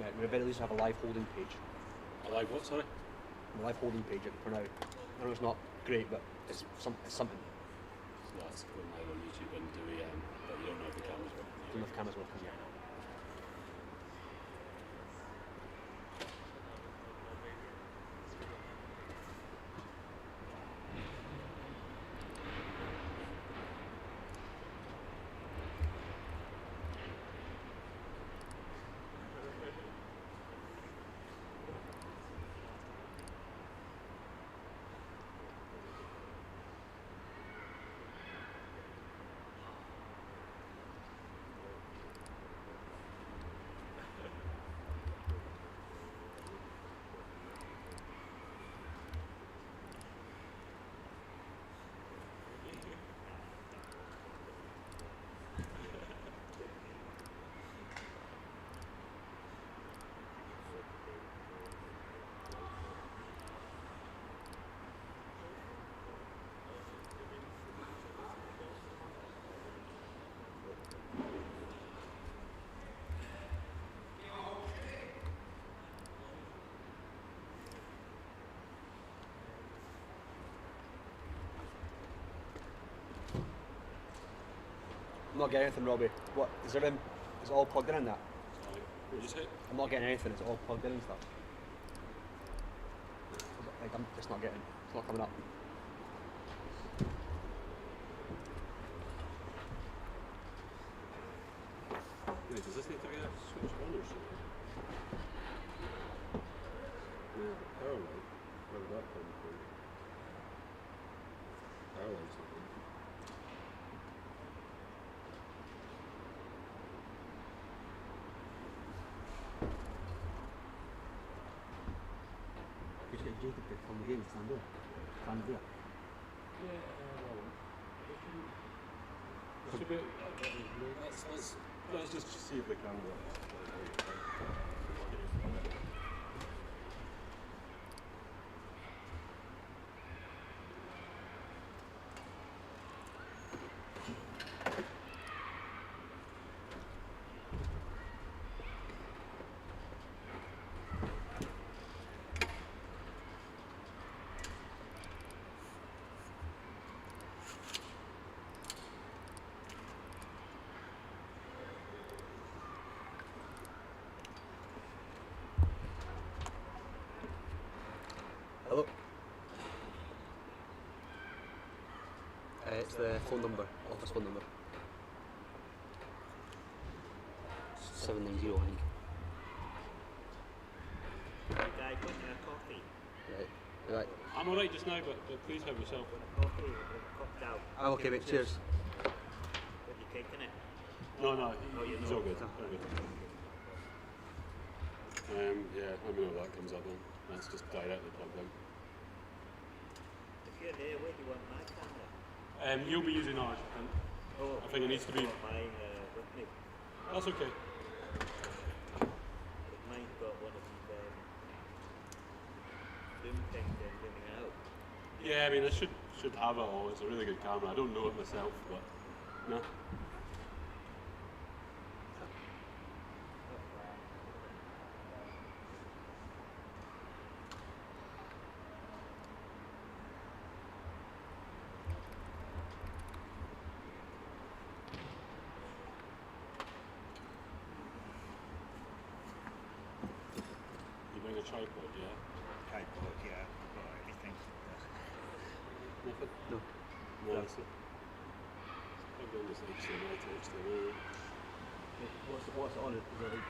Yeah, we very least have a live holding page. A live what, sorry? A live holding page for now. I know it's not great, but it's something. Well, that's going live on YouTube and do we, but you don't know if the cameras work. I don't know if cameras work yet. I'm not getting anything, Robbie. What is everything? Is it all plugged in that? Sorry, what did you say? I'm not getting anything. It's all plugged in and stuff. Like I'm just not getting. It's not coming up. Wait, does this need to be switched on or something? Yeah, power light. Where would that come from? Power light something. You should get Jacob to come again. Stand there. Stand there. Yeah, should be. Let's just see if they can work. Hello. It's the phone number, office phone number. 790, I think. Guy, put in a coffee. Right. I'm alright just now, but please help yourself. Want a coffee? We're cocked out. I'm okay, mate. Cheers. Have you taken it? No, Oh, you're he's not. all good. All good. Yeah, let me know if that comes up then. That's just directly plugged in. If you're there, where do you want my camera? You'll be using ours, I think. Oh, I think it needs to be. I've got mine with me. That's okay. But mine's got one of these zoom things and zooming out. Yeah, I mean, I should have it all. It's a really good camera. I don't know it myself, but no. You bring a tripod, yeah? Tripod, yeah. I've got everything. Nothing? No. No, that's it. I've done this HDMI to HDMI. What's it on it? Is it like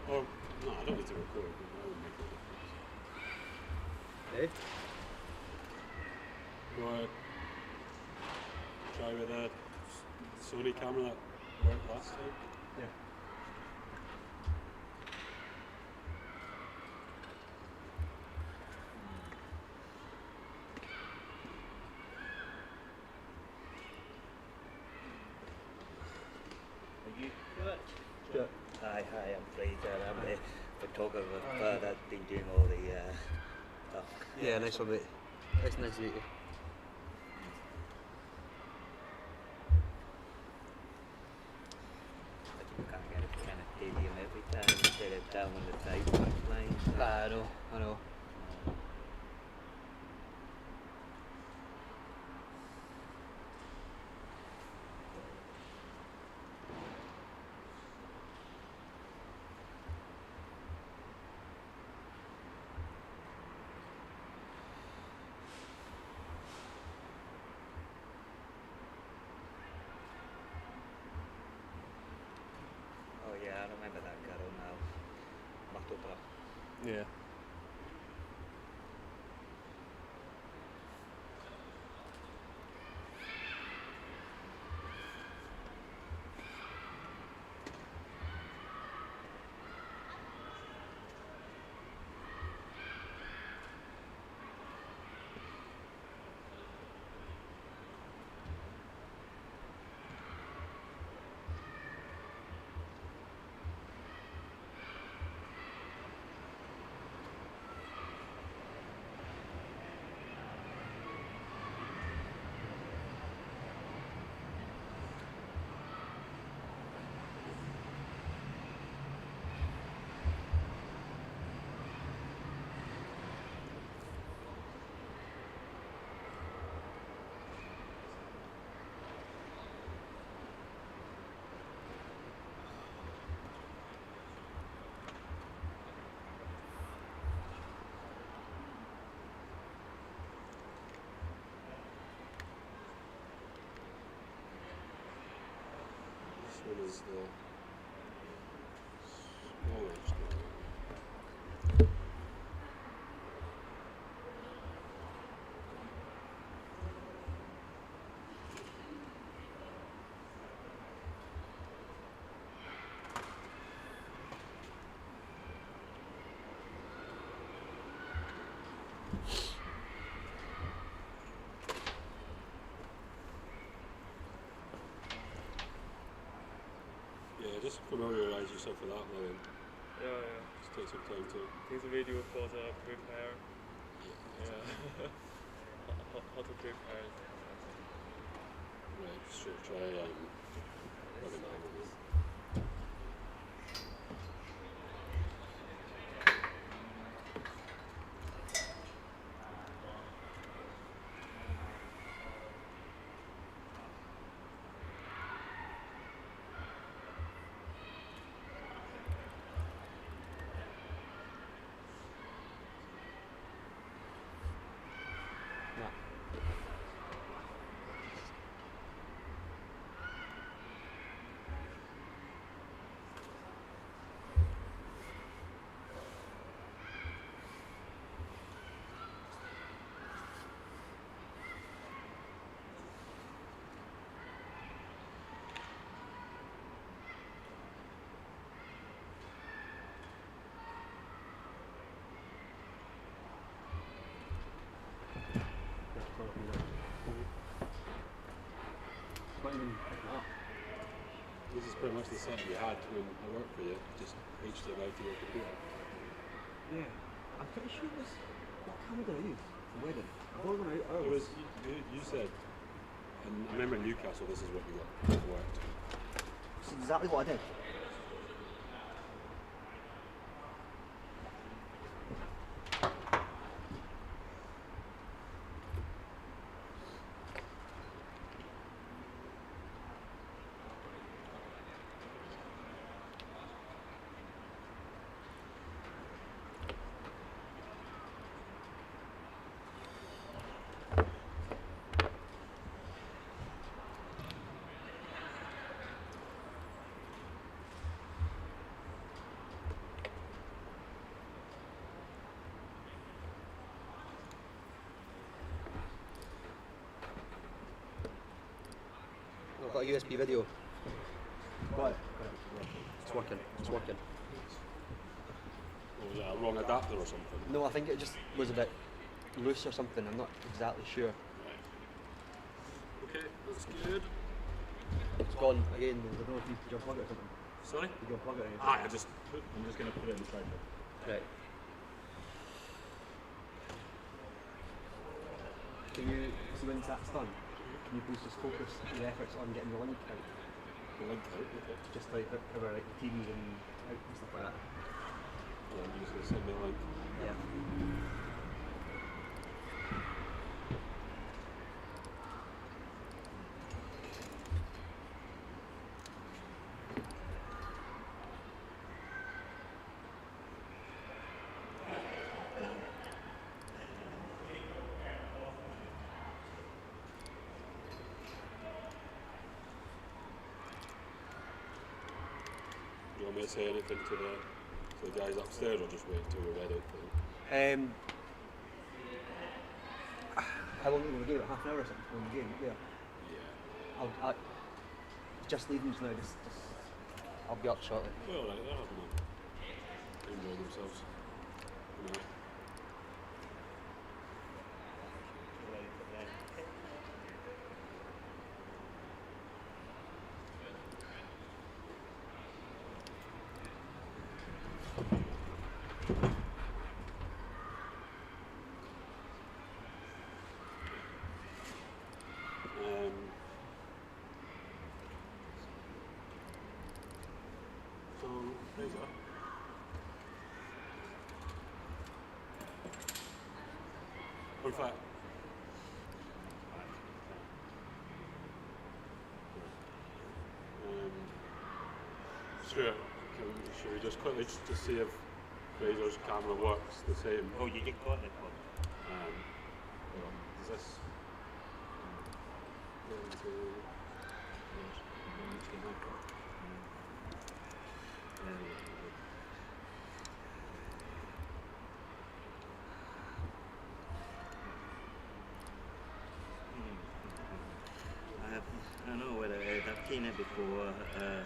Oh, no, I don't need to record, but that would make a difference. eh? You want to try with a Sony camera that worked last time? Yeah. Are you Stuart? Stuart. Hi, I'm Fraser. I'm the photographer that's been doing all the stuff. Yeah, nice one, mate. Nice to meet you. they're down on the table playing. So. I know, I know. Oh yeah, I remember that girl now. Matobra. Yeah. This one is the smaller story. Yeah, just familiarise yourself with that now then. Yeah. Just take some time to. There's a video for the prepare. Yeah. how to prepare. Right, so try rubbing that over here. Nah. It's not even picking up. This is pretty much the setup you had when I worked for you, just HDMI to your computer. Yeah. I'm pretty sure it was. What camera did I use? The wedding. I bought one out. It was, you said, and I remember in Newcastle this is what you got, it worked. It's exactly what I did. I've got a USB video. Got it. It's working. It's working. Or was that a wrong adapter or something? No, I think it just was a bit loose or something. I'm not exactly sure. Right. Okay, that's good. It's gone again. I don't know if you did you unplug it or something. Sorry? Did you unplug it or anything? I'm just going to put it in the tripod. Right. Can you see when that's done? Can you please just focus your efforts on getting the link out? The link out, okay. Just like cover like the TVs and out and stuff like that. Yeah, use the signal link. Yeah. Do you want me to say anything to the guys upstairs, or just wait until we're ready? How long are we going to give it? Half an hour or something on the game? Yeah. Yeah. I'll just leave them just now. I'll be up shortly. Well, right, they're having a enjoying themselves. You know. So, Fraser. In fact, Stuart, should we just quickly just see if Fraser's camera works the same? Oh, you got it. Is this? I don't know whether I've seen it before. I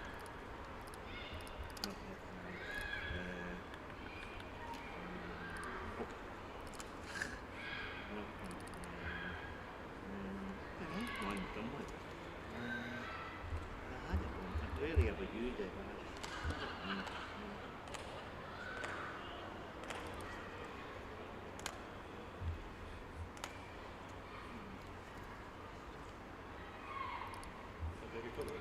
haven't really ever used it. Have you got it?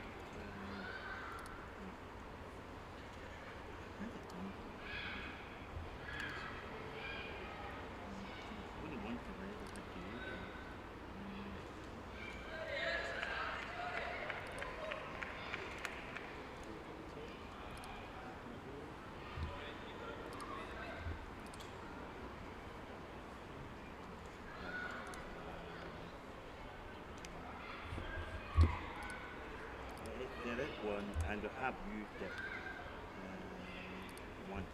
Only one thing I ever had to use it. There is one, and I have used it once.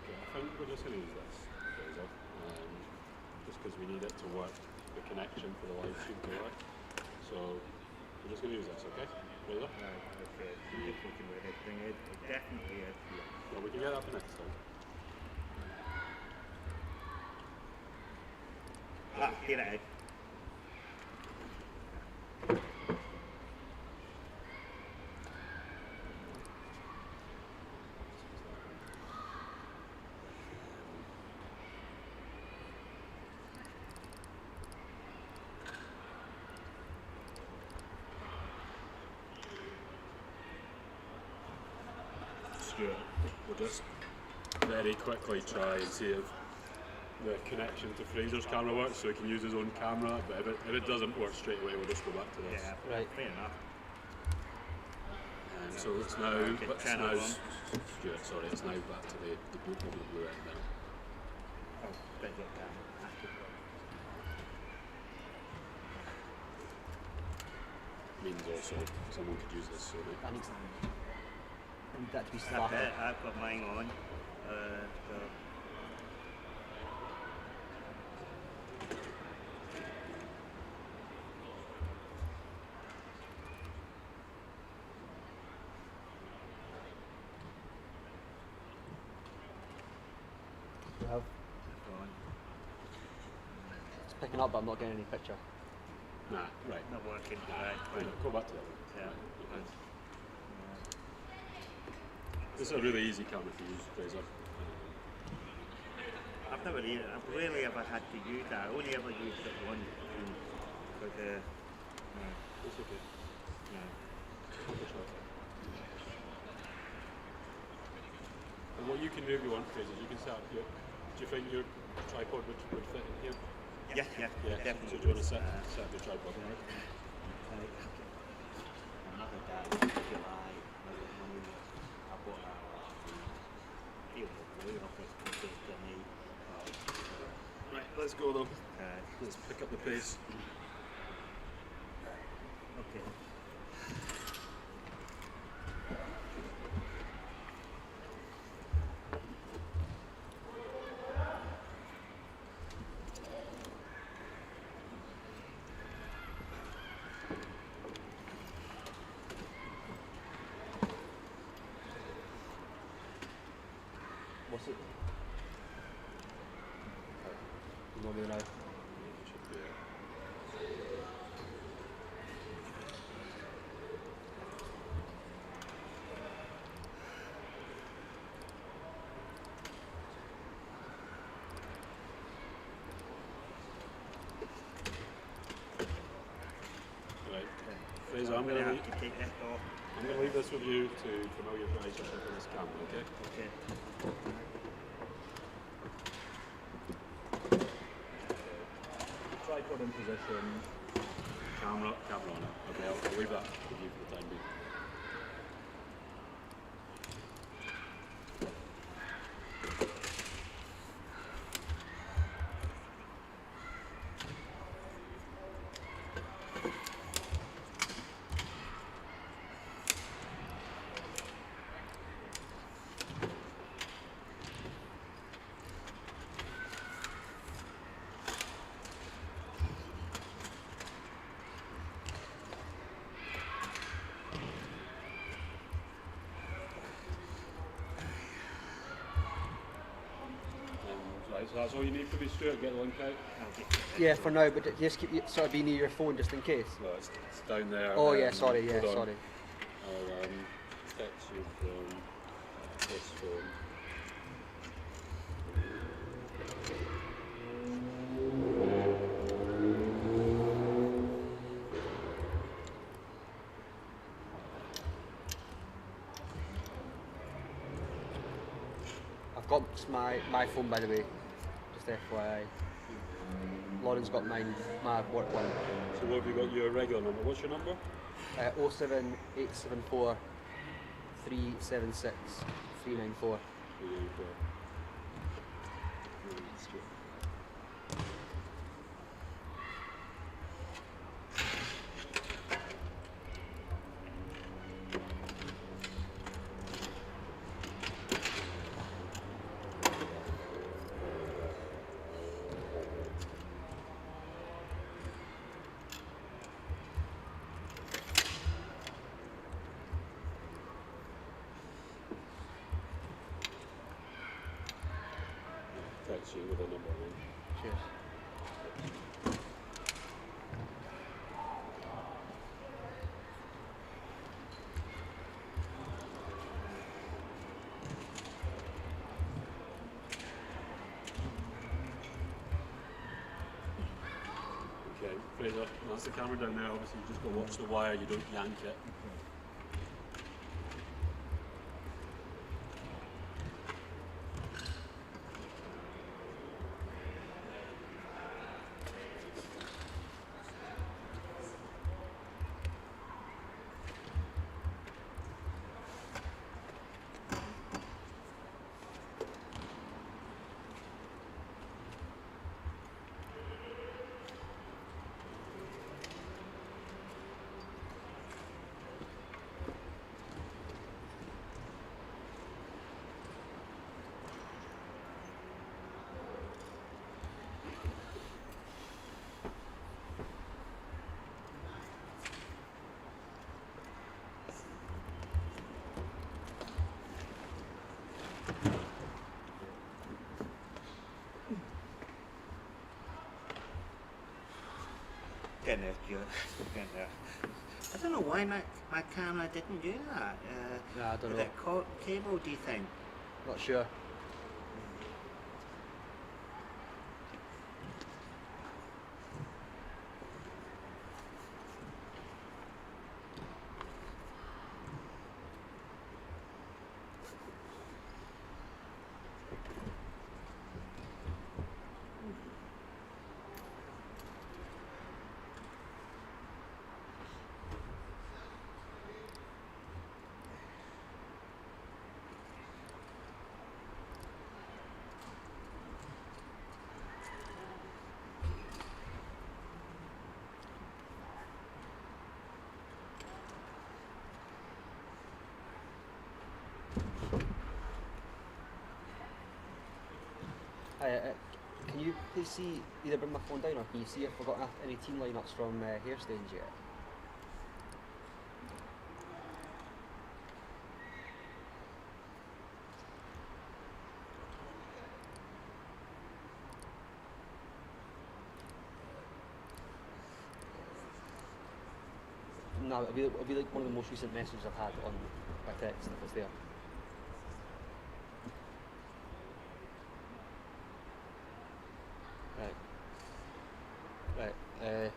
Okay, I think we're just going to use this, Fraser, just because we need it to work, the connection for the live stream to work. So, we're just going to use this, okay? Fraser? Right, okay. If we can work it, it definitely is here. Well, we can get that for next time. Ah, here it is. Stuart, we'll just very quickly try and see if the connection to Fraser's camera works, so he can use his own camera, but if it doesn't work straight away, we'll just go back to this. Yeah, Right. fair enough. So it's now, Okay, but it's channel now, one. Stuart, sorry, it's now back to the blue end now. Oh, beg your pardon. Means also someone could use this, so they, I need that to be I've started. got mine on. So Well, it's on. it's picking up, but I'm not getting any picture. nah, right. Not working. Nah, Right. right, go back to that. Yeah. Right. This is a really easy camera to use, Fraser. I've really ever had to use that. I only ever used it once because It's okay. No. Have a shot. And what you can do if you want, Fraser, is you can set up your. Do you think your tripod would fit in here? Yeah, yeah, Yeah. definitely. So do you want to set up your tripod? Another day, July, when I bought a field of blue office compared to me. Right, let's go though. Uh, Let's pick up the pace. okay. What's it? You know me now. Should be it. Right. Fraser, I'm gonna have to take that off. leave this with you to familiarise yourself with this camera, okay? Okay. Tripod in position. Camera on it. Okay, I'll leave that with you for the time being. Right, so that's all you need for me, Stuart. Get the link out. I'll get Yeah, for now, but just keep sort of be near your phone just in case. Well, it's down there. Oh yeah, sorry, yeah, hold on. sorry. I'll text you from this phone. I've got my phone, by the way, just FYI. Lauren's got mine, my work one. So what have you got your regular number? What's your number? 07874 376 394. Text you with a number on. Cheers. Okay, Fraser, that's the camera down there. Obviously, you just got to watch the wire. You don't yank it. Getting there, Stuart. Getting there. I don't know why my camera didn't do that. Yeah, I don't was know. it cable, do you think? Not sure. Can you please see, either bring my phone down or can you see if we've got any team lineups from Hairstains yet? No, it'll be like one of the most recent messages I've had on my text if it's there. Right. Right.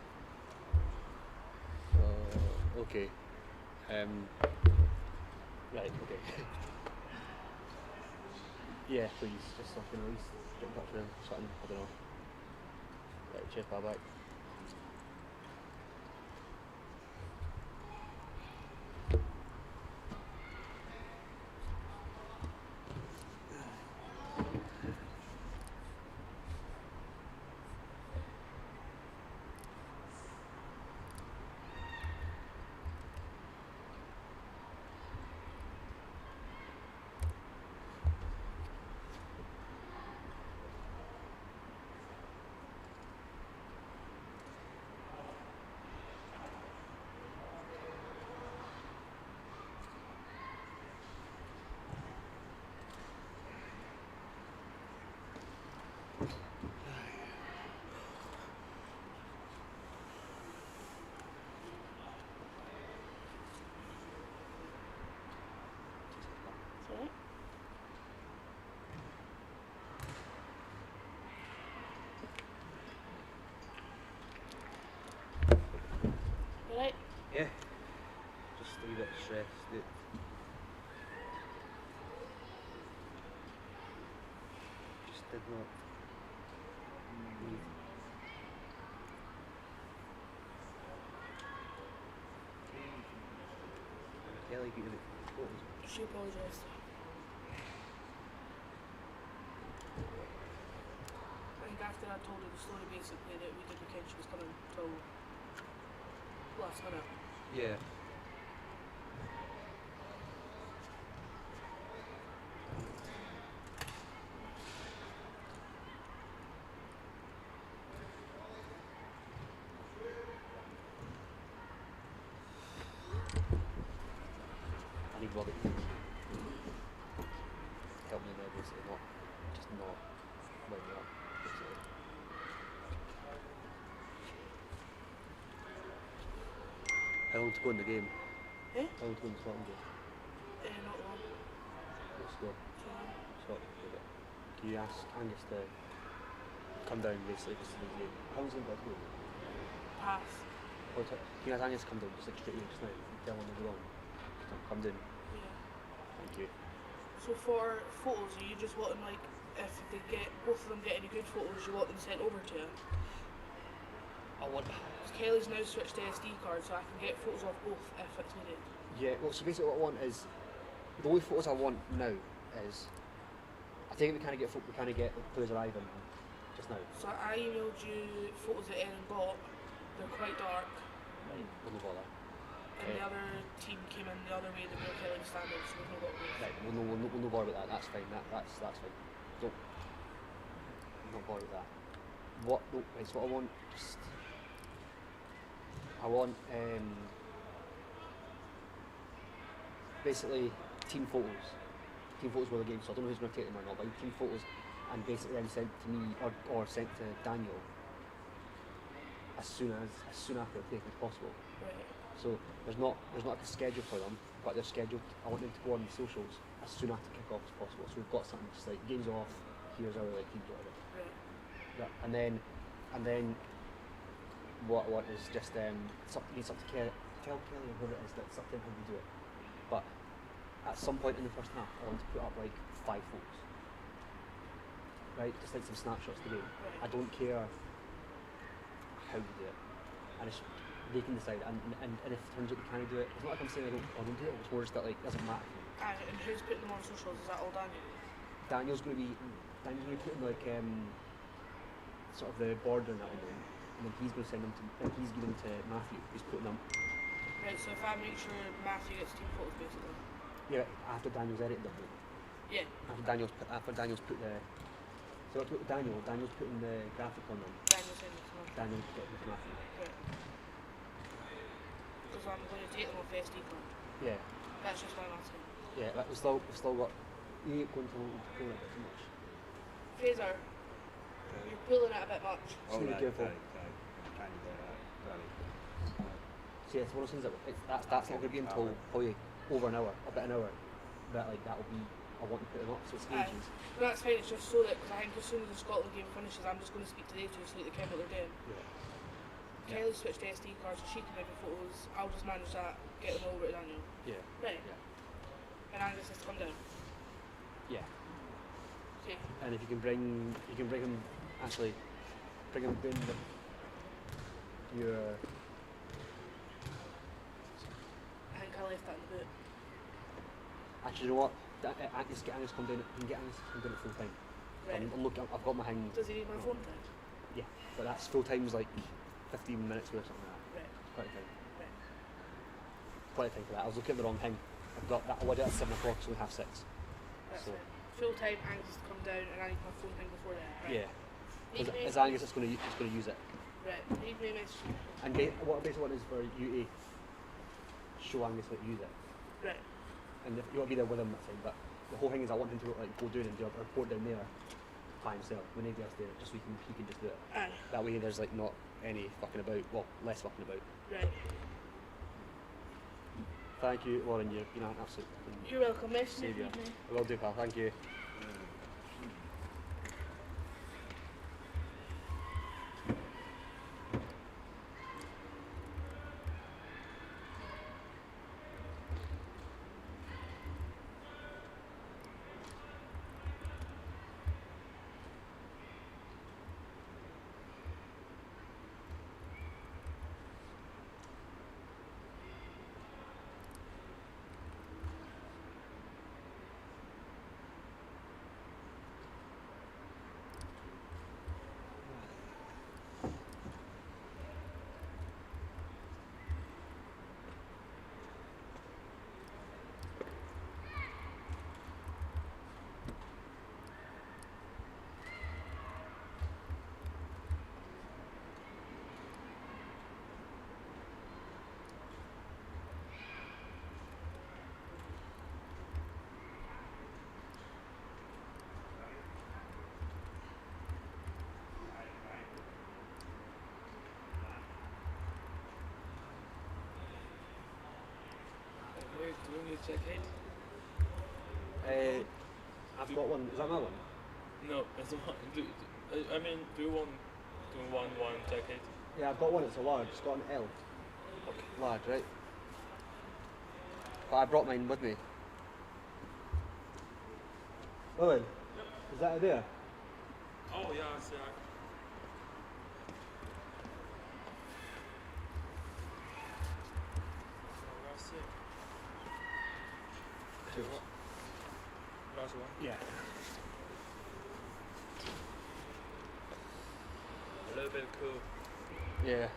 Okay. Right. Okay. Yeah, please. Just so I can at least get in touch with him. Something. I don't know. Right. Cheers. Bye bye. Sorry? You right? Yeah. Just a wee bit stressed. Just did not need. Kelly beat him at goals. She apologised. I think after I told her the story basically that we didn't think she was coming till last minute. Yeah. I need Robbie. Help me now, basically, not win me up, basically. How long to go in the game? Eh? How long to go in the Scotland game? Not long. Let's go. So, Scotland, okay. Can you ask Angus to come down, basically, just to the game? How long's it going to go? pass. Can you ask Angus to come down, just like straight away, just now? Tell him they're wrong. Come down. Yeah. Thank you. So for photos, are you just wanting like if they get both of them get any good photos, you want them sent over to you? I want. Because Kelly's now switched to SD card, so I can get photos of both if it's needed. Yeah, well, so basically what I want is, the only photos I want now is, I think we kind of get the players arriving just now. So I emailed you photos that Erin got. They're quite dark, Right, we'll not bother. and the other team came in the other way that were Kelly standard, so we've not got both. Right, we'll no bother with that. That's fine. That's fine. Don't. Not bother with that. What? No, right, so what I want, just. I want basically team photos. Team photos were the game, so I don't know who's going to take them or not. But team photos, and basically then sent to me or sent to Daniel as soon after they're taken as possible. Right. So there's not like a schedule for them, but they're scheduled. I want them to go on the socials as soon after kick off as possible. So we've got something just like games off. Here's our like teams whatever. Right. Yeah, and then what I want is just it's up to Kelly. Tell Kelly or whoever it is that it's up to him how we do it. But at some point in the first half, I want to put up like 5 photos. Right, just like some snapshots of the game. I don't care how you do it, and they can decide. And if it turns out they can't do it, it's not like I'm saying I don't do it. It's more just that like it doesn't matter. And who's putting them on socials? Is that all Daniel? Daniel's going to be putting like sort of the border and that on them, and then he's going to send them to. He's giving them to Matthew. He's putting them. Right. So if I make sure Matthew gets team photos, basically. Yeah, after Daniel's edited them. Yeah. After Daniel's put the So I put Daniel. Daniel's putting the graphic on them. Daniel's in this one. Daniel's got the graphic. Right. Because I'm going to take them off the SD card. Yeah. That's just why I'm asking. Yeah. Like we've still got. You ain't going to pull it a bit too much. Fraser, you're pulling it a bit much. Just need to be careful. Trying to get that. Right. So yeah, it's one of those things that that's not going to be until probably over an hour, about an hour. That like that'll be. I want to put them up, so it's Aye. ages. No, that's fine, it's just so that, because I think as soon as the Scotland game finishes, I'm just going to speak to they two so that they can what they're doing. Yeah. Kelly switched to SD cards so she can make the photos. I'll just manage that, get them over to Daniel. Yeah. Right. Yeah. And Angus has to come down. Yeah. Okay. And if you can bring him actually bring him in your I think I left that in the boot. actually, you know what? Angus come down. You can get Angus to come down at full time. Right. I'm looking. I've got my hang. Does he need my phone then? Yeah, but that's full time's like 15 minutes or something like that. Right. Quite a time. Right. Quite a time for that. I was looking at the wrong thing. I've got that. I wanted it at 7 o'clock, so we have 6. That's So- fine. Full time, Angus has to come down and I need my phone thing before then. Right. Yeah. Leave Because me, it's Angus that's going to use it. right. Leave me a message. And what I basically want is for you to show Angus how to use it. Right. And you won't be there with him that time, but the whole thing is I want him to like go down and do a report down there by himself when nobody else there, just so he can just do it. Aye. That way there's like not any fucking about, well, less fucking about. Right. Thank you, Lauren, you've been an absolute You're welcome. Message me if you saviour. need me. I will do, pal, thank you. Wait, do we need to check it? I've got one, is that my one? No, it's one. I mean, do you want one jacket? Yeah, I've got one, it's a large, it's got an L. Okay. Large, right? But I brought mine with me. Owen, is that there? Oh yeah, yeah. Last year. Cheers. Last one. Yeah. A little bit cool. Yeah.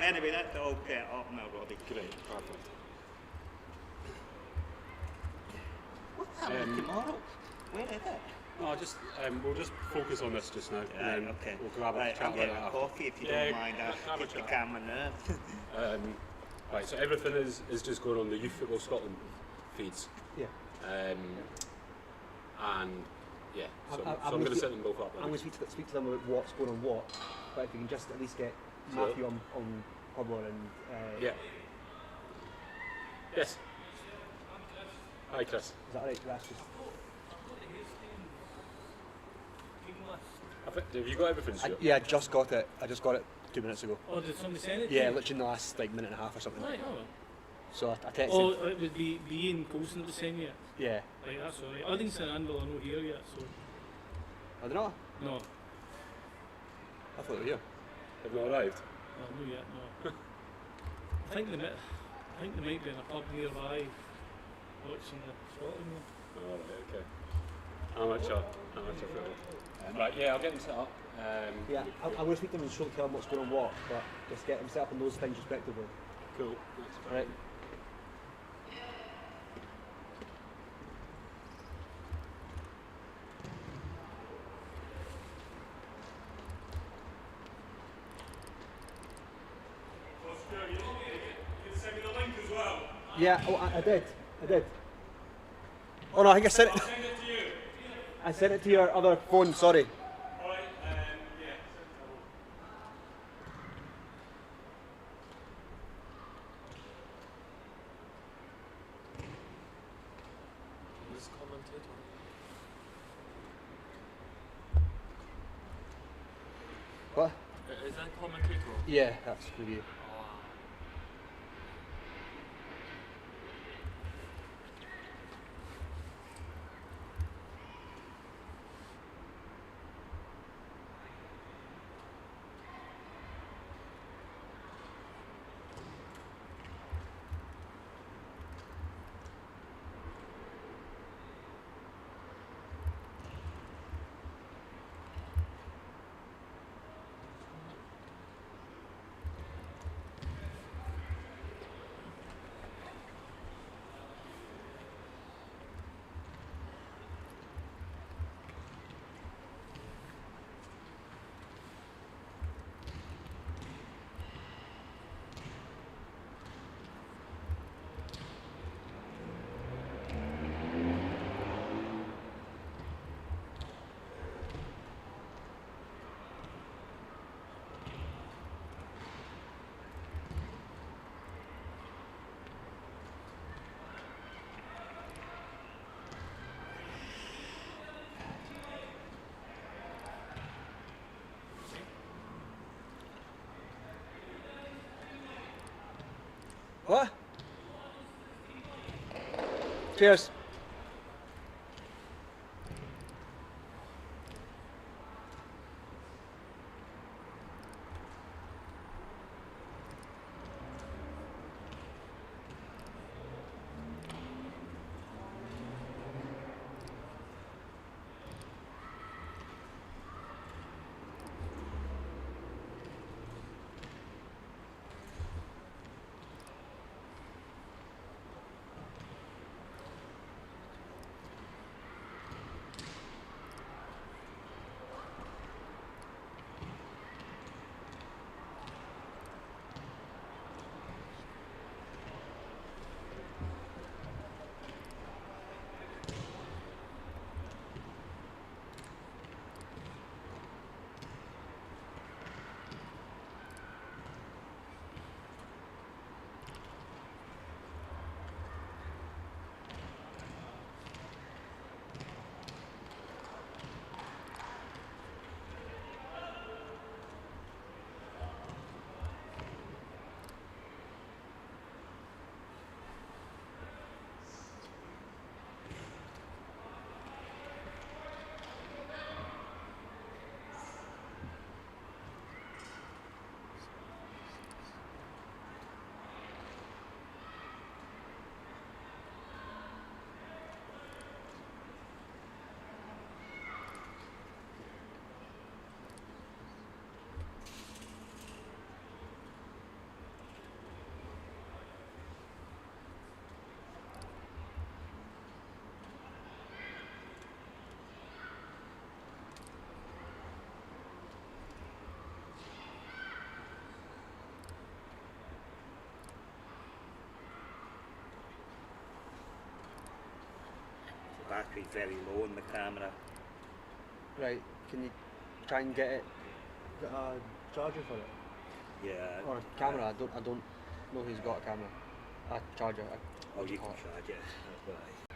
Anyway, that's all set up now, Robbie. Great, perfect. What's happening tomorrow? Where is it? No, just we'll just focus on this just now, Right, and then okay. we'll grab a Right, chat I'm about getting it a after. coffee if you Yeah, don't mind. grab a Get the chat. camera there. Right, so everything is just going on the Youth Football Scotland feeds, Yeah. and yeah, so I'm I'm going to gonna set them both up. I'm going to speak to them about what's going on what, but if you can just at least get So- Matthew on Hubble and Yeah. Yes. Hi, Chris. is that alright? That's just Have you got everything, Stuart? yeah, I just got it. I just got it 2 minutes ago. Oh, did somebody send it? to Yeah, you? literally in the last like minute and a half or something. Right, oh, well. So I texted. Oh, it would be Ian Coulson that was sending you it. Yeah. Right, that's alright. Uddington and Anvil are not here yet, so I don't know. no, I thought they were here. Have not arrived? no, not yet, no. I think they might be in a pub nearby watching the Scotland game. Oh, right, okay. Amateur football. Right, yeah, I'll get them set up. Yeah, I'm going to speak to them and tell them what's going on what, but just get them set up on those things respectively. Cool. That's fine. Alright. Yeah, oh, I did. Oh no, I think I sent it. I sent it to your other phone, sorry. Who's commentator? What? Is that commentator? Yeah, that's review. Oh. What? Cheers. be very low on the camera. Right. Can you try and get a charger for it Yeah. or a camera? I don't know who's got a camera. A charger. Oh, what do you call can it? charge it. That's what I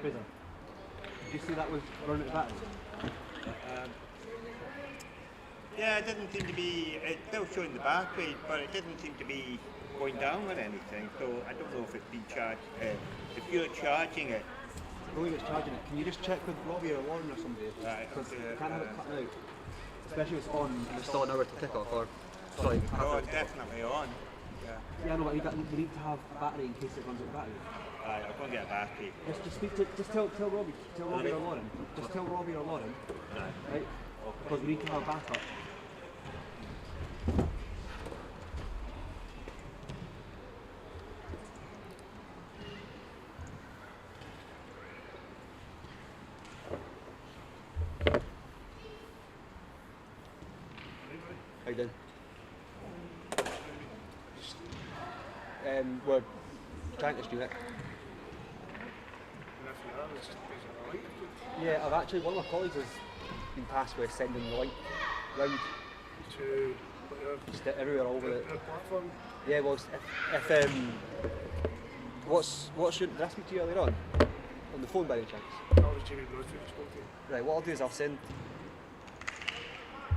Fraser, did you see that was running out of battery? Yeah, it didn't seem to be. It's still showing the battery, but it didn't seem to be going down or anything. So I don't know if it's been charged. If you're charging it, Rolling it's charging it. Can you just check with Robbie or Lauren or somebody? Right, Because okay, you can't have it cutting out. Especially if it's on and it's still an hour to kick off or sorry, half oh, hour it's to kick off. definitely on. Yeah. Yeah, no, but you need to have a battery in case it runs out of battery. Right, I'm going to get a battery. Just speak to, just tell Robbie or Lauren. Just tell Robbie or Lauren, right? Because we need to have a backup. How you doing? We're trying to stream it. Yeah, I've actually, one of my colleagues has been tasked with sending the link round To whatever. just everywhere all over The it. platform. Yeah, well, if what's your, did I speak to you earlier on the phone by any chance? That was Jamie Broadfoot who spoke to you. Right, what I'll do is I'll send,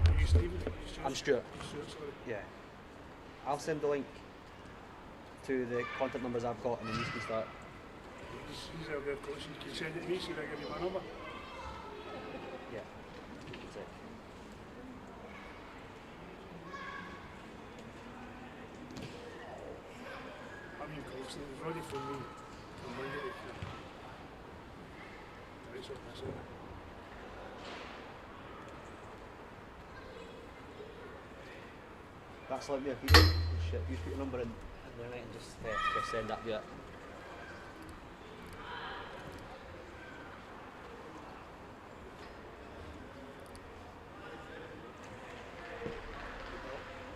Are you Stephen? I'm Stuart. Stuart, sorry. Yeah, I'll send the link to the contact numbers I've got and then you can start. He's out there, of course. You can send it to me, so I give you my number. Yeah, that's it. I'm in Colston. It was ready for me on Monday. Right, so that's it. That's like me, if you don't, shit, if you just put your number in and then I can just send that bit.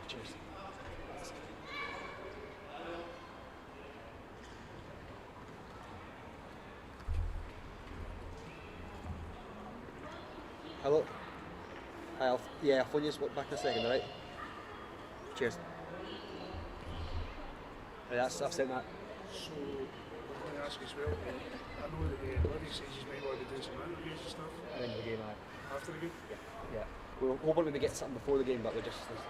Cheers. Hello? Hi, I'll phone you back in a second, alright? Cheers. Right, I've sent that. So, I'm going to ask you as well. I know that Liddy says he's might want to do some interviews and stuff And then the game, after the game. yeah. We were hoping we get something before the game, but we're just there's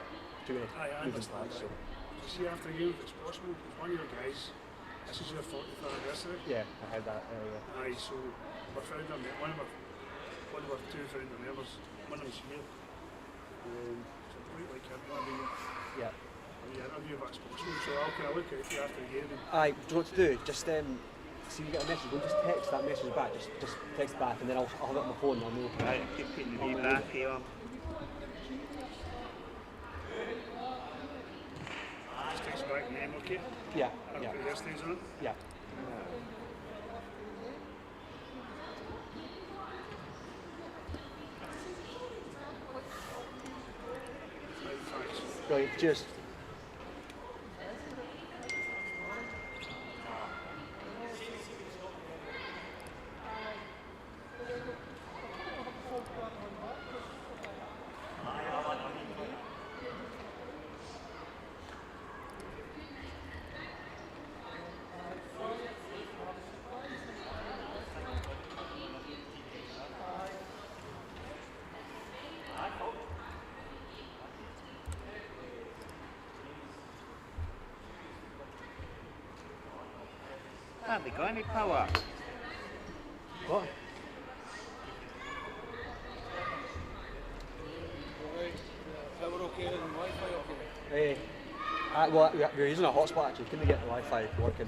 too many Aye, I moving understand parts. So. that. See, after the game, if it's possible, if one of your guys, this is your 40th anniversary. Yeah, I heard that earlier. Aye, so we found them, one of our two founder members, one of us here. So quite like him, I mean, Yeah. interview if that's possible. So I'll kind of look out for you after the game. And Aye, do you know what to do? Just see you get a message, don't just text that message back, just text back and then I'll have it on my phone and I'll know. Right, keep putting the wee battery on. just text back the name, okay? Yeah, I'll yeah, put yesterday's on it. yeah. Right, thanks. Brilliant, cheers. Have they got any power? What? Hey, well, we're using a hotspot actually. Couldn't get the Wi-Fi working.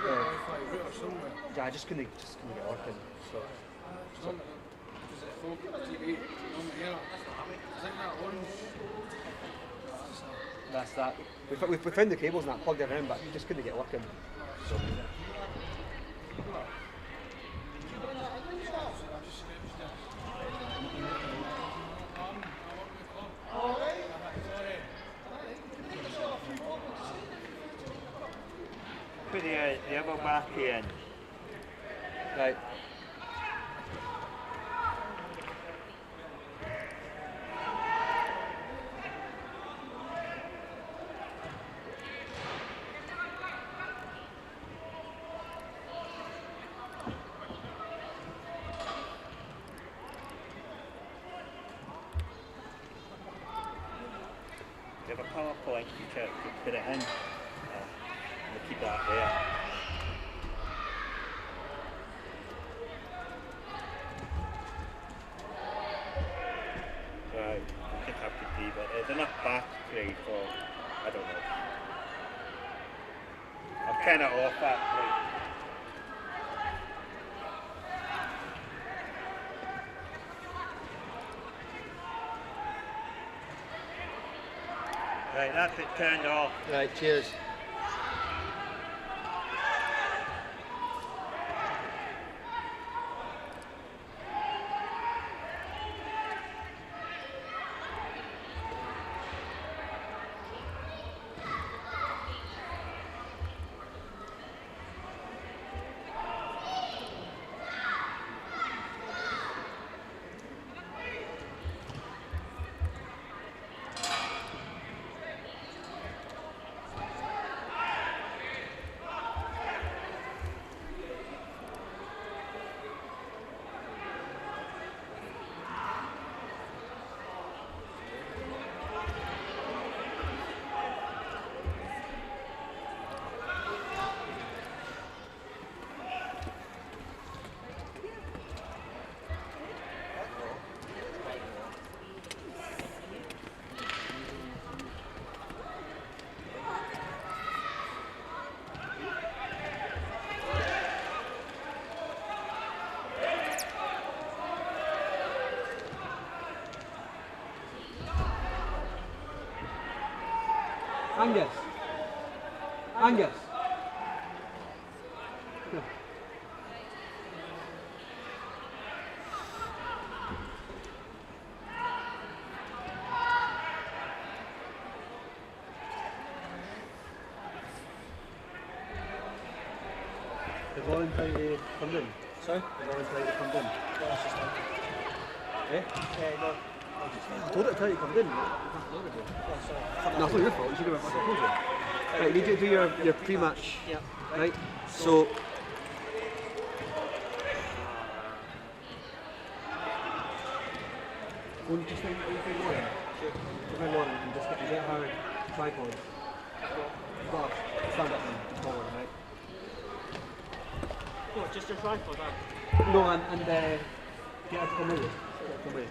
Yeah, I just couldn't get working. So that's that. We found the cables and that plugged everything in, but we just couldn't get working. So. Put the other battery in. Right. to put it in. We'll keep that there. Right, we could have to leave it. There's enough battery for, I don't know. I'll turn it off actually. Right, that's it turned off. Right, cheers. Angus. Angus. Here. The voluntary come in. Sorry? The voluntary come in. Eh? No. I told it to tell you to come in. No, it's not your fault. You should have fucking told you. Right, you need to do your pre-match. Yeah. Right? So. Go and just think Lauren. Find Lauren and just get her tripod. God, stand up and forward, right? What, just a tripod, that? No, and get her to come with it. Get her to come with it.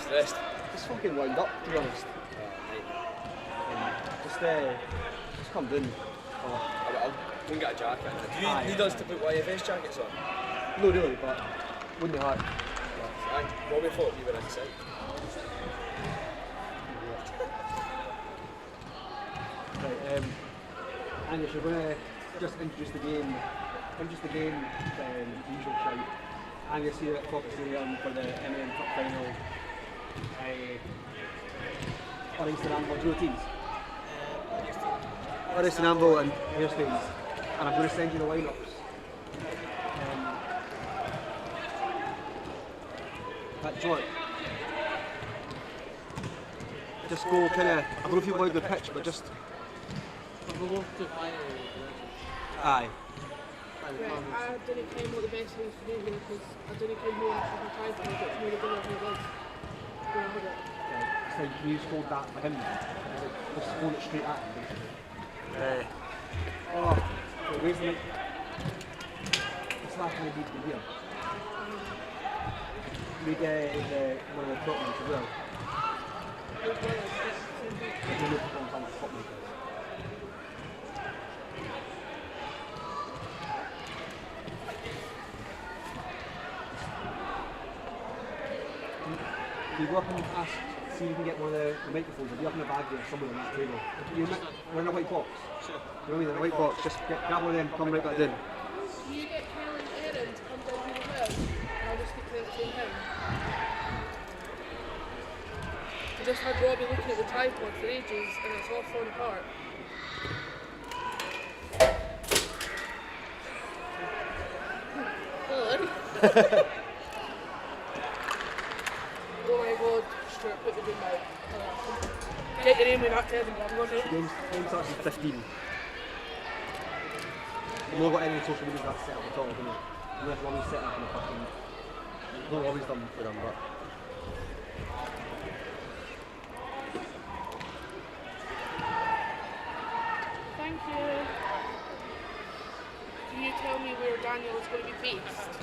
Stressed. Just fucking wound up, to be honest. Just come down. I'll go and get a jacket. Do you Aye, need us to put YFS jackets on? No, really, but wouldn't be hard. Aye, Robbie thought we were inside. Right, Angus, you're going to just introduce the game. Usual shout. Angus here at Fox Stadium for the M&M Cup final. Livingston Anvil, do you know teams? Livingston Anvil and Hairstains. And I'm going to send you the lineups. At George. Just go kind of, I don't know if you want the pitch, but just. Aye. Right, I didn't claim what the best things to do here because I didn't claim who actually tried to make it to me, the dinner who was. Go and hold it. So you just hold that for him then? Just hold it straight at him basically. Oh, so where's the mic? It's not going to be here. We get one of the top ones as well. I don't know if it's on the top mic. You go up and ask, see if you can get one of the microphones. It'll be up in a bag there somewhere on that table. We're in a white box. Sure. You know what I mean? In a white box. Just grab one of them, come right back in. Can you get Karen and Erin to come down here as well? And I'll just speak to them at the same time. I just had Robbie looking at the tripod for ages and it's all falling apart. Hello. Oh my god, Stuart, put the game out. Get your aim in that Edinburgh, I'm going to. Game starts in 15. I've not got any social media that's set up at all, haven't you? Unless Robbie's set up in a fucking... I don't know what Robbie's done for them, but... Thank you. Can you tell me where Daniel is going to be based?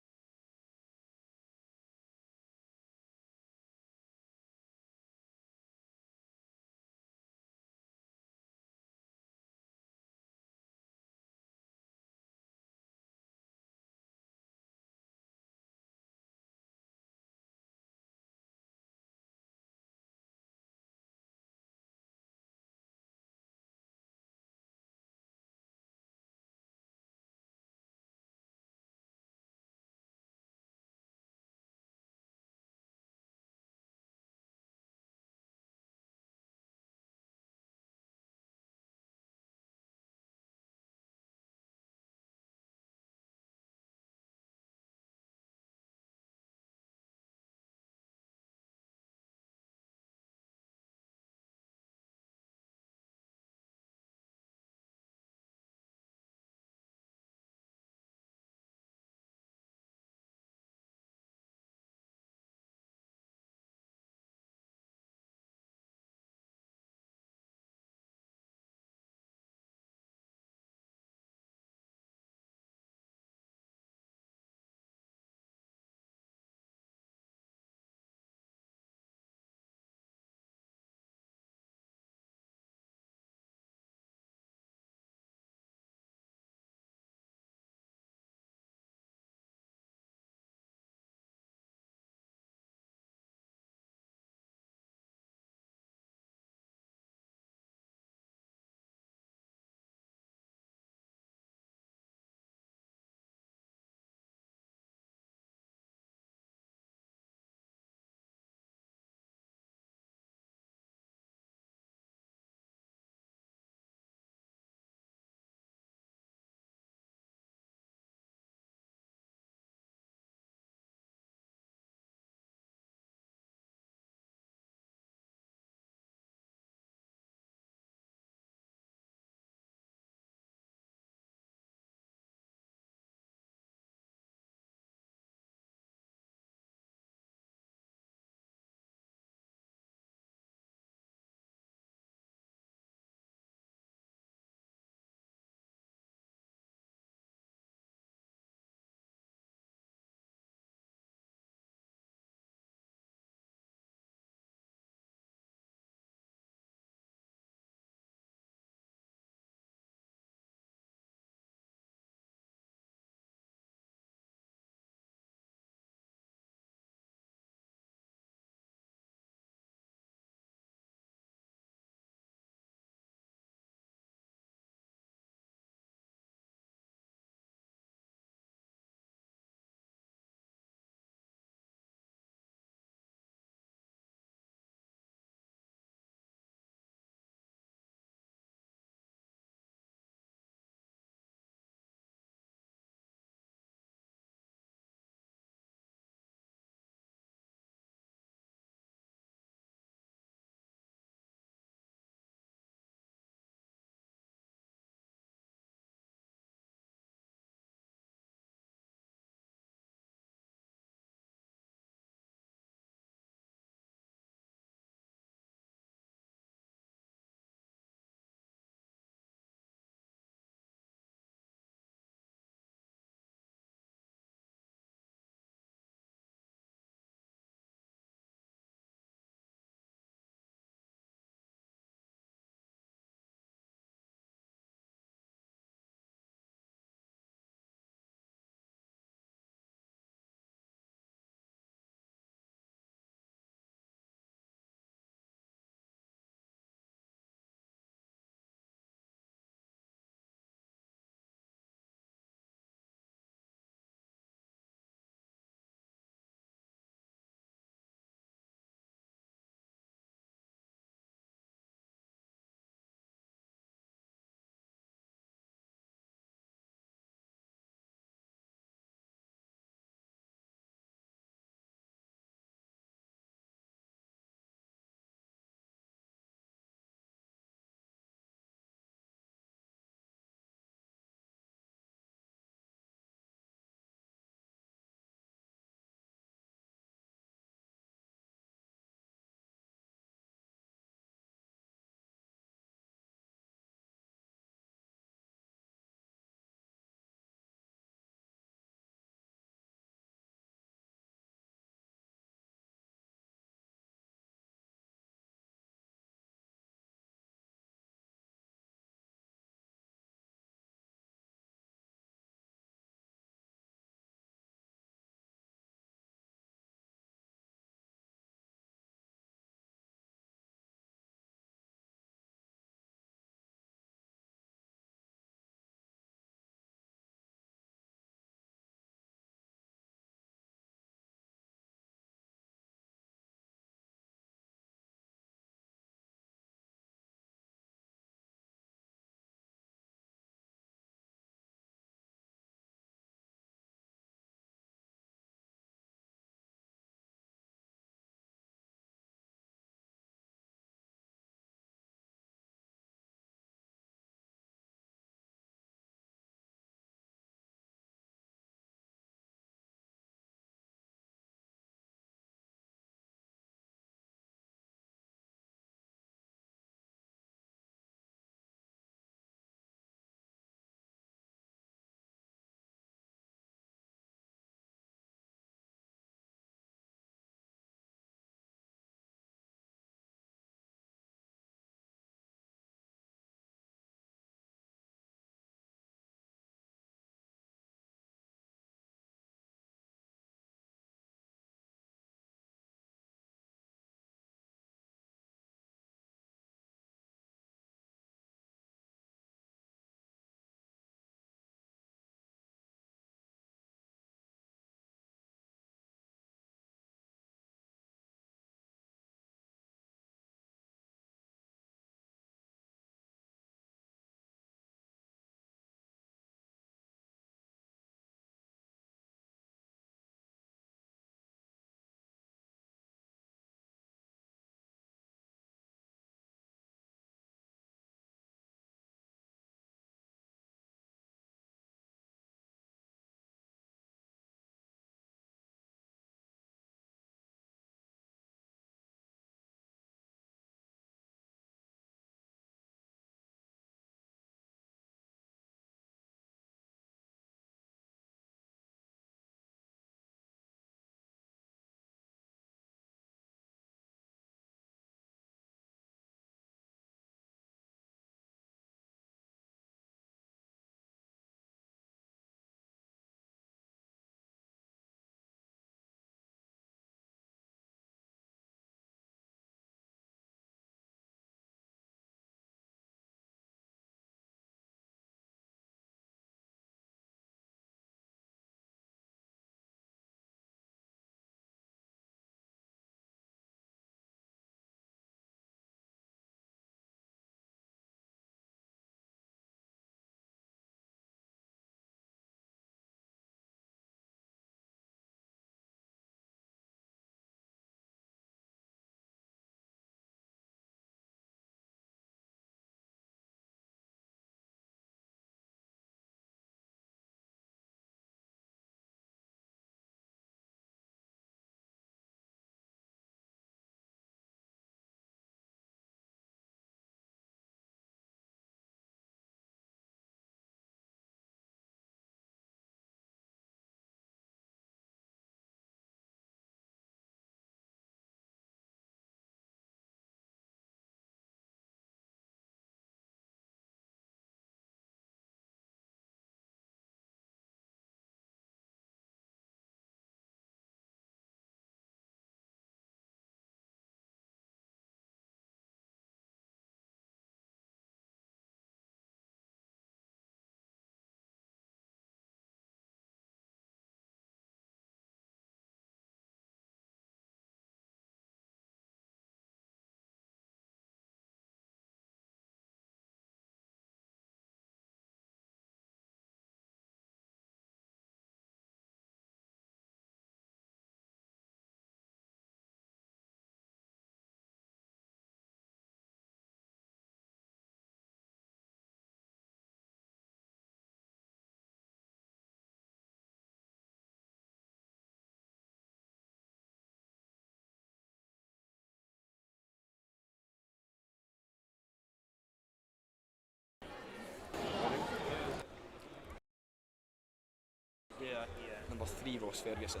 Number 3, Ross Ferguson.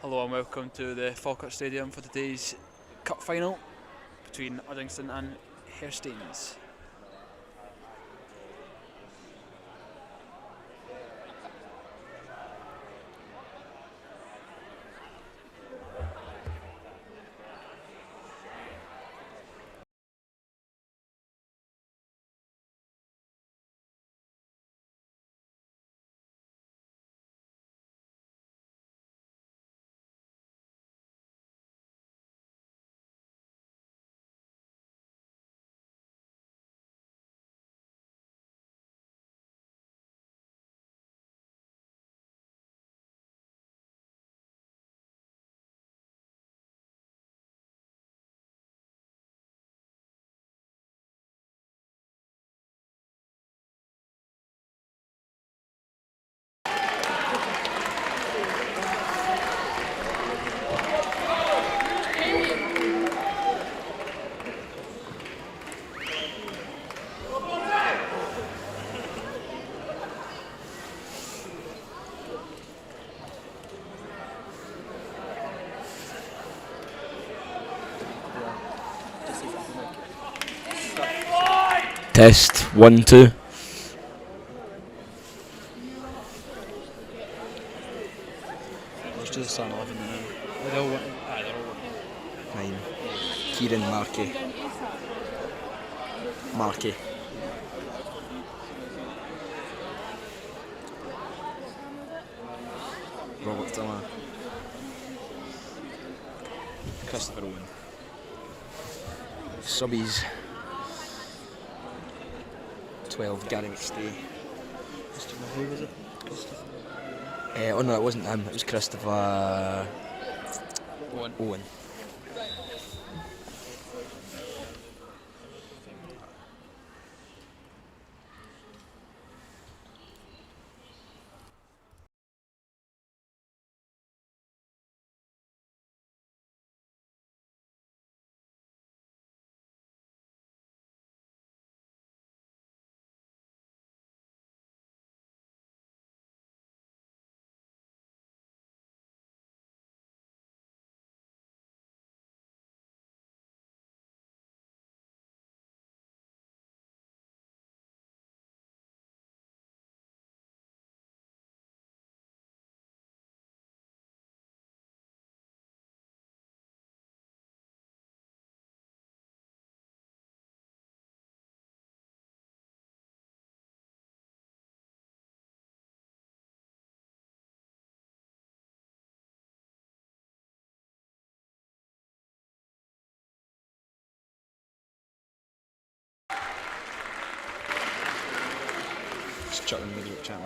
Hello and welcome to the Falkirk Stadium for today's cup final between Uddingston and Herstains. Test 1, 2. Let's do the starting 11 now. They're all working. Aye, they're all working. 9. Kieran Markey. Markey. Robert Tiller. Christopher Owen. Subbies. 12, Gary McStay. Who was it? Oh no, it wasn't him, it was Christopher Owen. Just chuck them in the group chat.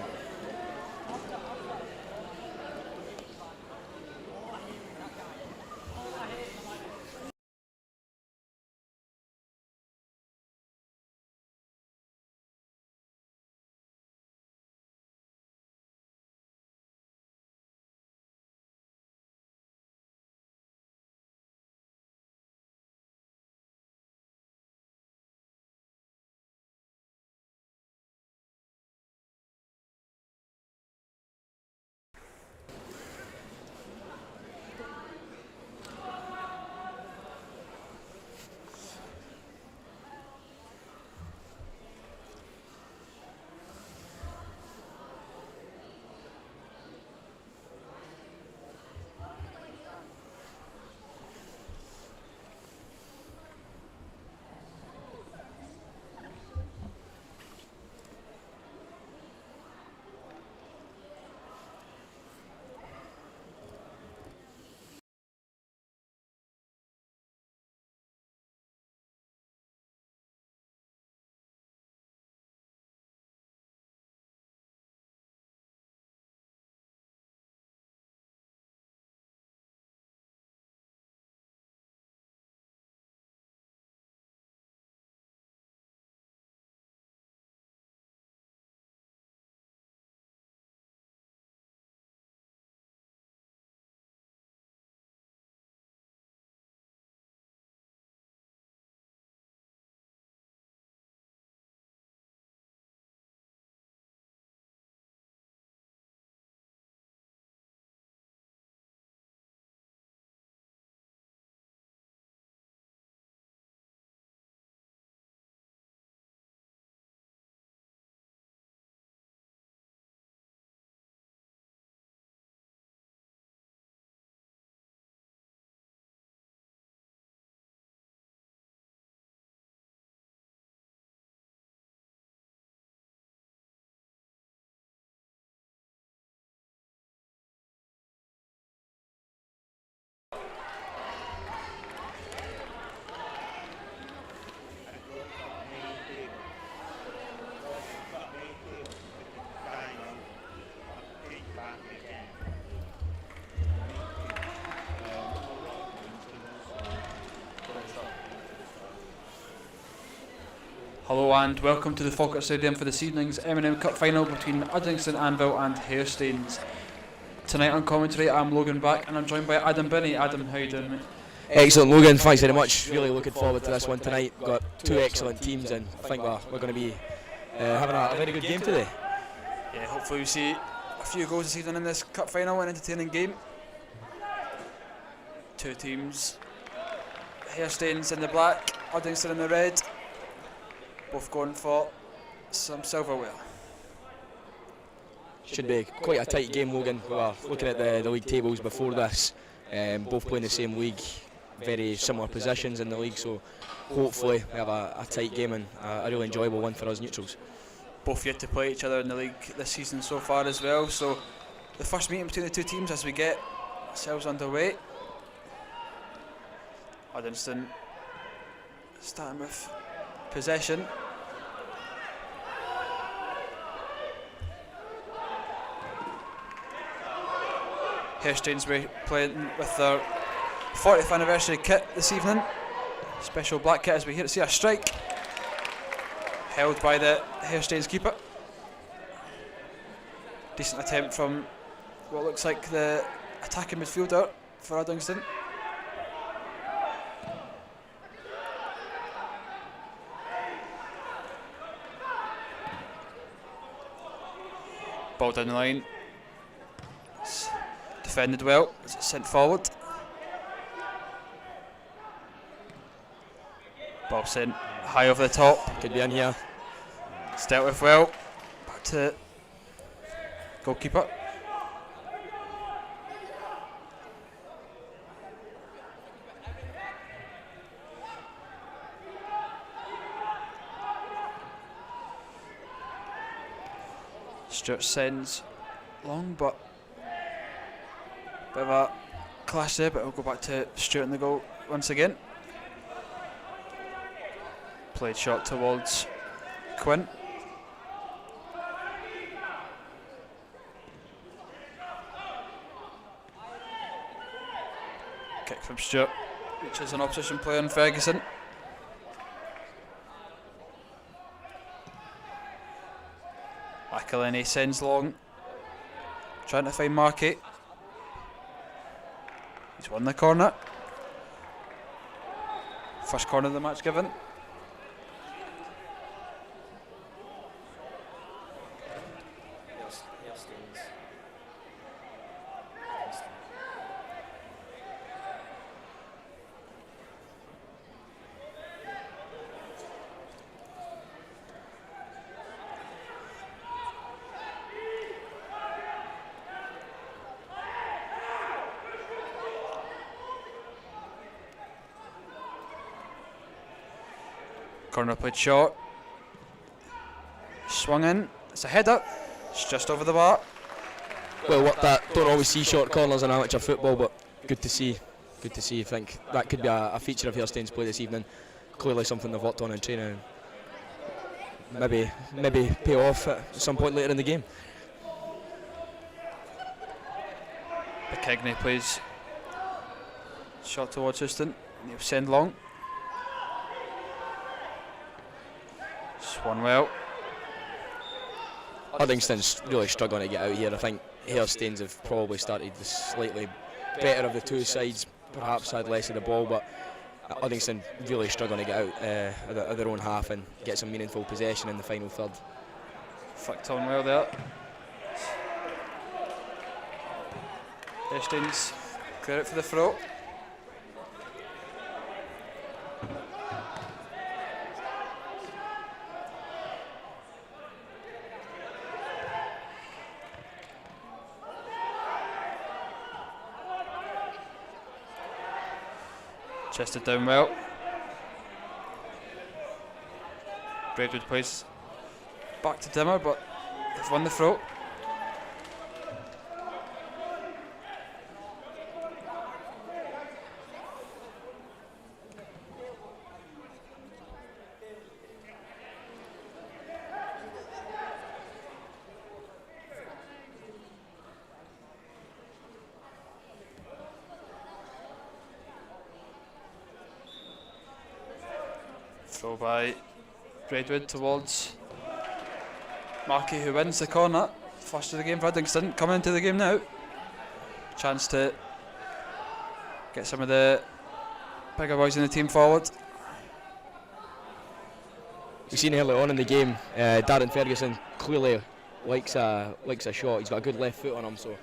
Hello and welcome to the Falkirk Stadium for this evening's M&M Cup final between Uddingston Anvil and Hairstains. Tonight on commentary I'm Logan Back and I'm joined by Adam Binney. Adam, how you doing, mate? Excellent, Logan. Thanks very much. Really looking forward to this one tonight. We've got two excellent teams, and I think we're going to be having a very good game today. Yeah, hopefully we see a few goals this evening in this cup final, an entertaining game. Two teams, Hairstains in the black, Uddingston in the red, both going for some silverware. Should be quite a tight game, Logan. We were looking at the league tables before this, both playing the same league, very similar positions in the league, so hopefully we have a tight game and a really enjoyable one for us neutrals. Both yet to play each other in the league this season so far as well, so the first meeting between the two teams as we get ourselves underway. Uddingston starting with possession. Hairstains playing with their 40th anniversary kit this evening. Special black kit as we see a strike. Held by the Hairstains keeper. Decent attempt from what looks like the attacking midfielder for Uddingston. Ball down the line. It's defended well. It's sent forward. Ball sent high over the top. Could be in here. It's dealt with well. Back to goalkeeper. Stewart sends long, but bit of a clash there, but we'll go back to Stewart in the goal once again. Played shot towards Quinn. Kick from Stewart, which is an opposition player in Ferguson. Akaleni sends long, trying to find Markey. He's won the corner. First corner of the match given. Corner played short. Swung in. It's a header. It's just over the bar. Well, what that don't always see short corners in amateur football, but good to see. Good to see. I think that could be a feature of Hairstains' play this evening. Clearly something they've worked on in training. Maybe pay off at some point later in the game. Kegney plays shot towards Houston. He'll send long. Swung well. Uddingston's really struggling to get out here. I think Hairstains have probably started the slightly better of the two sides, perhaps had less of the ball, but Uddingston really struggling to get out of their own half and get some meaningful possession in the final third. Flicked on well there. Hairstains clear it for the throw. Chested down well. Braidwood plays back to Dimmer, but they've won the throw. Throw by Braidwood towards Markey, who wins the corner. First of the game for Uddingston. Coming into the game now. Chance to get some of the bigger boys in the team forward. We've seen early on in the game, Darren Ferguson clearly likes a shot. He's got a good left foot on him, so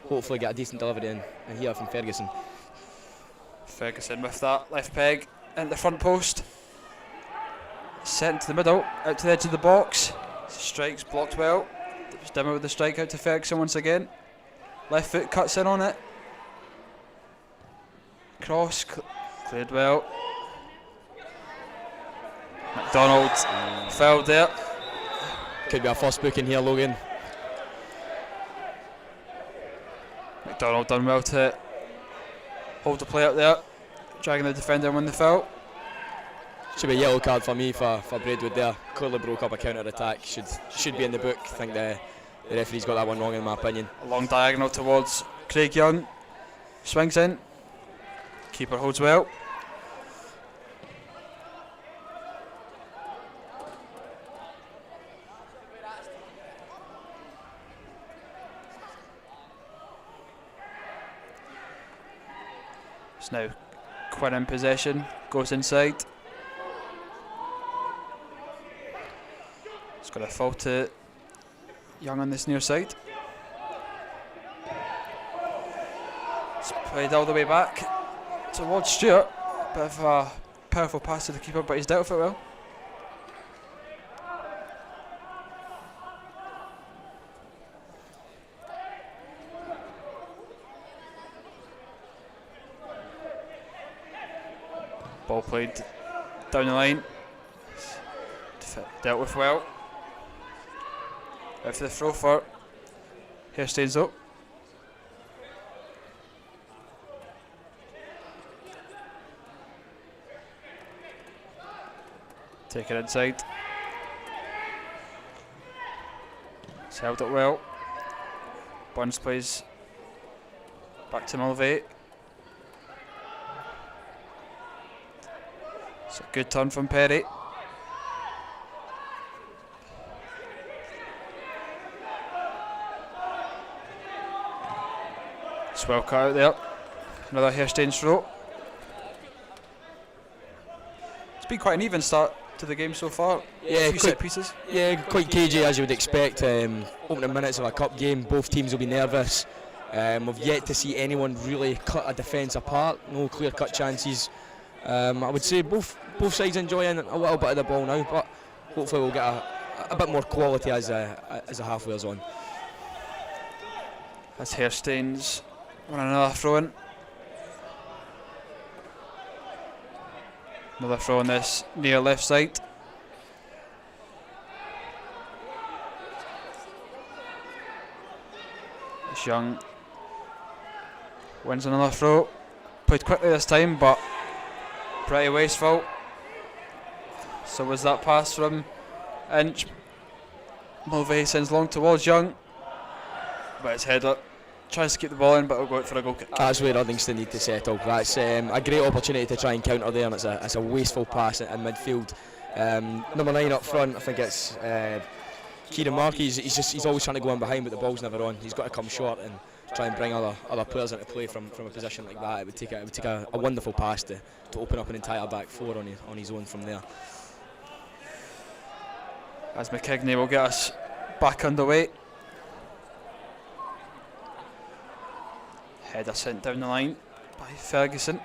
hopefully get a decent delivery in here from Ferguson. Ferguson with that left peg into the front post. Sent to the middle, out to the edge of the box. Strikes blocked well. Dimmer with the strike out to Ferguson once again. Left foot cuts in on it. Cross cleared well. McDonald fouled there. Could be a first booking here, Logan. McDonald done well to hold the play up there, dragging the defender and win the foul. Should be a yellow card for me for Braidwood there. Clearly broke up a counter attack. Should be in the book. I think the referee's got that one wrong in my opinion. A long diagonal towards Craig Young. Swings in. Keeper holds well. It's now Quinn in possession. Goes inside. It's got a foul to Young on this near side. It's played all the way back towards Stewart. Bit of a powerful pass to the keeper, but he's dealt with it well. Ball played down the line. Dealt with well. Out for the throw for Hairstains up. Take it inside. He's held it well. Burns plays back to Mulvey. It's a good turn from Perry. It's well cut out there. Another Hairstains throw. It's been quite an even start to the game so far. Yeah, a few set pieces. Yeah, quite cagey as you would expect. Opening minutes of a cup game, both teams will be nervous. We've yet to see anyone really cut a defence apart. No clear-cut chances. I would say both sides enjoying a little bit of the ball now, but hopefully we'll get a bit more quality as the half wears on. That's Hairstains on another throw in. Another throw on this near left side. It's Young wins another throw. Played quickly this time, but pretty wasteful. So was that pass from Inch. Mulvey sends long towards Young, but his header tries to keep the ball in, but it'll go out for a goal kick. That's where Uddingston need to settle. That's a great opportunity to try and counter there, and it's a wasteful pass in midfield. Number 9 up front, I think it's Kieran Markey. He's always trying to go in behind, but the ball's never on. He's got to come short and try and bring other players into play from a position like that. It would take a wonderful pass to open up an entire back four on his own from there. As McKigney will get us back underway. Header sent down the line by Ferguson.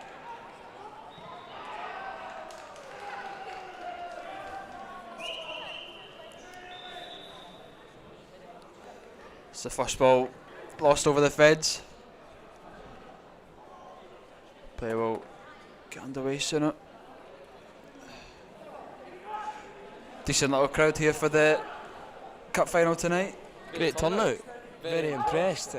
It's the first ball lost over the feds. Play will get underway sooner. Decent little crowd here for the cup final tonight. Great turnout. Very impressed.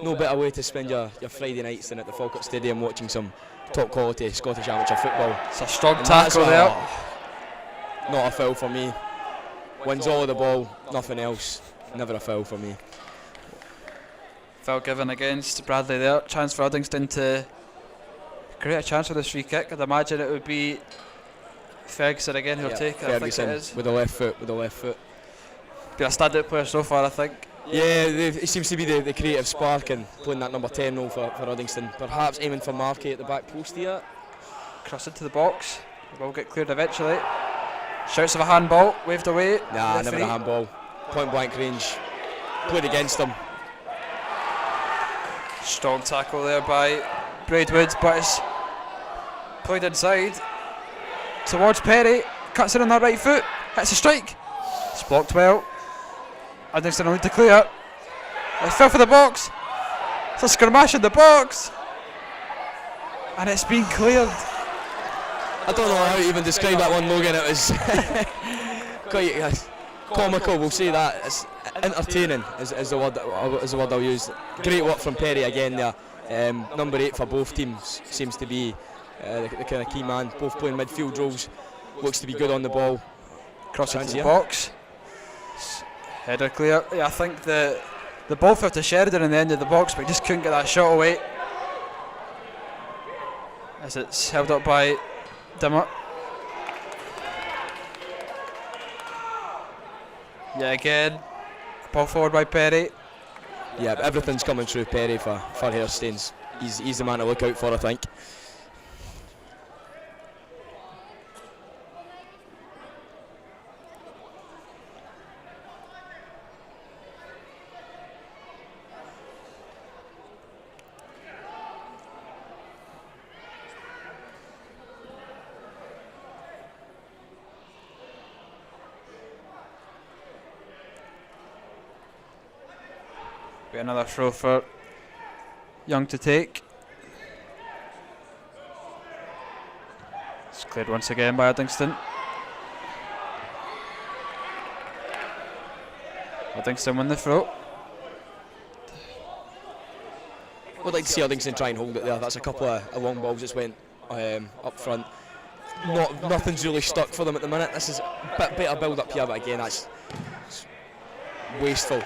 No better way to spend your Friday nights than at the Falkirk Stadium watching some top quality Scottish amateur football. It's a strong tackle there. Not a foul for me. Wins all of the ball, nothing else. Never a foul for me. Foul given against Bradley there. Chance for Uddingston to create a chance for this free kick. I'd imagine it would be Ferguson again, who'll Yeah, take it. I think Ferguson it is. with the left foot. Been a standout player so far, I think. Yeah, he seems to be the creative spark and playing that number 10 role for Uddingston. Perhaps aiming for Markey at the back post here. Cross into the box. The ball get cleared eventually. Shouts of a handball, waved away. Nah, Referee. never a handball. Point blank range. Played against him. Strong tackle there by Braidwood, but it's played inside towards Perry. Cuts in on that right foot. Hits a strike. It's blocked well. Uddingston will need to clear. It fell for the box. It's a skirmish in the box. And it's been cleared. I don't know how to even describe that one, Logan. It was quite comical, we'll say that. It's entertaining is the word I'll use. Great work from Perry again there. Number 8 for both teams seems to be the kind of key man. Both playing midfield roles. Looks to be good on the ball. Cross into the box. Header clear. Yeah, I think the ball fell to Sheridan in the end of the box, but he just couldn't get that shot away. As it's held up by Dimmer. Yeah, again, ball forward by Perry. Yeah, but everything's coming through Perry for Hairstains. He's the man to look out for, I think. Be another throw for Young to take. It's cleared once again by Uddingston. Uddingston win the throw. Would like to see Uddingston try and hold it there. That's a couple of long balls just went up front. Nothing's really stuck for them at the minute. This is a bit better build up here, but again, that's wasteful.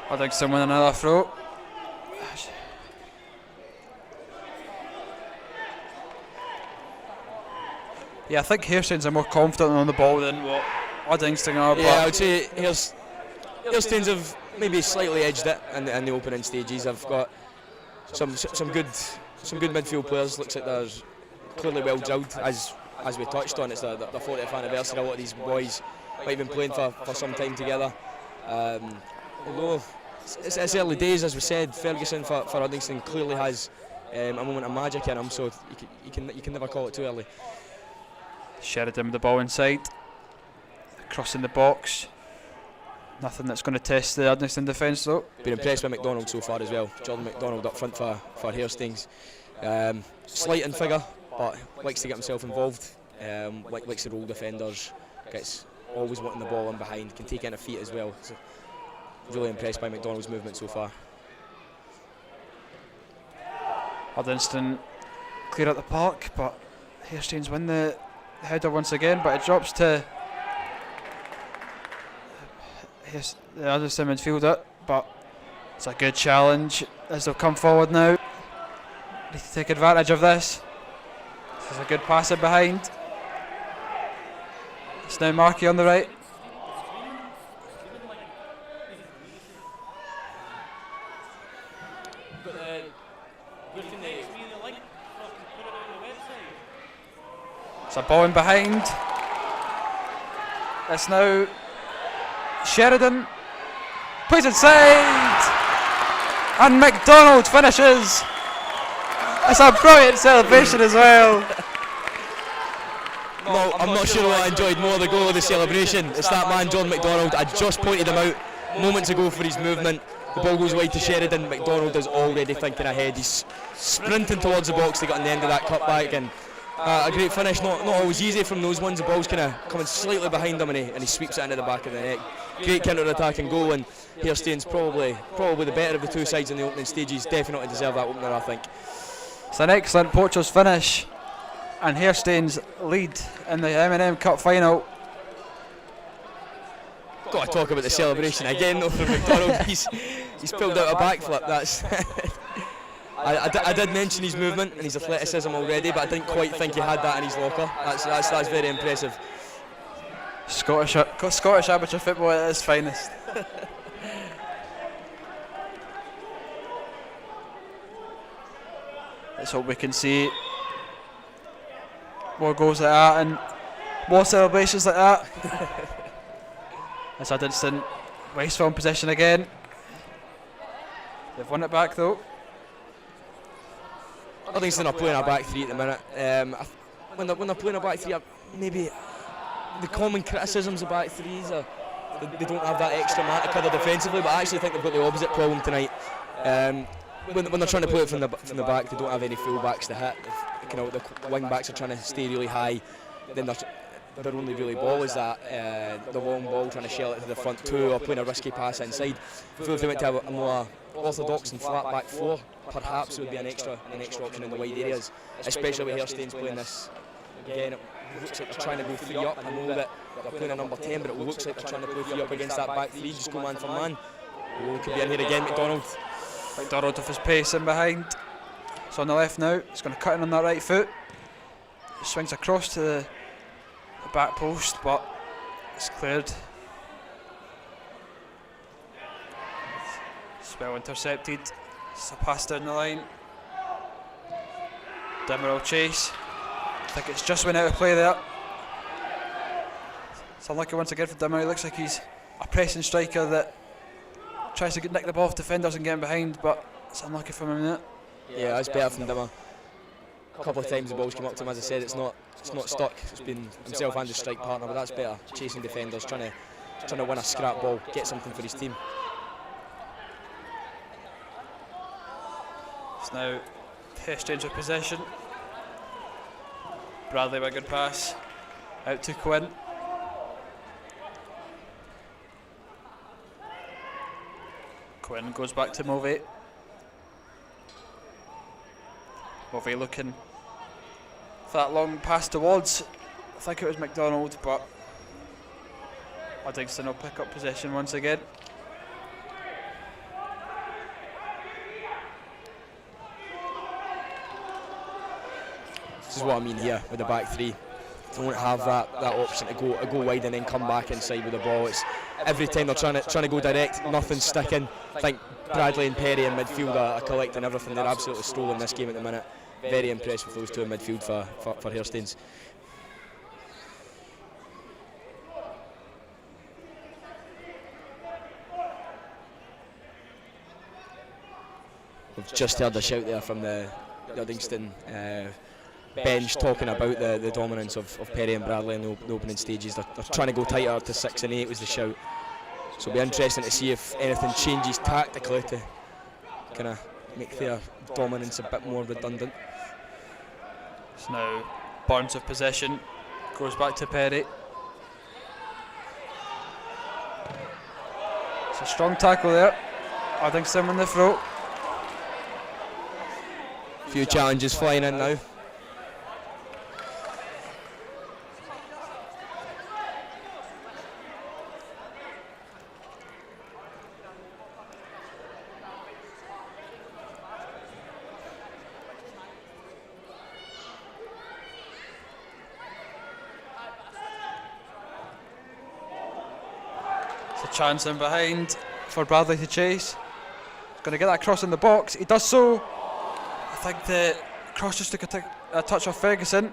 Uddingston win another throw. Yeah, I think Hairstains are more confident on the ball than what Uddingston are. Yeah, I would say Hairstains have maybe slightly edged it in the opening stages. I've got some good midfield players. Looks like they're clearly well drilled, as we touched on. It's the 40th anniversary. A lot of these boys might have been playing for some time together. Although it's early days, as we said, Ferguson for Uddingston clearly has a moment of magic in him, so you can never call it too early. Sheridan with the ball inside, crossing the box. Nothing that's going to test the Uddingston defence though. Been impressed by McDonald so far as well. Jordan McDonald up front for Hairstains. Slight in figure, but likes to get himself involved. Likes to roll defenders. Gets always wanting the ball in behind. Can take in a feet as well. So really impressed by McDonald's movement so far. Uddingston clear out the park, but Hairstains win the header once again, but it drops to the Uddingston midfielder, but it's a good challenge as they'll come forward now. Need to take advantage of this. This is a good pass in behind. It's now Markey on the right. It's a ball in behind. It's now Sheridan. Plays inside. And McDonald finishes. It's a brilliant celebration as well. No, I'm not sure what I enjoyed more, the goal or the celebration. It's that man, John McDonald. I just pointed him out moments ago for his movement. The ball goes wide to Sheridan. McDonald is already thinking ahead. He's sprinting towards the box to get on the end of that cutback, and a great finish. Not always easy from those ones. The ball's kind of coming slightly behind him, and he sweeps it into the back of the net. Great counter-attacking goal, and Hairstains probably the better of the two sides in the opening stages. Definitely deserve that opener, I think. It's an excellent Poachers finish, and Hairstains lead in the M&M Cup final. Got to talk about the celebration again though from McDonald. He's pulled out a backflip. That's I did mention his movement and his athleticism already, but I didn't quite think he had that in his locker. That's very impressive. Scottish amateur football at its finest. Let's hope we can see more goals like that and more celebrations like that. As Uddingston wasteful in possession again. They've won it back though. Uddingston are playing a back three at the minute. When they're playing a back three, maybe the common criticisms of back threes are they don't have that extra man to cover defensively, but I actually think they've got the opposite problem tonight. When they're trying to play it from the back, they don't have any full backs to hit. The wing backs are trying to stay really high. Then their only really ball is that the long ball, trying to shell it to the front two or playing a risky pass inside. If they went to a more orthodox and flat back four, perhaps it would be an extra option in the wide areas, especially with Hairstains playing this. Again, it looks like they're trying to go three up. I know that they're playing a number 10, but it looks like they're trying to play three up against that back three, just go man for man. Oh, could be in here again, McDonald. McDonald with his pace in behind. It's on the left now. He's going to cut in on that right foot. Swings across to the back post, but it's cleared. It's well intercepted. It's a pass down the line. Demerol chase. I think it's just went out of play there. It's unlucky once again for Demerol. He looks like he's a pressing striker that tries to nick the ball off defenders and get in behind, but it's unlucky from him there. Yeah, that's better from Dimmer. A couple of times the ball's come up to him, as I said, it's not stuck. It's been himself and his strike partner, but that's better. Chasing defenders, trying to win a scrap ball, get something for his team. It's now exchange of possession. Bradley with a good pass out to Quinn. Quinn goes back to Mulvey. Mulvey looking for that long pass towards, I think it was McDonald, but Uddingston will pick up possession once again. This is what I mean here with the back three. Don't have that option to go wide and then come back inside with the ball. It's every time they're trying to go direct, nothing's sticking. I think Bradley and Perry in midfield are collecting everything. They're absolutely strolling this game at the minute. Very impressed with those two in midfield for Hairstains. We've just heard a shout there from the Uddingston bench talking about the dominance of Perry and Bradley in the opening stages. They're trying to go tighter to 6 and 8 was the shout. So it'll be interesting to see if anything changes tactically to kind of make their dominance a bit more redundant. So now Barnes of possession, goes back to Perry. It's a strong tackle there. Uddingston in the throat. A few challenges flying in now. Chance in behind for Bradley to chase. He's going to get that cross in the box. He does so. I think the cross just took a touch off Ferguson.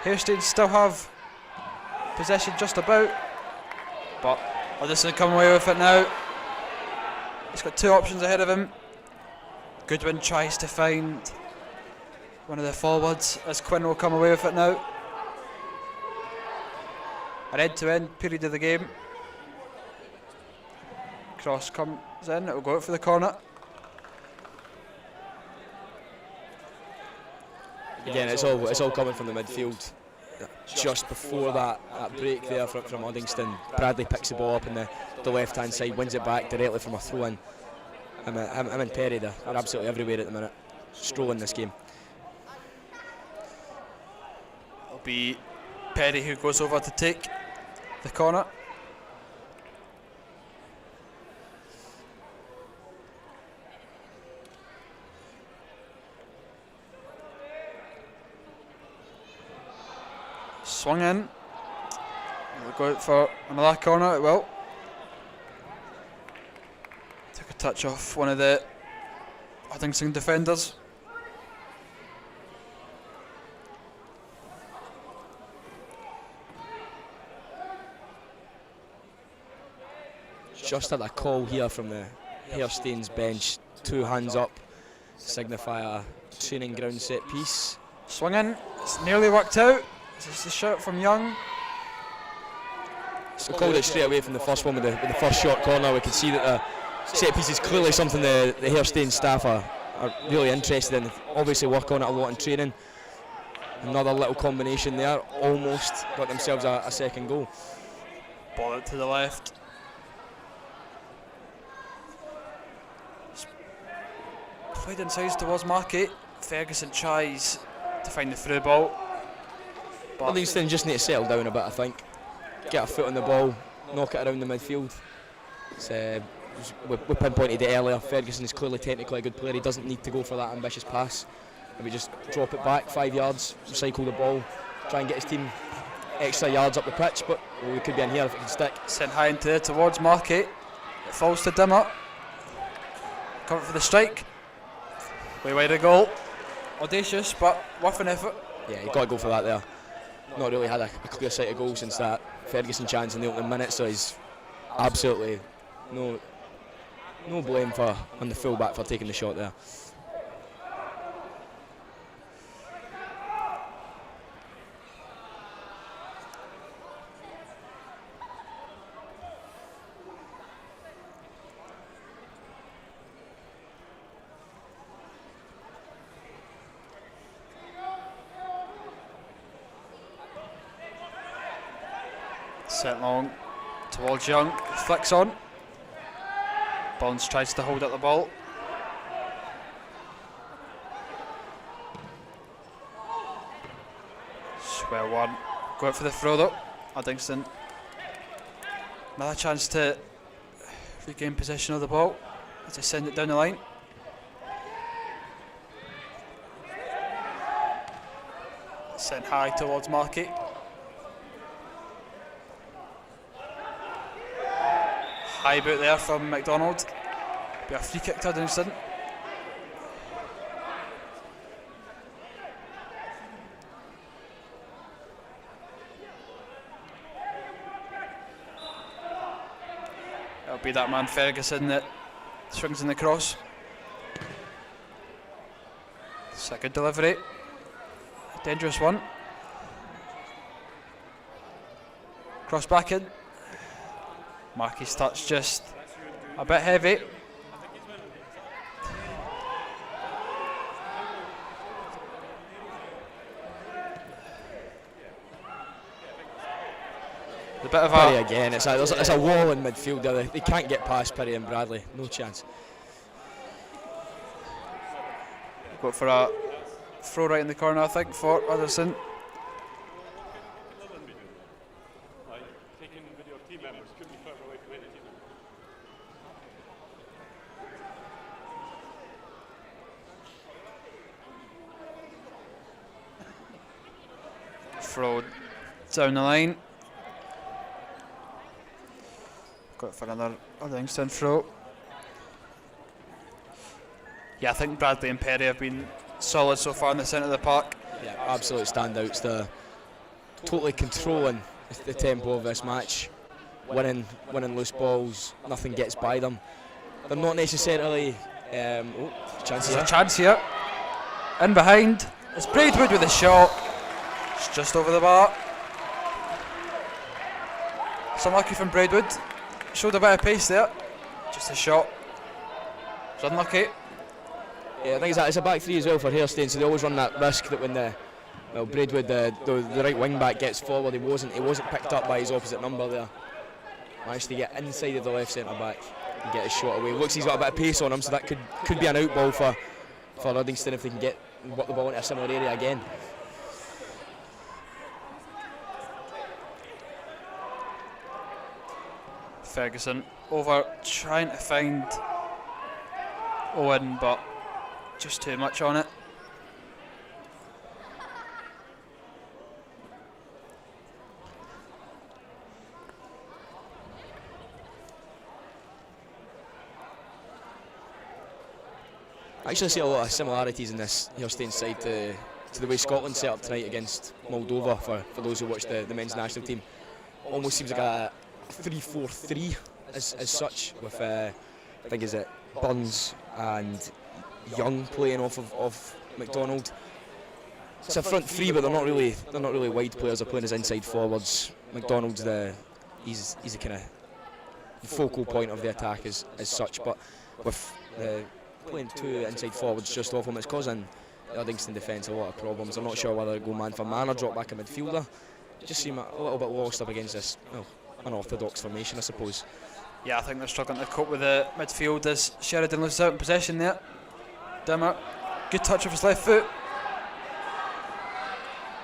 Hairstains still have possession just about, but Uddingston come away with it now. He's got two options ahead of him. Goodwin tries to find one of the forwards as Quinn will come away with it now. An end-to-end period of the game. Cross comes in, it will go out for the corner. Again, it's all coming from the midfield. Just before that break there from Uddingston, Bradley picks the ball up on the left hand side, wins it back directly from a throw in. Him and Perry, they're absolutely everywhere at the minute, strolling this game. It'll be Perry who goes over to take the corner. Swung in. We'll go out for another corner, it will. Took a touch off one of the Huddersfield defenders. Just had a call here from the Hairstains bench. 2 hands up, signify a training ground set piece. Swung in, it's nearly worked out. This is the shot from Young. So called it straight away from the first one with the first short corner. We can see that the set piece is clearly something the Hairstains staff are really interested in. Obviously work on it a lot in training. Another little combination there, almost got themselves a second goal. Ball out to the left. Played inside towards Markey. Ferguson tries to find the through ball. Livingston just need to settle down a bit, I think. Get a foot on the ball, knock it around the midfield. We pinpointed it earlier. Ferguson is clearly technically a good player. He doesn't need to go for that ambitious pass. Maybe just drop it back 5 yards, recycle the ball, try and get his team extra yards up the pitch. But we could be in here if it can stick. Sent high into it towards Markey. It falls to Dimmer. Cover for the strike. Way wide of goal. Audacious, but worth an effort. Yeah, you got to go for that there. Not really had a clear sight of goal since that Ferguson chance in the opening minute, so he's absolutely no blame on the full-back for taking the shot there. Sent long towards Young, flicks on. Bonds tries to hold up the ball. Swell one. Go out for the throw though. Uddingston. Another chance to regain possession of the ball as they send it down the line. Sent high towards Markey. High boot there from McDonald. Be a free kick to Uddingston. It'll be that man Ferguson that swings in the cross. It's a good delivery. A dangerous one. Cross back in. Markey's touch just a bit heavy. A bit of Perry again, it's a wall in midfield there. They can't get past Perry and Bradley, no chance. Go for a throw right in the corner, I think, for Uddingston. Taking video of team members couldn't be further away from any team member. Throw down the line. Got for another Uddingston throw. Yeah, I think Bradley and Perry have been solid so far in the centre of the park. Yeah, absolute standouts. They're totally controlling the tempo of this match. Winning loose balls, nothing gets by them. They're not necessarily. Chance There's here. a chance here. In behind. It's Braidwood with a shot. It's just over the bar. It's unlucky from Braidwood. Showed a bit of pace there. Just a shot. It's unlucky. Yeah, I think it's a back three as well for Hairstains, so they always run that risk that when Braidwood, the right wing back, gets forward, he wasn't picked up by his opposite number there. Managed to get inside of the left centre back and get his shot away. Looks he's got a bit of pace on him, so that could be an out ball for Uddingston if they can work the ball into a similar area again. Ferguson over, trying to find Owen, but just too much on it. I actually see a lot of similarities in this Hairstains side to the way Scotland set up tonight against Moldova, for those who watched the men's national team. Almost seems like a 3-4-3 as such, with I think is it Burns and Young playing off of McDonald. It's a front three, but they're not really wide players. They're playing as inside forwards. McDonald's he's the kind of focal point of the attack as such, but with playing two inside forwards just off him, it's causing the Uddingston defence a lot of problems. I'm not sure whether to go man for man or drop back a midfielder. Just seem a little bit lost up against this unorthodox formation, I suppose. Yeah, I think they're struggling to cope with the midfield as Sheridan loses out in possession there. Dimmer, good touch of his left foot.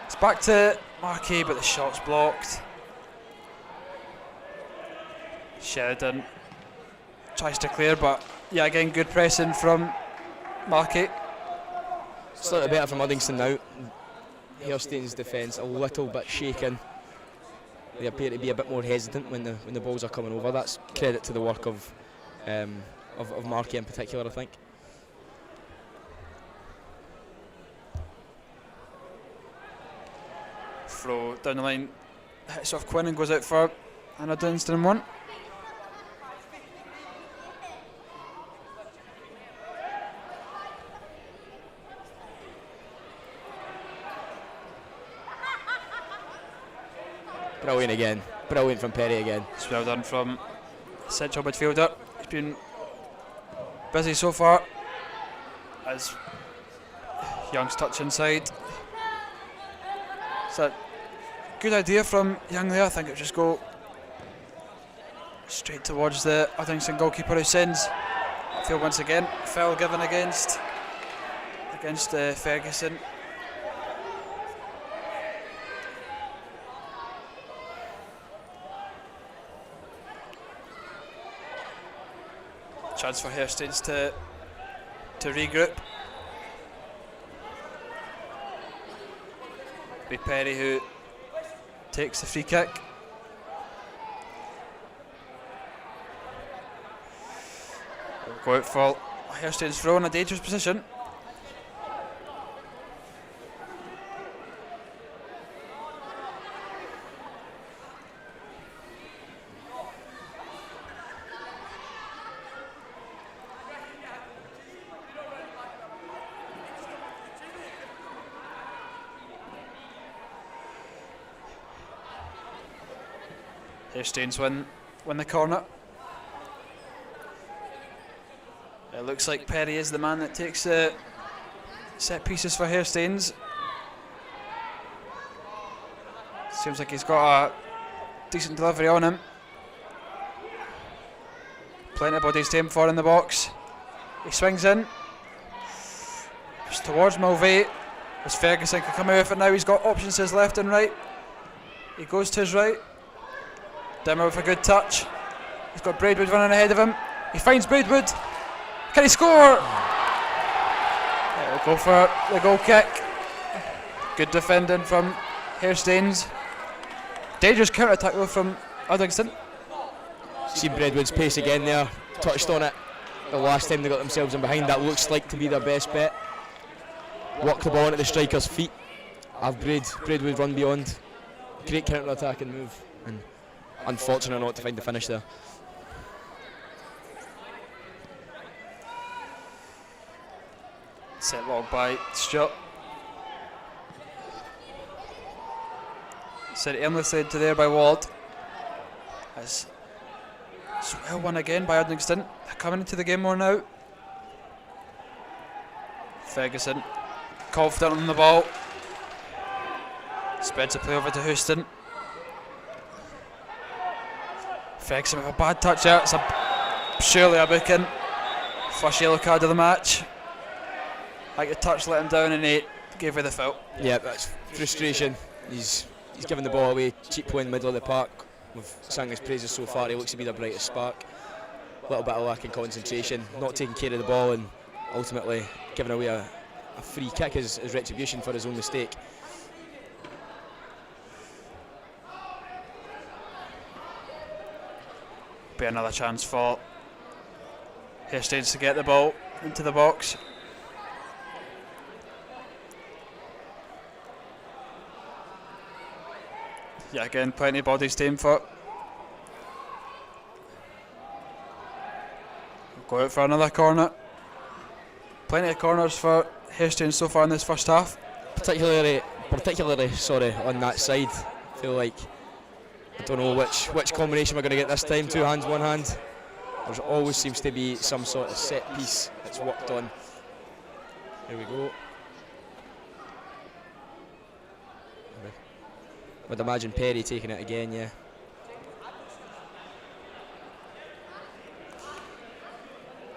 It's back to Markey, but the shot's blocked. Sheridan tries to clear, but yeah, again, good pressing from Markey. Slightly better from Uddingston now. Hairstains' defence a little bit shaken. They appear to be a bit more hesitant when the balls are coming over. That's credit to the work of Markey in particular, I think. Throw down the line, hits off Quinn and goes out for an Uddingston one. Brilliant again. Brilliant from Perry again. It's well done from central midfielder. He's been busy so far as Young's touch inside. It's a good idea from Young there. I think it would just go straight towards the Uddingston goalkeeper, who sends upfield once again. Foul given against Ferguson. Chance for Hairstains to regroup. Be Perry who takes the free kick. Go out for Hairstains throw in a dangerous position. Hairstains win the corner. It looks like Perry is the man that takes the set pieces for Hairstains. Seems like he's got a decent delivery on him. Plenty of bodies to aim for in the box. He swings in. Just towards Mulvey. As Ferguson can come out with it now, he's got options to his left and right. He goes to his right. Dimmer with a good touch. He's got Braidwood running ahead of him. He finds Braidwood. Can he score? He'll go for the goal kick. Good defending from Hairstains. Dangerous counter attack though from Uddingston. See Braidwood's pace again there. Touched on it the last time they got themselves in behind. That looks like to be their best bet. Walk the ball into the striker's feet. Have Braidwood run beyond. Great counter attacking move. And unfortunate not to find the finish there. Set long by Stuart. Set aimlessly into there by Ward. As it's well won again by Uddingston. They're coming into the game more now. Ferguson confident on the ball. Spreads the play over to Houston. Ferguson with a bad touch there. It's surely a booking. First yellow card of the match. Like the touch let him down and he gave her the foul. Yeah, that's frustration. He's given the ball away, cheap play in the middle of the park. We've sung his praises so far, he looks to be the brightest spark. A little bit of lack in concentration, not taking care of the ball and ultimately giving away a free kick as retribution for his own mistake. Be another chance for Hairstains to get the ball into the box. Yeah, again, plenty of bodies to aim for. Go out for another corner. Plenty of corners for Hairstones so far in this first half. Particularly, sorry, on that side. I feel like I don't know which combination we're going to get this time. 2 hands, 1 hand. There always seems to be some sort of set piece that's worked on. Here we go. Would imagine Perry taking it again, yeah.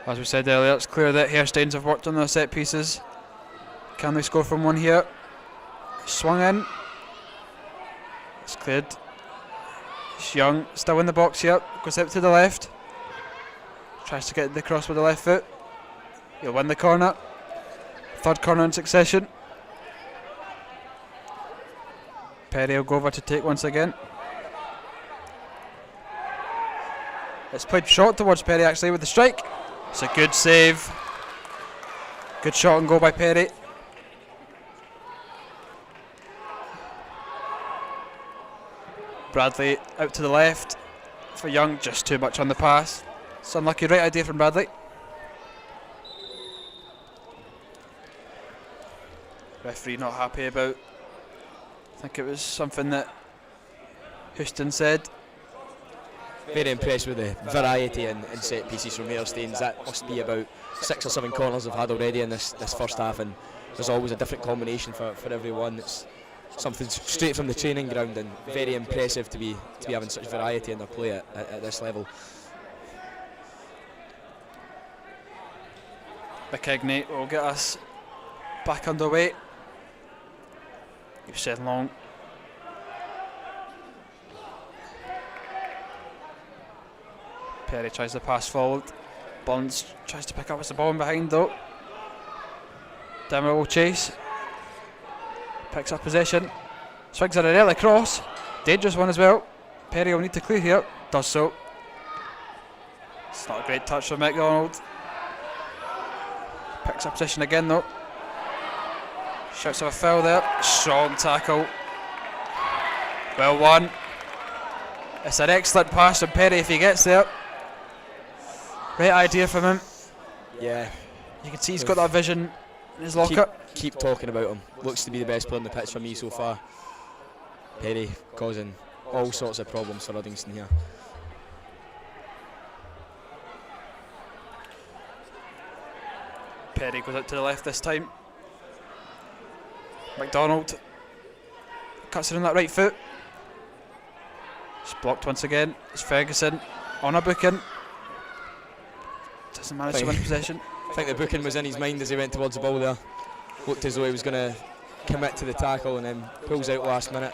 As we said earlier, it's clear that Hairstones have worked on their set pieces. Can they score from one here? Swung in. It's cleared. It's Young still in the box here. Goes out to the left. Tries to get the cross with the left foot. He'll win the corner. Third corner in succession. Perry will go over to take once again. It's played short towards Perry actually with the strike. It's a good save. Good shot and goal by Perry. Bradley out to the left for Young, just too much on the pass. It's unlucky, right idea from Bradley. Referee not happy about. I think it was something that Houston said. Very impressed with the variety in set pieces from Hairstones. That must be about 6 or 7 corners they've had already in this first half, and there's always a different combination for everyone. It's something straight from the training ground, and very impressive to be having such variety in their play at this level. McKegney will get us back underway. You've said long. Perry tries to pass forward. Bonds tries to pick up the ball in behind though. Dimmer will chase. Picks up possession. Swings at an early cross. Dangerous one as well. Perry will need to clear here. Does so. It's not a great touch from McDonald. Picks up position again though. Shouts of a foul there. Strong tackle. Well won. It's an excellent pass from Perry if he gets there. Great idea from him. Yeah. You can see he's got that vision in his locker. Keep talking about him. Looks to be the best player on the pitch for me so far. Perry causing all sorts of problems for Uddingston here. Perry goes out to the left this time. McDonald cuts it on that right foot. It's blocked once again. It's Ferguson on a booking. Doesn't manage to win possession. I think the booking was in his mind as he went towards the ball there. Looked as though he was going to commit to the tackle and then pulls out last minute.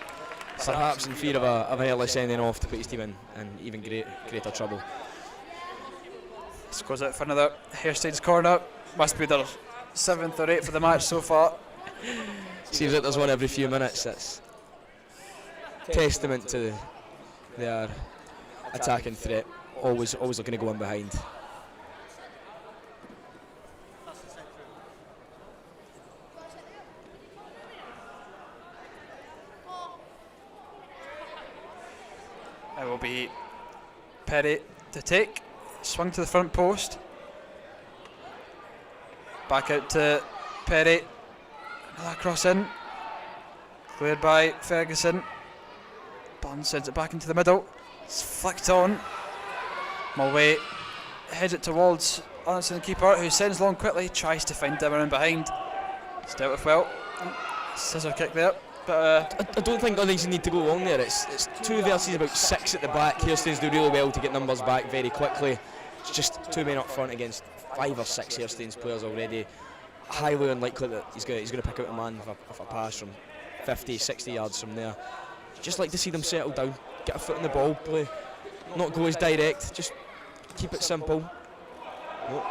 Perhaps in fear of a early sending off to put his team in even greater trouble. This goes out for another Hairstones corner. Must be their 7th or 8th for the match so far. Seems like there's one every few minutes. That's testament to their attacking threat. Always looking to go in behind. It will be Perry to take. Swung to the front post. Back out to Perry. Another cross in. Cleared by Ferguson. Bond sends it back into the middle. It's flicked on. Mulway heads it towards Anderson, the keeper, who sends long quickly. Tries to find Dimmer in behind. It's dealt with well. Scissor kick there. But I don't think Uddingston need to go long there. It's 2 versus about 6 at the back. Hairstones do really well to get numbers back very quickly. It's just 2 men up front against 5 or 6 Hairstones players already. Highly unlikely that he's going to pick out a man with a pass from 50, 60 yards from there. Just like to see them settle down, get a foot in the ball, play, not go as direct, just keep it simple.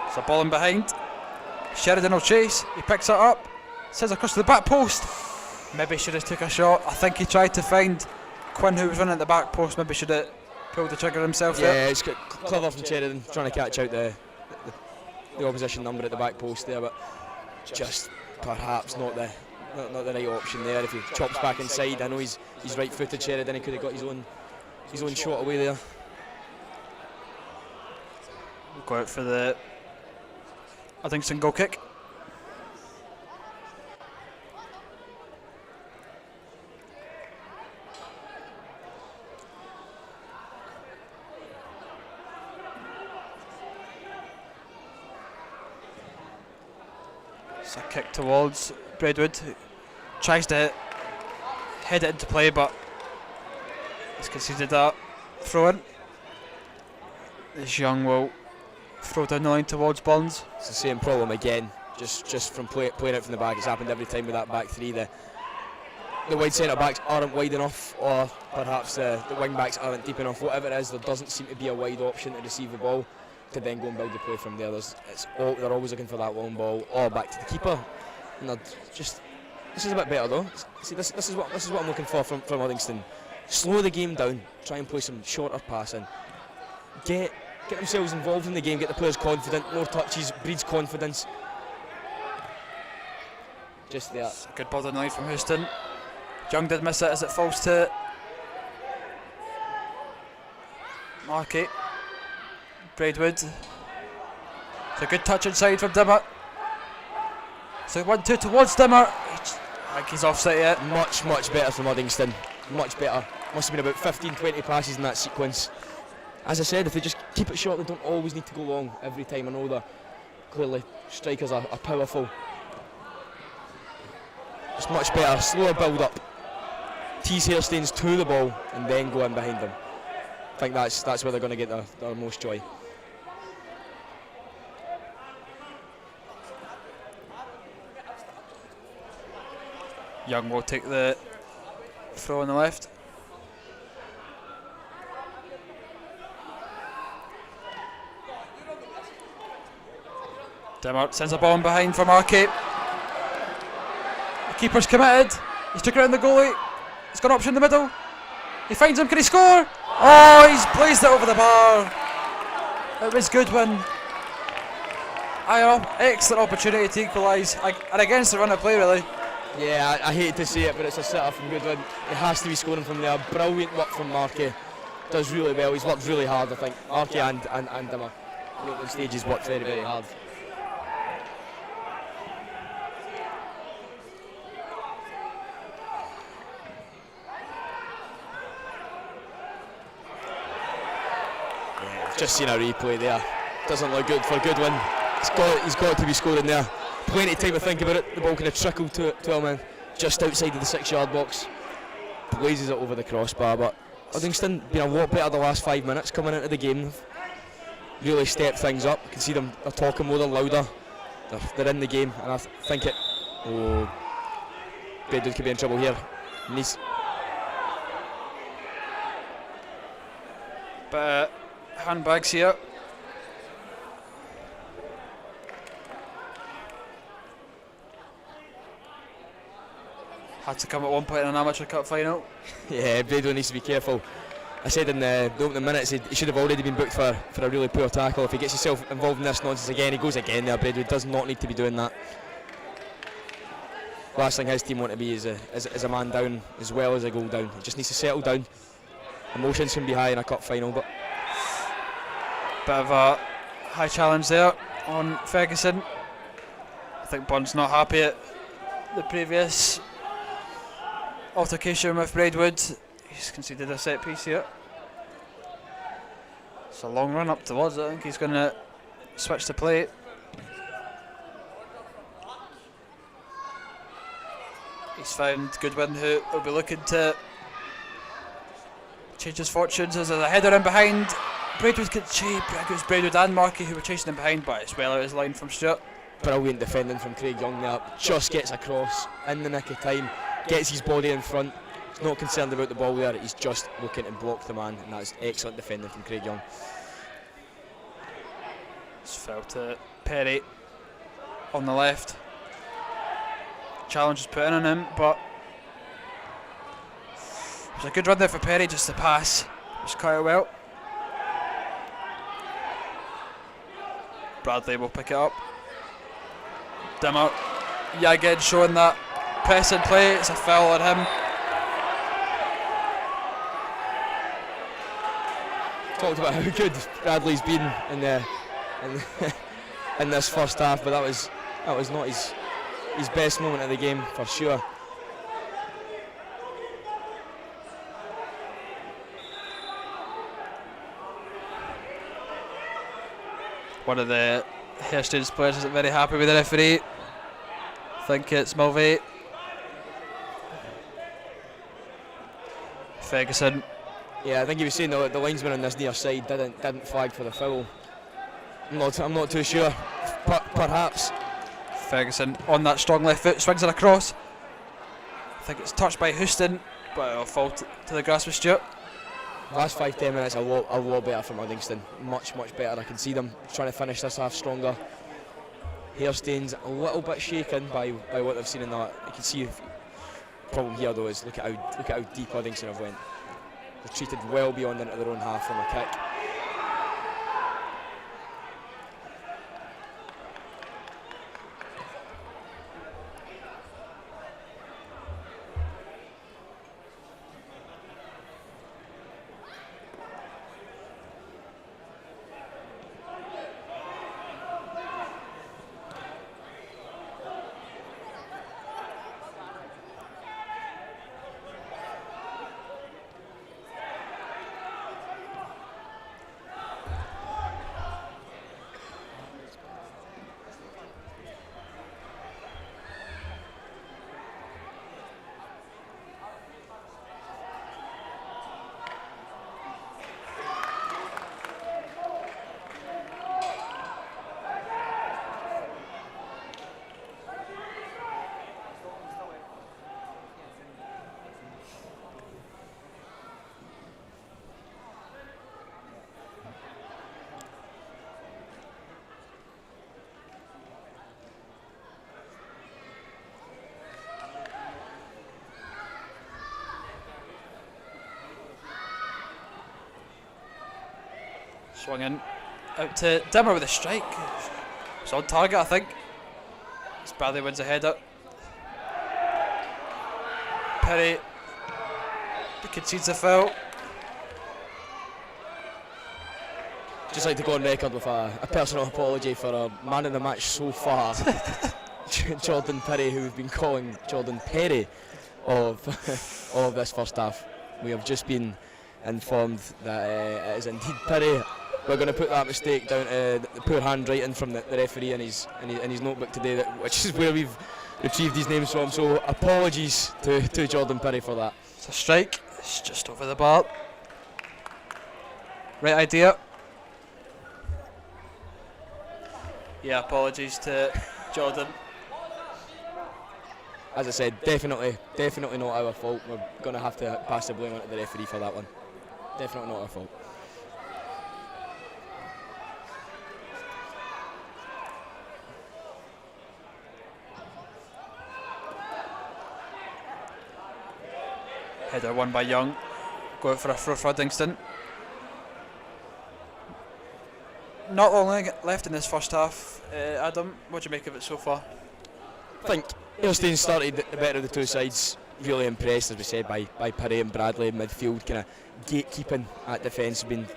It's a ball in behind. Sheridan will chase. He picks it up. Sends it across to the back post. Maybe should have took a shot. I think he tried to find Quinn, who was running at the back post. Maybe should have pulled the trigger himself. Yeah, it's clever from Sheridan trying to catch out the opposition number at the back post there, but just perhaps not the not the right option there. If he chops back inside, I know he's right-footed, Sheridan, he could have got his own shot away there. Go out for the Uddingston goal kick. It's a kick towards Braidwood, who tries to head it into play, but he's conceded that throw in. This Young will throw down the line towards Burns. It's the same problem again, just from playing out from the back. It's happened every time with that back three. The wide centre backs aren't wide enough, or perhaps the wing backs aren't deep enough. Whatever it is, there doesn't seem to be a wide option to receive the ball to then go and build the play from there. They're always looking for that long ball or back to the keeper. And this is a bit better though. See, this is what I'm looking for from Uddingston. Slow the game down, try and play some shorter passing. Get themselves involved in the game, get the players confident. More touches breeds confidence. Just there. Good ball down the line from Houston. Young did miss it as it falls to Markey. Braidwood. It's a good touch inside from Dimmer. So 1-2 towards Dimmer. I think he's offside yet. Much better from Uddingston. Much better. Must have been about 15-20 passes in that sequence. As I said, if they just keep it short, they don't always need to go long every time. I know that clearly strikers are powerful. Just much better, slower build up. Tease Hairstains to the ball and then go in behind them. I think that's where they're going to get their most joy. Young will take the throw on the left. Dimmer sends a ball in behind for Markey. The keeper's committed. He's took it around the goalie. He's got an option in the middle. He finds him. Can he score? Oh, he's blazed it over the bar. It was Goodwin. Excellent opportunity to equalise and against the run of play, really. Yeah, I hate to say it, but it's a sitter from Goodwin. He has to be scoring from there. Brilliant work from Markey. Does really well. He's worked really hard, I think. Markey and Dimmer. Opening stages worked very, very hard. Just seen a replay there. Doesn't look good for Goodwin. He's got to be scoring there. Plenty of time to think about it. The ball kind of trickled to him and just outside of the 6-yard box. Blazes it over the crossbar, but Uddingston been a lot better the last 5 minutes coming into the game. Really stepped things up. You can see them, they're talking more, they're louder. They're in the game, and I think it. Oh, Braidwood could be in trouble here. But handbags here. Had to come at one point in an amateur cup final. Yeah, Braidwood needs to be careful. I said in the opening minutes he should have already been booked for a really poor tackle. If he gets himself involved in this nonsense again, he goes again there. Braidwood does not need to be doing that. Last thing his team want to be is a man down as well as a goal down. He just needs to settle down. Emotions can be high in a cup final, but bit of a high challenge there on Ferguson. I think Bond's not happy at the previous altercation with Braidwood. He's conceded a set piece here. It's a long run up towards it. I think he's going to switch to play. He's found Goodwin, who will be looking to change his fortunes. There's a header in behind. Braidwood could chase. It was Braidwood and Markey who were chasing him behind, but it's well out of his line from Stewart. Brilliant defending from Craig Young there. Just gets across in the nick of time. Gets his body in front. He's not concerned about the ball there. He's just looking to block the man, and that's excellent defending from Craig Young. It's fell to Perry on the left. Challenge is put in on him, but it was a good run there for Perry just to pass. Just cut it well. Bradley will pick it up. Dimmer, yeah, again showing that pressing play, it's a foul on him. Talked about how good Bradley's been in this first half, but that was not his best moment of the game for sure. One of the Hairstones players isn't very happy with the referee. I think it's Mulvey. Ferguson. Yeah, I think he was saying the linesman on this near side didn't flag for the foul. I'm not too sure. Perhaps. Ferguson on that strong left foot, swings it across. I think it's touched by Houston, but it'll fall to the grass with Stewart. Last 5-10 minutes a lot better from Uddingston. Much better. I can see them trying to finish this half stronger. Hairstains a little bit shaken by what they've seen in that. You can see the problem here though is look at how deep Uddingston have went. They're treated well beyond into their own half from a kick. Swinging out to Dimmer with a strike. It's on target, I think. As Bradley wins a header. Perry concedes a foul. Just like to go on record with a personal apology for our man of the match so far, Jordan Perry, who we've been calling Jordan Perry of this first half. We have just been informed that it is indeed Perry. We're going to put that mistake down to the poor handwriting from the referee in his notebook today, which is where we've retrieved these names from. So apologies to Jordan Perry for that. It's a strike. It's just over the bar. Right idea. Yeah, apologies to Jordan. As I said, definitely not our fault. We're going to have to pass the blame on to the referee for that one. Definitely not our fault. Header won by Young. Going for a throw for Uddingston. Not long left in this first half. Adam, what do you make of it so far? I think Hailstones started the better of the two sides. Really impressed, as we said, by Perry and Bradley in midfield. Kind of gatekeeping at defence has been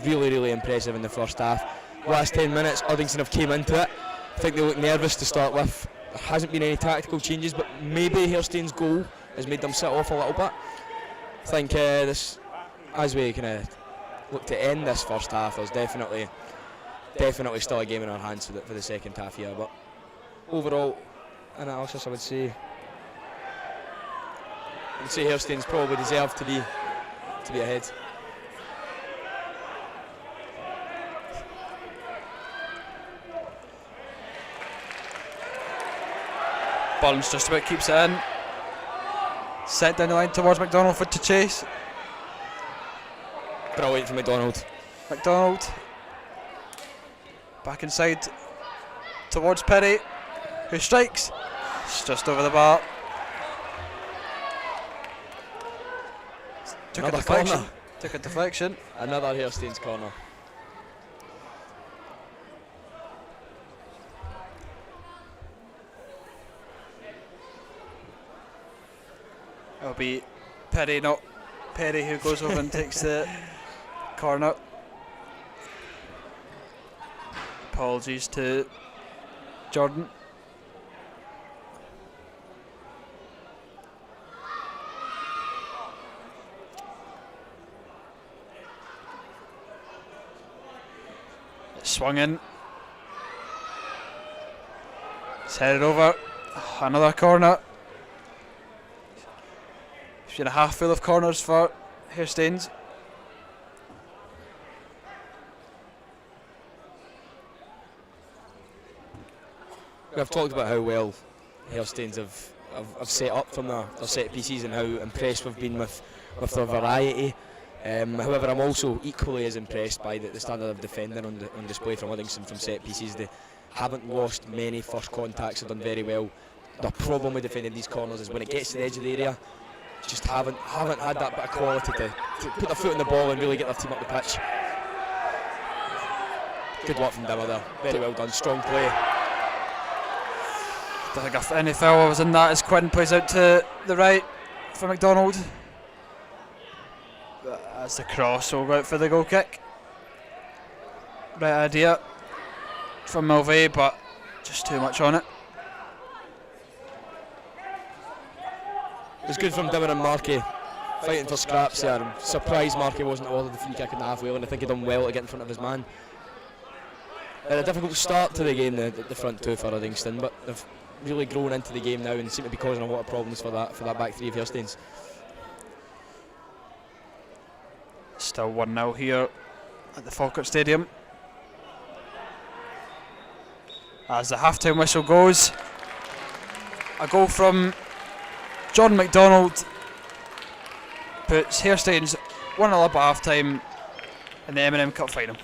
really impressive in the first half. Last 10 minutes, Uddingston have came into it. I think they look nervous to start with. There hasn't been any tactical changes, but maybe Hailstones' goal has made them sit off a little bit. I think this, as we kind of look to end this first half, there's definitely still a game in our hands for the second half here. But overall analysis, I would say Hailstones probably deserve to be ahead. Burns just about keeps it in. Set down the line towards McDonald for to chase. Brilliant from McDonald. McDonald back inside towards Perry, who strikes. It's just over the bar. Took a deflection. Another Hailstones corner. It'll be Perry, not Perry, who goes over and takes the corner. Apologies to Jordan. It's swung in. It's headed over. Another corner. It's been a half full of corners for Hairstains. We've talked about how well Hairstains have set up from their set pieces and how impressed we've been with their variety. However, I'm also equally as impressed by the standard of defending on display from Livingston from set pieces. They haven't lost many first contacts, have done very well. The problem with defending these corners is when it gets to the edge of the area, just haven't had that bit of quality to put their foot on the ball and really get their team up the pitch. Good work from Dimmer there, very well done, strong play. I think if any foul was in that as Quinn plays out to the right for McDonald. That's the cross, so we'll go out for the goal kick. Right idea from Mulvey, but just too much on it. It was good from Dimmer and Markey, fighting for scraps there. I'm surprised Markey wasn't awarded the free kick in the halfway line. I think he'd done well to get in front of his man. A difficult start to the game, the front two for Livingston, but they've really grown into the game now and seem to be causing a lot of problems for that back three of Hairstains. Still 1-0 here at the Falkirk Stadium. As the half-time whistle goes, a goal from John McDonald puts Hairstains 1-0 up at half-time in the M&M Cup final.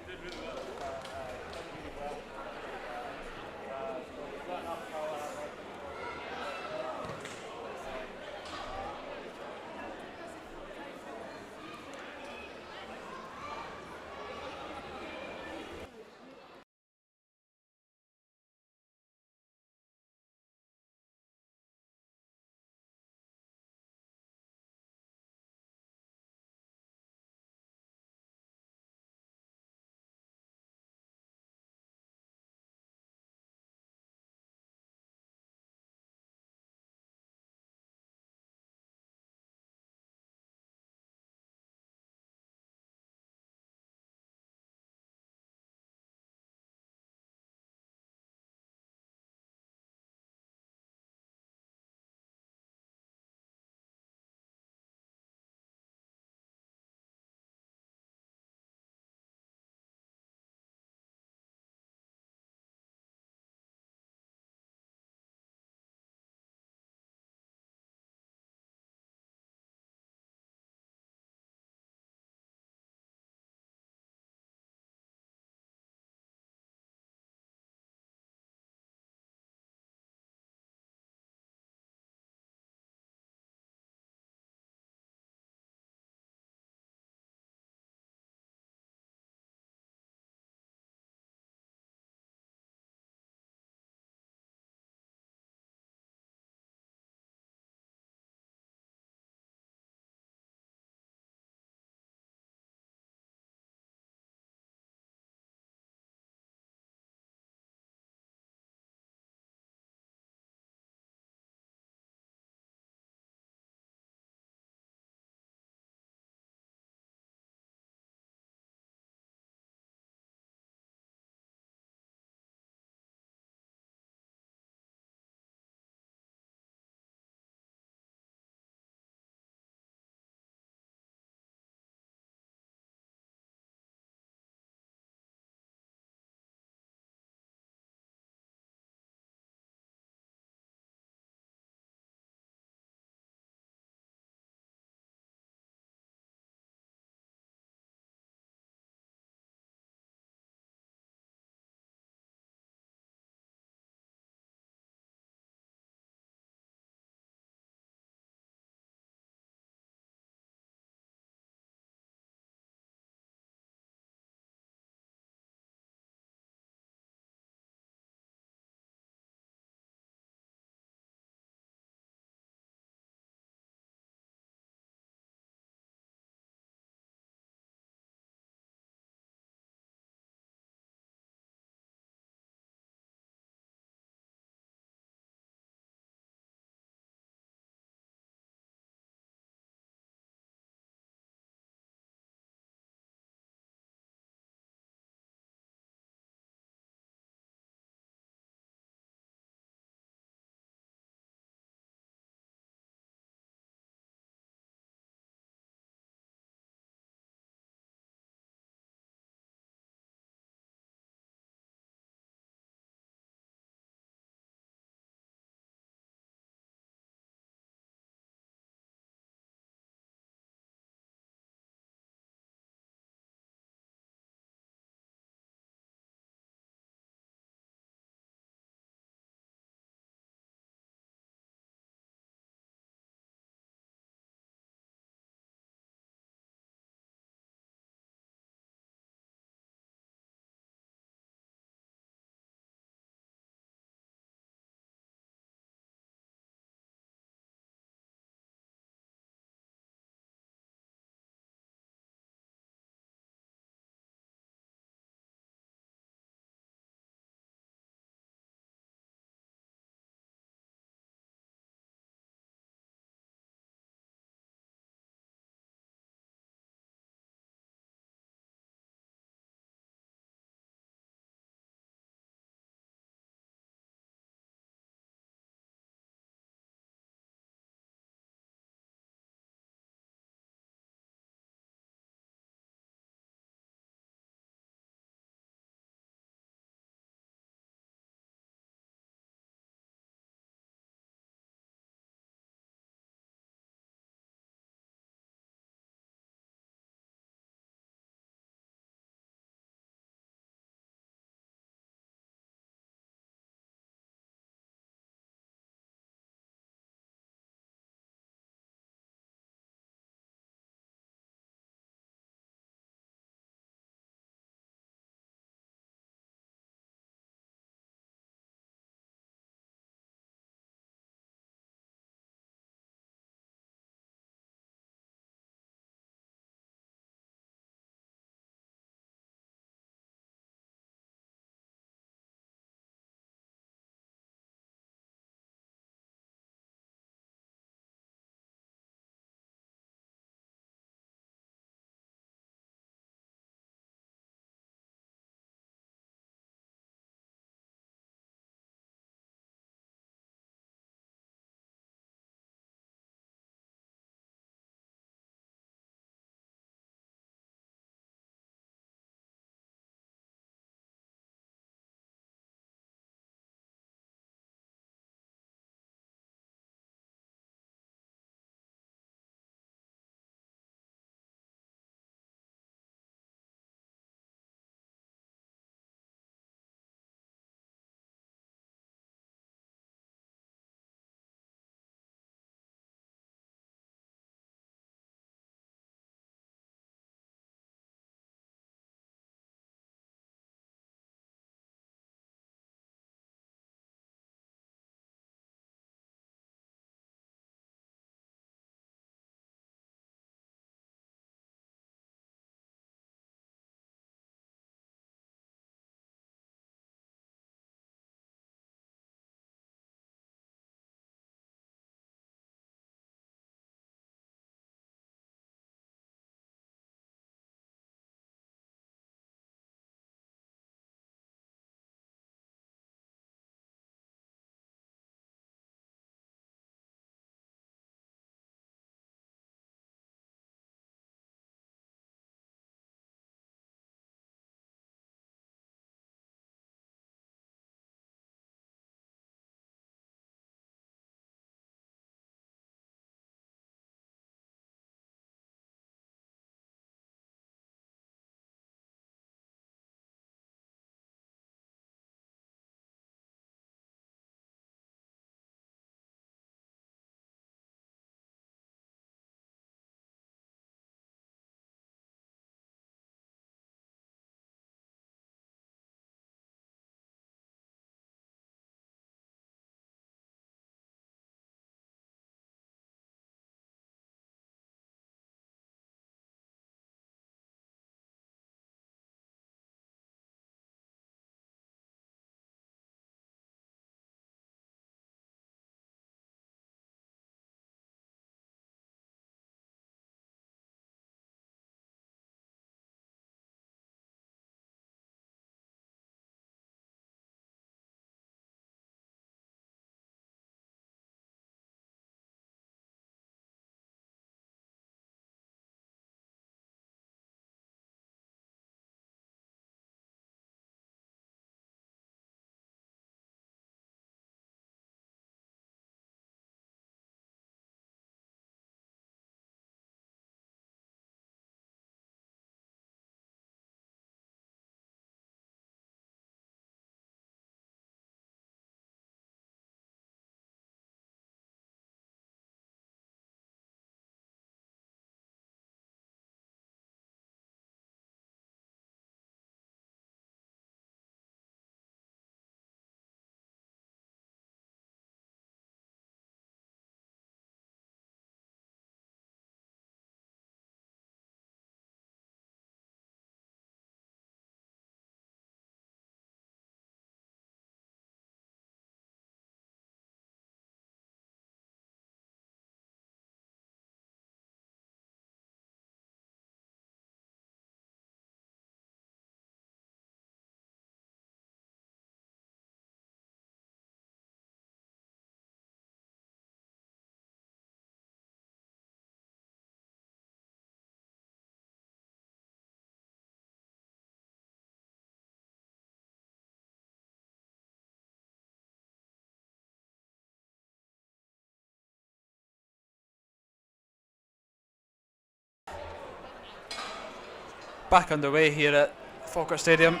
back underway here at Falkirk Stadium.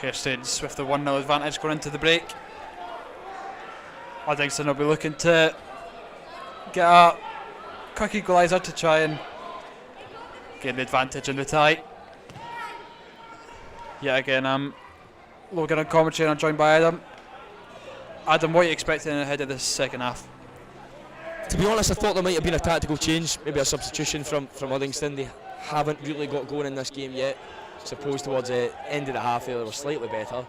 Hairstains with the 1-0 advantage going into the break. Uddingston will be looking to get a quick equaliser to try and gain the advantage in the tie. Yet again, I'm Logan on commentary and I'm joined by Adam. Adam, what are you expecting ahead of this second half? To be honest, I thought there might have been a tactical change, maybe a substitution from Uddingston. They haven't really got going in this game yet. I suppose towards the end of the half they were slightly better.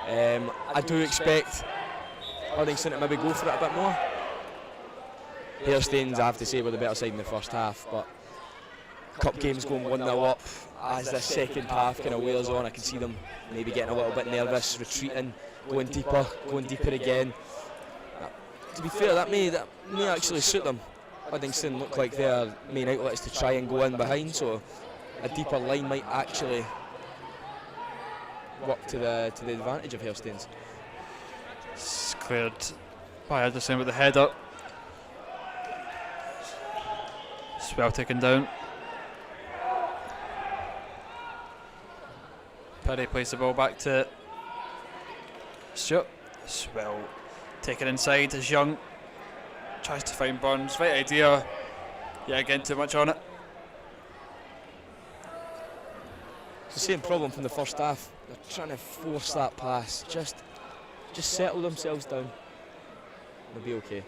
I do expect Uddingston to maybe go for it a bit more. Hairstains, I have to say, were the better side in the first half, but cup games going 1-0 up. As the second half kind of wears on, I can see them maybe getting a little bit nervous, retreating, going deeper again. To be fair, that may actually suit them. Uddingston look like their main outlet is to try and go in behind, so a deeper line might actually work to the advantage of Hairstains. It's cleared by Anderson with the header. It's well taken down. Perry plays the ball back to Stewart. It's well taken inside as Young tries to find Burns. Right idea. Yeah, again, too much on it. It's the same problem from the first half. They're trying to force that pass. Just settle themselves down. They'll be okay.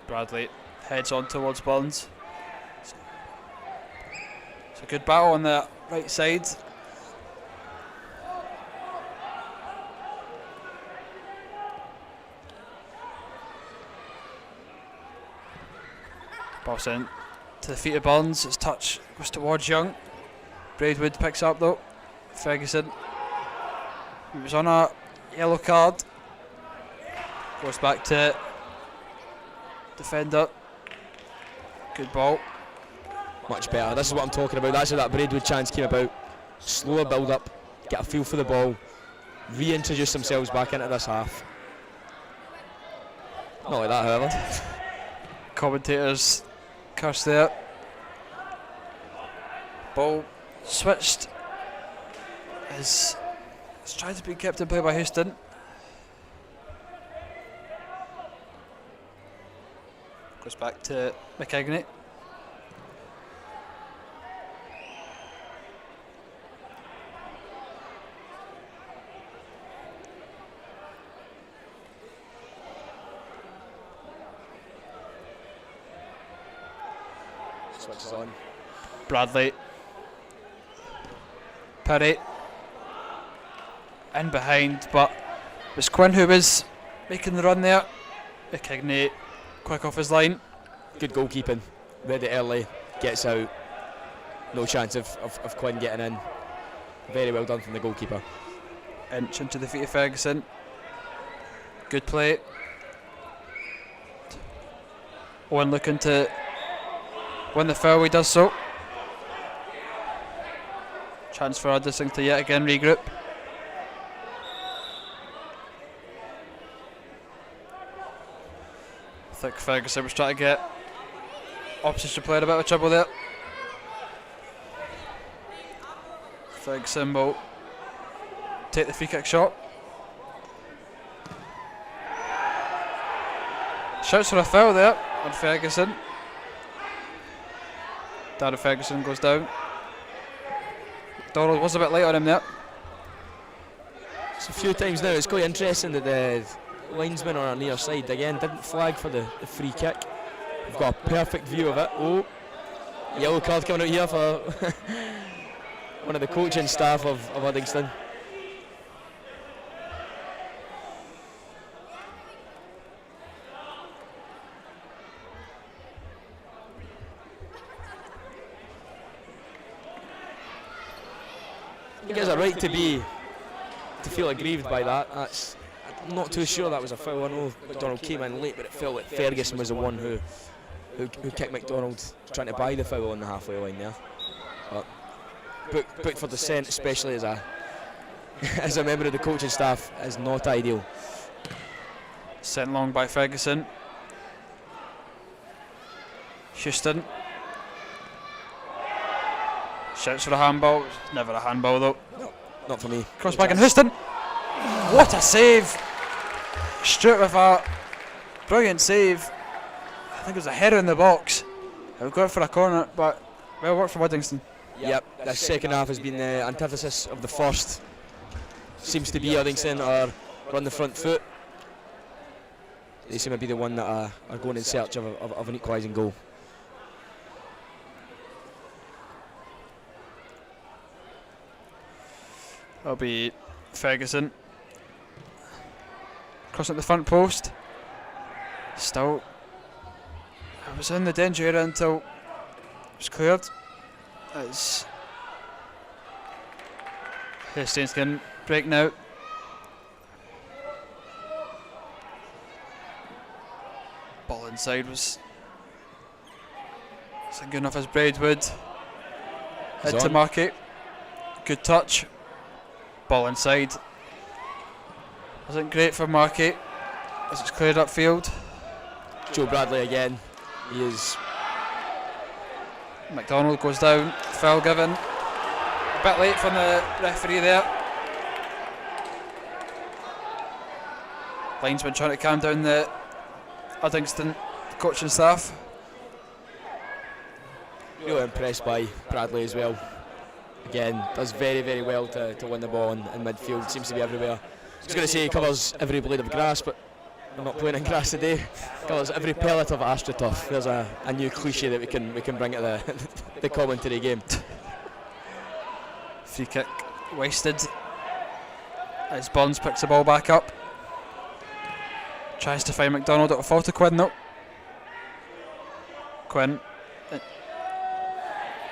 Bradley heads on towards Burns. It's a good battle on the right side. Ball sent to the feet of Burns. Its touch goes towards Young. Braidwood picks up though. Ferguson. He was on a yellow card. Goes back to defender. Good ball. Much better. This is what I'm talking about. That's how that Braidwood chance came about. Slower build up, get a feel for the ball, reintroduce themselves back into this half. Not like that, however. Commentators curse there. Ball switched. It's trying to be kept in play by Houston. Goes back to McKegney. Switches on. Bradley. Perry. In behind, but it was Quinn who was making the run there. McKegney quick off his line. Good goalkeeping. Read it early, gets out. No chance of Quinn getting in. Very well done from the goalkeeper. Inch into the feet of Ferguson. Good play. Owen looking to win the foul, he does so. Chance for Uddingston to yet again regroup. I think Ferguson was trying to get opposition player a bit of trouble there. Ferguson will take the free kick shot. Shouts for a foul there on Ferguson. Darren Ferguson goes down. McDonald was a bit late on him there. It's a few times now. It's quite interesting that the linesman on our near side again didn't flag for the free kick. We've got a perfect view of it. Oh, yellow card coming out here for one of the coaching staff of Uddingston. He has a right to feel aggrieved by that. I'm not too sure that was a foul. I know McDonald came in late, but it felt like Ferguson was the one who kicked McDonald trying to buy the foul on the halfway line there. But booked for dissent, especially as a member of the coaching staff, is not ideal. Sent long by Ferguson. Houston. Shouts for a handball. Never a handball though. Not for me. Cross back in Houston. What a save! Stewart with a brilliant save. I think it was a header in the box. It would go out for a corner, but well worked for Uddingston. Yep, the second half has been the antithesis of the first. Seems to be Uddingston are on the front foot. They seem to be the one that are going in search of an equalising goal. That'll be Ferguson. Crossing at the front post. Still, I was in the danger area until it was cleared. As Hastings can break now. Ball inside was good enough as Braidwood. Head to on. market. Good touch. Ball inside. Wasn't great for Markey as it's cleared upfield. Joe Bradley again. He is. McDonald goes down. Foul given. A bit late from the referee there. Linesman trying to calm down the Uddingston coaching staff. Really impressed by Bradley as well. Again, does very, very well to win the ball in midfield. Seems to be everywhere. I was going to say he covers every blade of grass, but we're not playing in grass today. Covers every pellet of AstroTurf. There's a new cliche that we can bring to the commentary game. Free kick wasted as Bonds picks the ball back up. Tries to find McDonald, it'll fall to Quinn though. Quinn.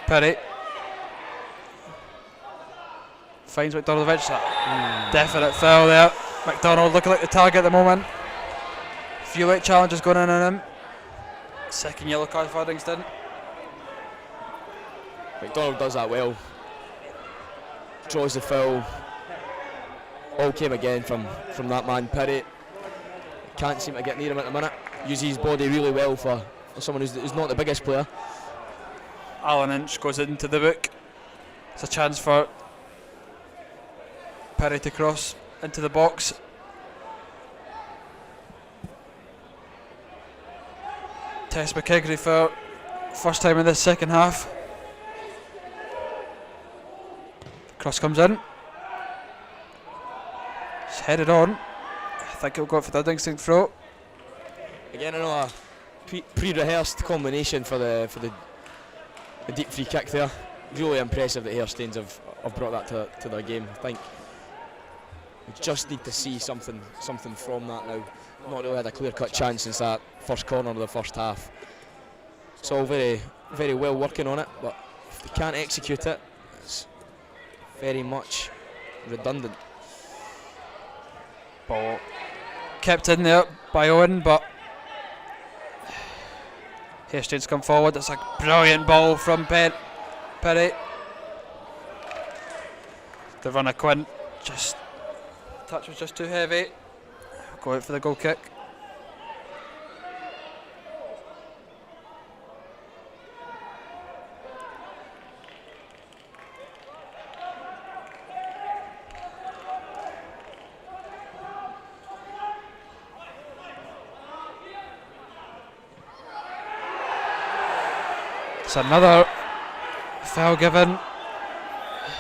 Perry. Finds McDonald eventually. Definite foul there. McDonald looking like the target at the moment. Few late challenges going in on him. Second yellow card for Uddingston. McDonald does that well. Draws the foul. All came again from that man Perry. Can't seem to get near him at the minute. Uses his body really well for someone who's not the biggest player. Alan Inch goes into the book. It's a chance for Perry to cross into the box. Tess McKegrey for first time in this second half. Cross comes in. It's headed on. I think it'll go for the Uddingston throw. Again, another pre-rehearsed combination for the deep free kick there. Really impressive that Hairstains have brought that to their game. I think we just need to see something from that now. Not really had a clear-cut chance since that first corner of the first half. It's all very, very well working on it, but if they can't execute it, it's very much redundant. Ball kept in there by Owen, but Hastings come forward. It's a brilliant ball from Perry. The run of Quinn, just touch was just too heavy. Go out for the goal kick. It's another foul given.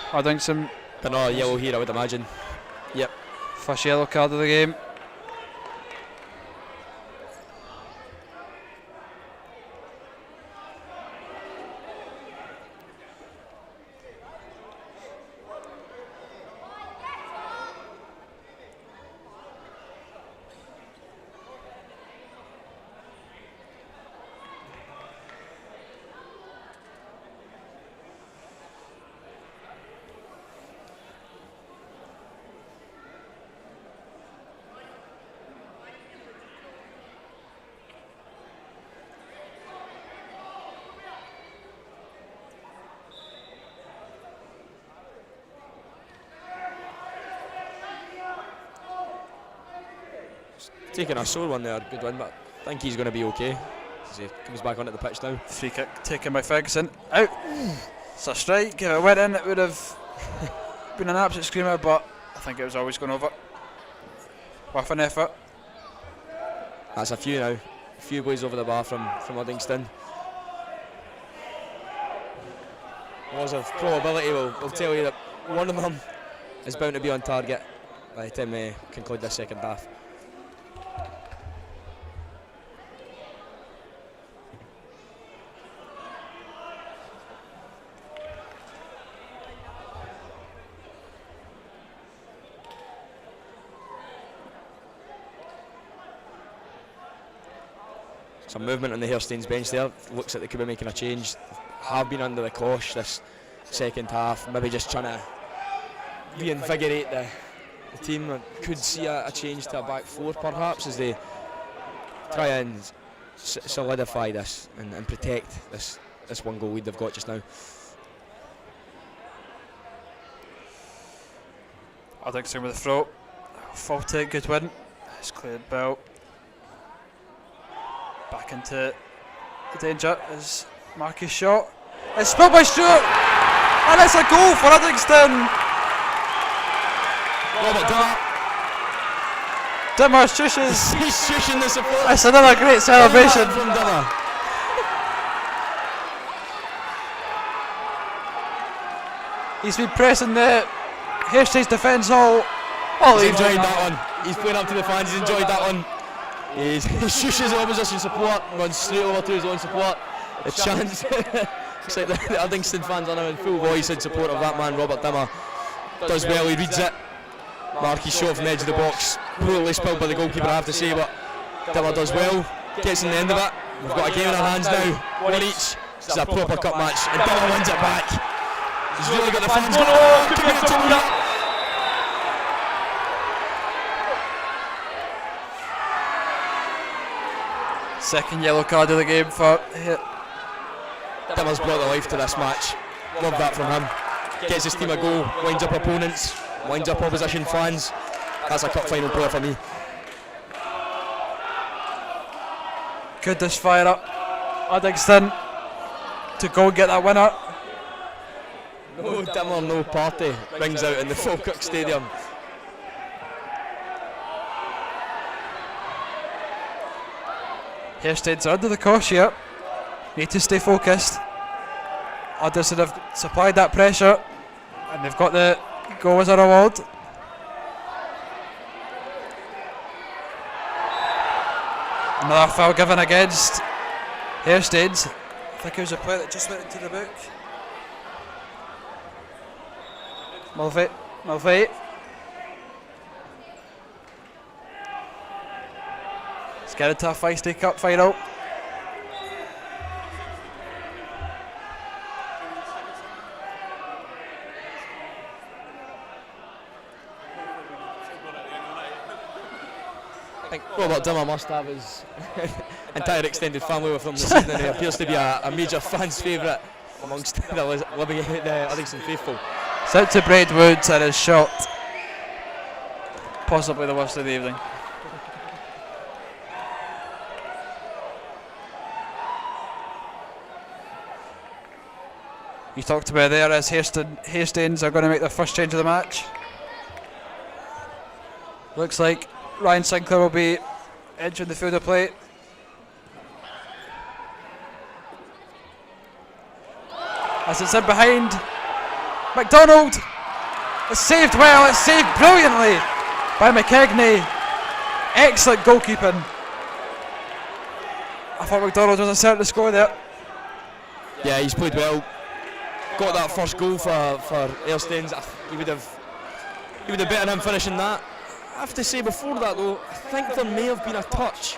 Uddingston. Another yellow here, I would imagine. Yep. First yellow card of the game. taking a sore one there, good win, but I think he's going to be okay as he comes back onto the pitch now. Free kick taken by Ferguson. Out. It's a strike. If it went in, it would have been an absolute screamer, but I think it was always going over. Worth an effort. That's a few now. A few boys over the bar from Uddingston. Laws of probability will tell you that one of them is bound to be on target by the time we conclude this second half. Some movement on the Hairstains bench there. Looks like they could be making a change. Have been under the cosh this second half. Maybe just trying to reinvigorate the team. Could see a change to a back four perhaps as they try and solidify this and protect this one goal lead they've got just now. Uddingston with the throw. Faulty, good win. It's cleared Bell. Back into danger as Marcus shot. It's spilled by Stewart, and it's a goal for Uddingston. Robert Dimmer shushes. He's shushing the support. It's another great celebration from Dimmer. He's been pressing the Hairstains defence all He's enjoyed that one. He's playing up to the fans. He's enjoyed that one. He shushes the opposition support, runs straight over to his own support. The chance. Looks like the Uddingston fans are now in full voice in support of that man, Robert Dimmer. Does well, he reads it. Marquis shot from the edge of the box. Poorly spilled by the goalkeeper, I have to say, but Dimmer does well. Gets in the end of it. We've got a game in our hands now. One each. This is a proper cup match, and Dimmer wins it back. He's really got the fans going. Second yellow card of the game for Dimmer's brought the life to this match. Love that from him. Gets his team a goal, winds up opponents, winds up opposition fans. That's a cup final player for me. Could this fire up Uddingston to go and get that winner? No Dimmer, no party. Rings out in the Falkirk Stadium. Hairstains are under the cosh here. Need to stay focused. Uddingston have supplied that pressure, and they've got the goal as a reward. Another foul given against Hairstains. I think it was a player that just went into the book. Mulvey. Let's get into a feisty cup final. I think Robert Dimmer must have his entire extended family with him this evening. He appears to be a major fan's favourite amongst the Uddingston faithful. It's out to Brad Woods and his shot. Possibly the worst of the evening. You talked about there as Hairstains are going to make their first change of the match. Looks like Ryan Sinclair will be entering the field of play. As it's in behind, McDonald. It's saved well, it's saved brilliantly by McKegney. Excellent goalkeeping. I thought McDonald was certain to score there. Yeah, he's played well. Got that first goal for Hairstains. He would have better him finishing that. I have to say before that though, I think there may have been a touch.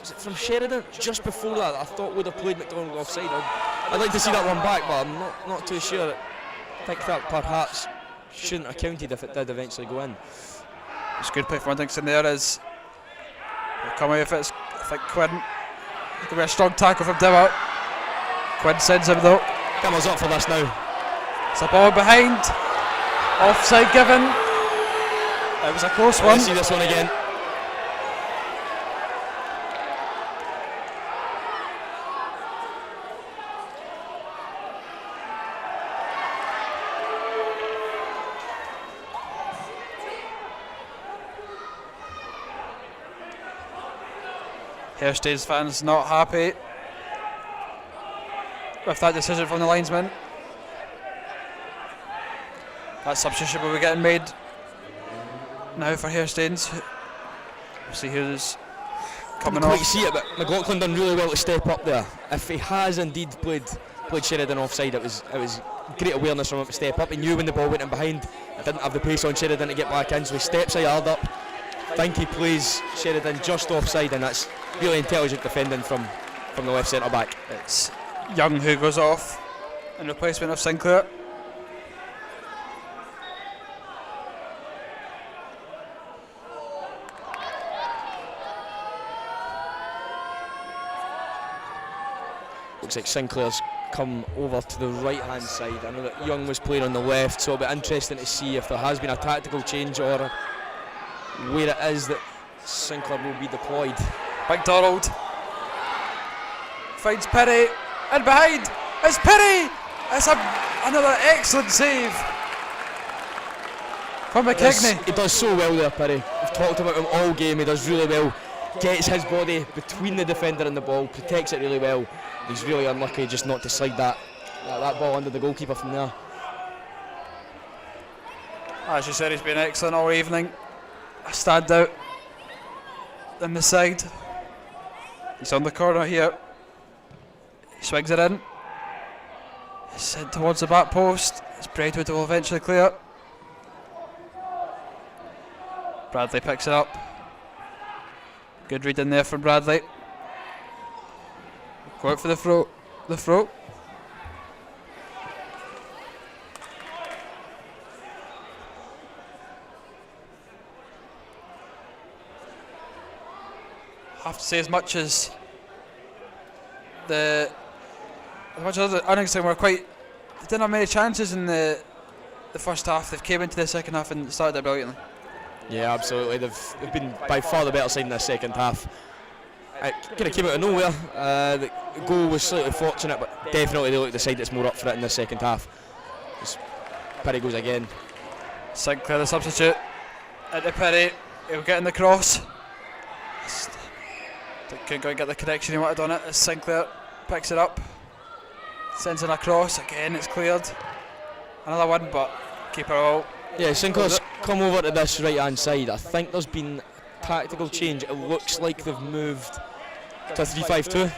Was it from Sheridan? Just before that, I thought would have played McDonald offside. I'd like to see that one back, but I'm not too sure. I think that perhaps shouldn't have counted if it did eventually go in. It's a good play from Uddingston there as we'll come away with it. I think Quinn. There'll be a strong tackle from Dimmer. Quinn sends him though. Dimmer's up for this now. It's a ball behind. Offside given. It was a close one. Let's see this one again. Hairstains fans not happy with that decision from the linesman. That substitution will be getting made now for Hairstains. We'll see who's coming Didn't quite off. see it, but McLaughlin done really well to step up there. If he has indeed played Sheridan offside, it was great awareness from him to step up. He knew when the ball went in behind, he didn't have the pace on Sheridan to get back in, so he steps a yard up. I think he plays Sheridan just offside, and that's really intelligent defending from the left centre back. It's Young who goes off in replacement of Sinclair. Looks like Sinclair's come over to the right hand side. I know that Young was playing on the left, so it'll be interesting to see if there has been a tactical change or where it is that Sinclair will be deployed. McDonald finds Perry, and behind is Perry. It's another excellent save from McKegney. He does so well there, Perry. We've talked about him all game. He does really well. Gets his body between the defender and the ball, protects it really well. He's really unlucky just not to slide that ball under the goalkeeper from there. As you said, he's been excellent all evening. A standout in the side. He's on the corner here. He swings it in. It's sent towards the back post. It's Braidwood will eventually clear. Bradley picks it up. Good read in there from Bradley. Go out for the throw. Have to say, as much as Uddingston were they didn't have many chances in the first half. They've came into the second half and started it brilliantly. Yeah, absolutely. They've been by far the better side in the second half. It kind of came out of nowhere. The goal was slightly fortunate, but definitely they look the side that's more up for it in the second half. Perry goes again. Sinclair the substitute. Into Perry. He'll get in the cross. Couldn't go and get the connection he wanted on it as Sinclair picks it up. Sends in a cross. Again, it's cleared. Another one, but keeper all. Yeah, Sinclair's come over to this right hand side. I think there's been tactical change. It looks like they've moved to a 3-5-2.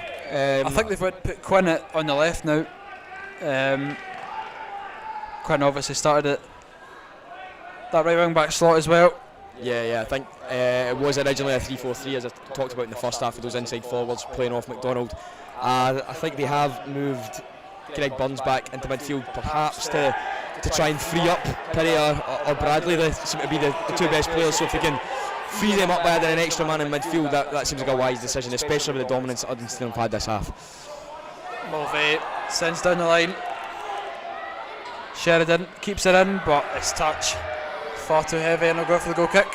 I think they've put Quinn on the left now. Quinn obviously started at that right wing back slot as well. Yeah, I think it was originally a 3-4-3, as I talked about in the first half, of those inside forwards playing off McDonald. I think they have moved Greg Burns back into midfield, perhaps to try and free up Perry or Bradley. They seem to be the two best players, so if they can free them up by adding an extra man in midfield, that seems like a wise decision, especially with the dominance that Uddingston have had this half. Mulvey sends down the line. Sheridan keeps it in, but it's touch far too heavy, and he'll go for the goal kick.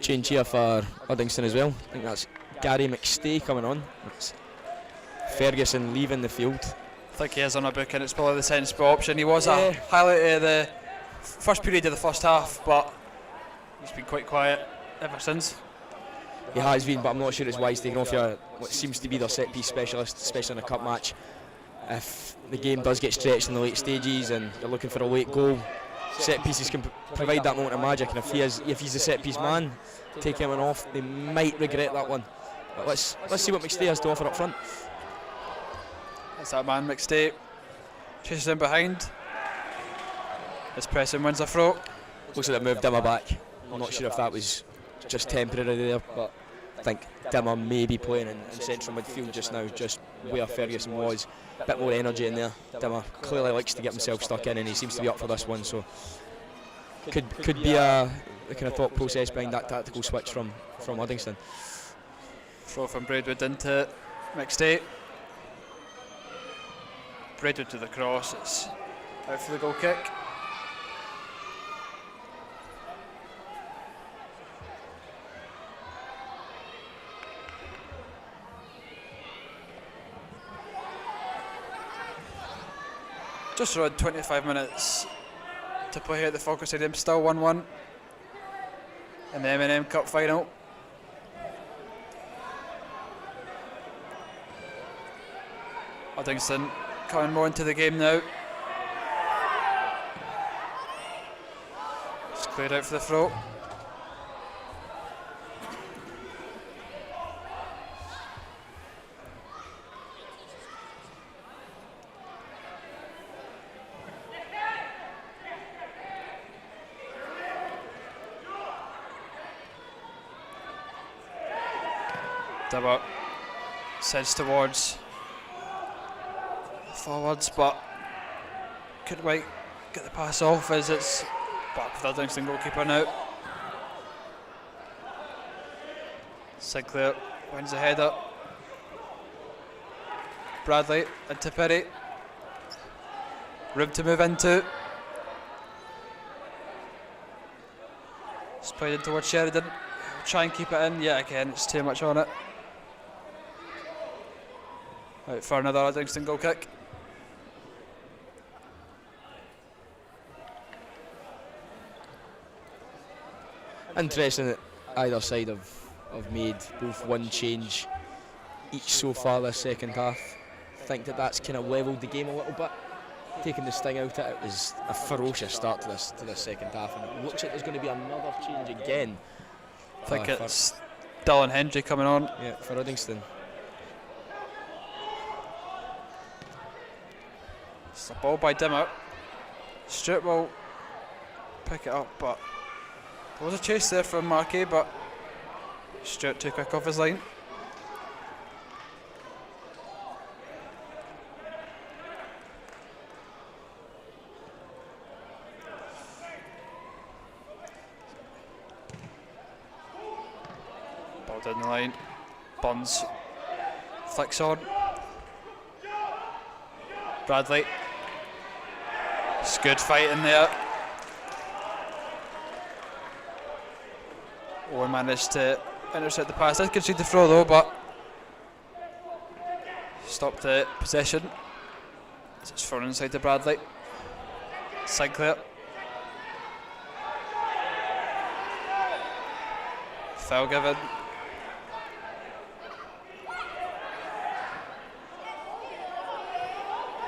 Change here for Uddingston as well. I think that's Gary McStay coming on. It's Ferguson leaving the field. I think he is on a book, and it's probably the sensible option. He was a highlight of the first period of the first half, but he's been quite quiet ever since. He has been, but I'm not sure it's wise taking off what seems to be their set piece specialist, especially in a cup match. If the game does get stretched in the late stages and you're looking for a late goal, set pieces can provide that moment of magic, and if he's the set piece man, taking him off, they might regret that one. But let's see what McStay has to offer up front. That's that man, McStay. Chases in behind. This pressing wins a throw. Looks like they moved Dimmer back. I'm not sure if that was just temporary there, but I think Dimmer may be playing in central midfield just now, just where Ferguson was. A bit more energy in there. Dimmer clearly likes to get himself stuck in, and he seems to be up for this one, so could be a kind of thought process behind that tactical switch from Uddingston. Throw from Braidwood into McStay. Braidwood to the cross. It's out for the goal kick. Just around 25 minutes to play here at the Falkirk Stadium. Still 1-1 in the M&M Cup final. Uddingston coming more into the game now. It's cleared out for the throw. Dibber sends towards forwards, but couldn't quite get the pass off as it's back for the Uddingston goalkeeper now. Sinclair wins the header. Bradley into Perry. Room to move into. It's played in towards Sheridan. Try and keep it in. Yeah, again, it's too much on it. Out for another Uddingston goal kick. Interesting that either side have made both one change each so far this second half. I think that's kind of levelled the game a little bit, taking the sting out of it. It was a ferocious start to this second half, and it looks like there's going to be another change again. I think it's Dylan Hendry coming on. Yeah, for Uddingston. It's a ball by Dimmer. Stewart will pick it up, but there was a chase there from Markey, but Stewart too quick off his line. Ball down the line. Bonds flicks on. Bradley. It's good fight in there. Owen managed to intercept the pass. Did concede the throw though, but stopped the possession. It's thrown inside to Bradley. Sinclair. Foul given.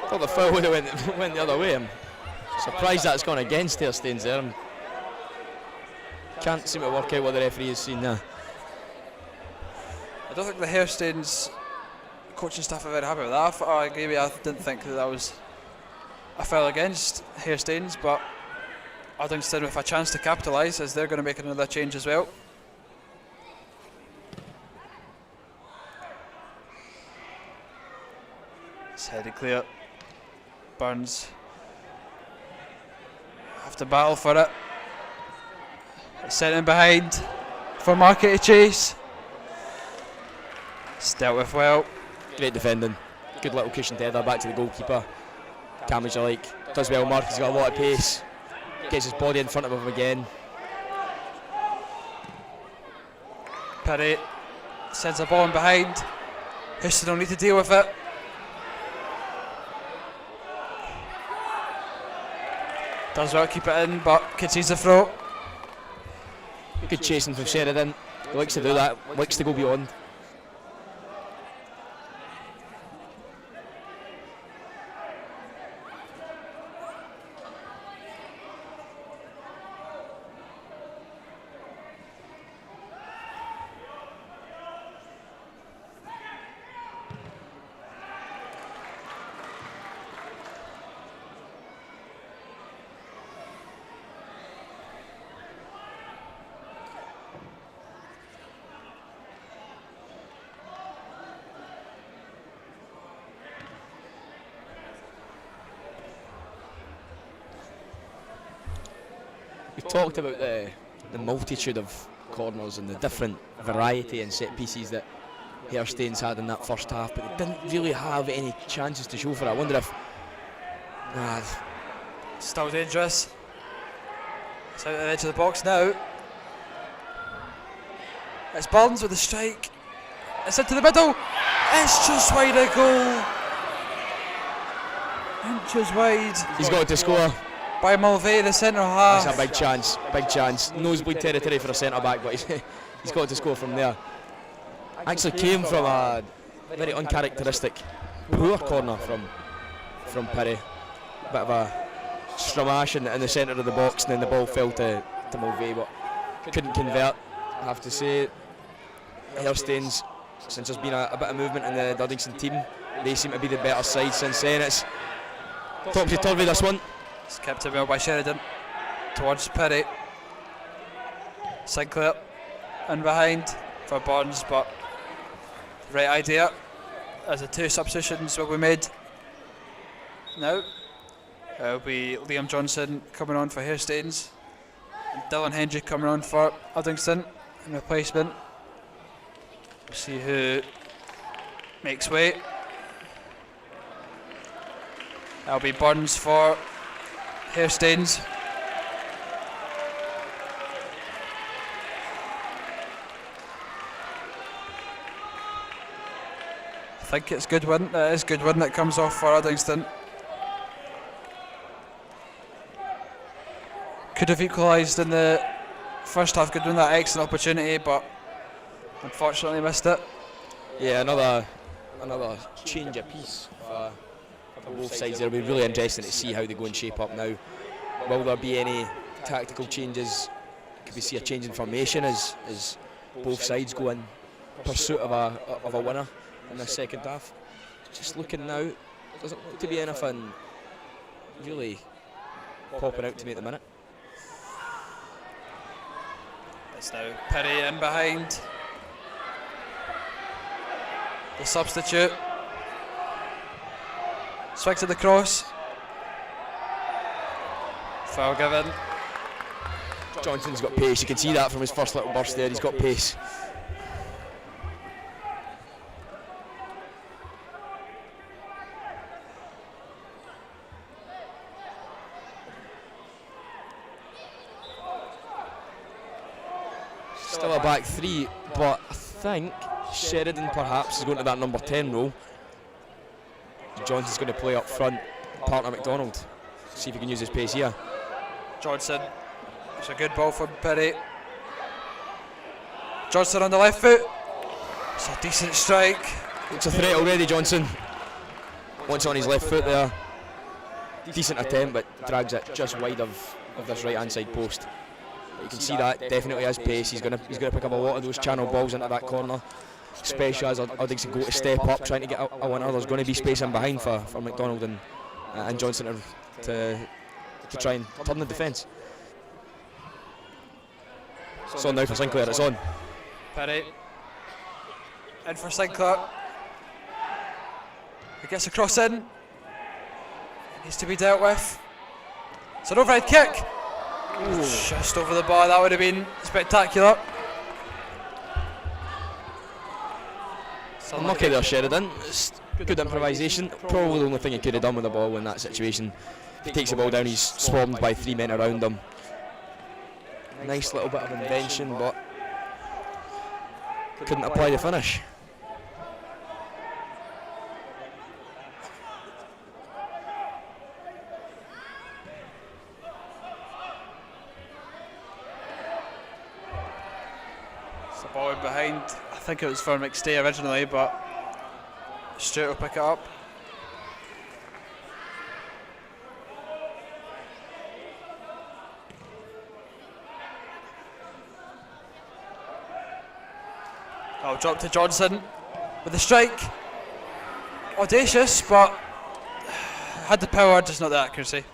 I thought the foul would have went the other way. I'm surprised that's gone against Hairstains there. Can't seem to work out what the referee has seen there. I don't think the Hairstains coaching staff are very happy with that. I agree, I didn't think that was a foul against Hairstains, but Uddingston with a chance to capitalise as they're going to make another change as well. It's headed clear. Burns have to battle for it. It's sent in behind for Markey to chase. It's dealt with well. Great defending. Good little cushioned header back to the goalkeeper. Cammage alike. Does well. Markey's got a lot of pace. Gets his body in front of him again. Perry sends a ball in behind. Houston will need to deal with it. Does well keep it in, but concedes the throw. Good chasing from Sheridan. He likes to do that, likes to go beyond. We've talked about the multitude of corners and the different variety and set pieces that Hairstains had in that first half, but they didn't really have any chances to show for it. I wonder if... Still dangerous. It's out at the edge of the box now. It's Burns with the strike. It's into the middle. It's just wide of goal. And inches wide. He's got to score. By Mulvey, the centre half. That's a big chance, big chance. Nosebleed territory for a centre back, but he's got to score from there. Actually came from a very uncharacteristic poor corner from Perry. Bit of a stramash in the centre of the box, and then the ball fell to Mulvey, but couldn't convert. I have to say, Hairstains, since there's been a bit of movement in the Duddingston team, they seem to be the better side since then. It's topsy-turvy, this one. It's kept it well by Sheridan towards Perry. Sinclair in behind for Burns, but right idea as the 2 substitutions will be made now. It'll be Liam Johnson coming on for Hairstains, and Dylan Hendry coming on for Uddingston in replacement. We'll see who makes way. That'll be Burns for Hairstains. I think it's Goodwin. It is Goodwin that comes off for Uddingston. Could have equalised in the first half. Goodwin, that excellent opportunity, but unfortunately missed it. Yeah, another change of piece for both sides. It'll be really interesting to see how they go and shape up now. Will there be any tactical changes? Could we see a change in formation as both sides go in pursuit of a winner in the second half? Just looking now, doesn't look to be anything really popping out to me at the minute. It's now Perry in behind. The substitute. Swings to the cross. Foul given. Johnson's got pace, you can see that from his first little burst there, he's got pace. Still a back 3, but I think Sheridan perhaps is going to that number 10 role. Johnson's going to play up front, partner McDonald. See if he can use his pace here. Johnson. It's a good ball from Perry. Johnson on the left foot. It's a decent strike. It's a threat already, Johnson. Once on his left foot there. Decent attempt, but drags it just wide of this right hand side post. But you can see that definitely has pace. He's gonna pick up a lot of those channel balls into that corner, especially as Uddingston go to step up trying to get a winner. There's going to be space in behind for McDonald and Johnson to try and turn the defence. It's on now for Sinclair, it's on. Perry in for Sinclair. He gets a cross in. Needs to be dealt with. It's an overhead kick. Ooh. Just over the bar, that would have been spectacular. Unlucky there, Sheridan. It's good improvisation. Probably the only thing he could have done with the ball in that situation. If he takes the ball down, he's swarmed by 3 men around him. Nice little bit of invention, but couldn't apply the finish. It's a ball in behind. I think it was for McStay originally, but Stewart will pick it up. Oh, drop to Johnson with the strike. Audacious, but had the power, just not the accuracy.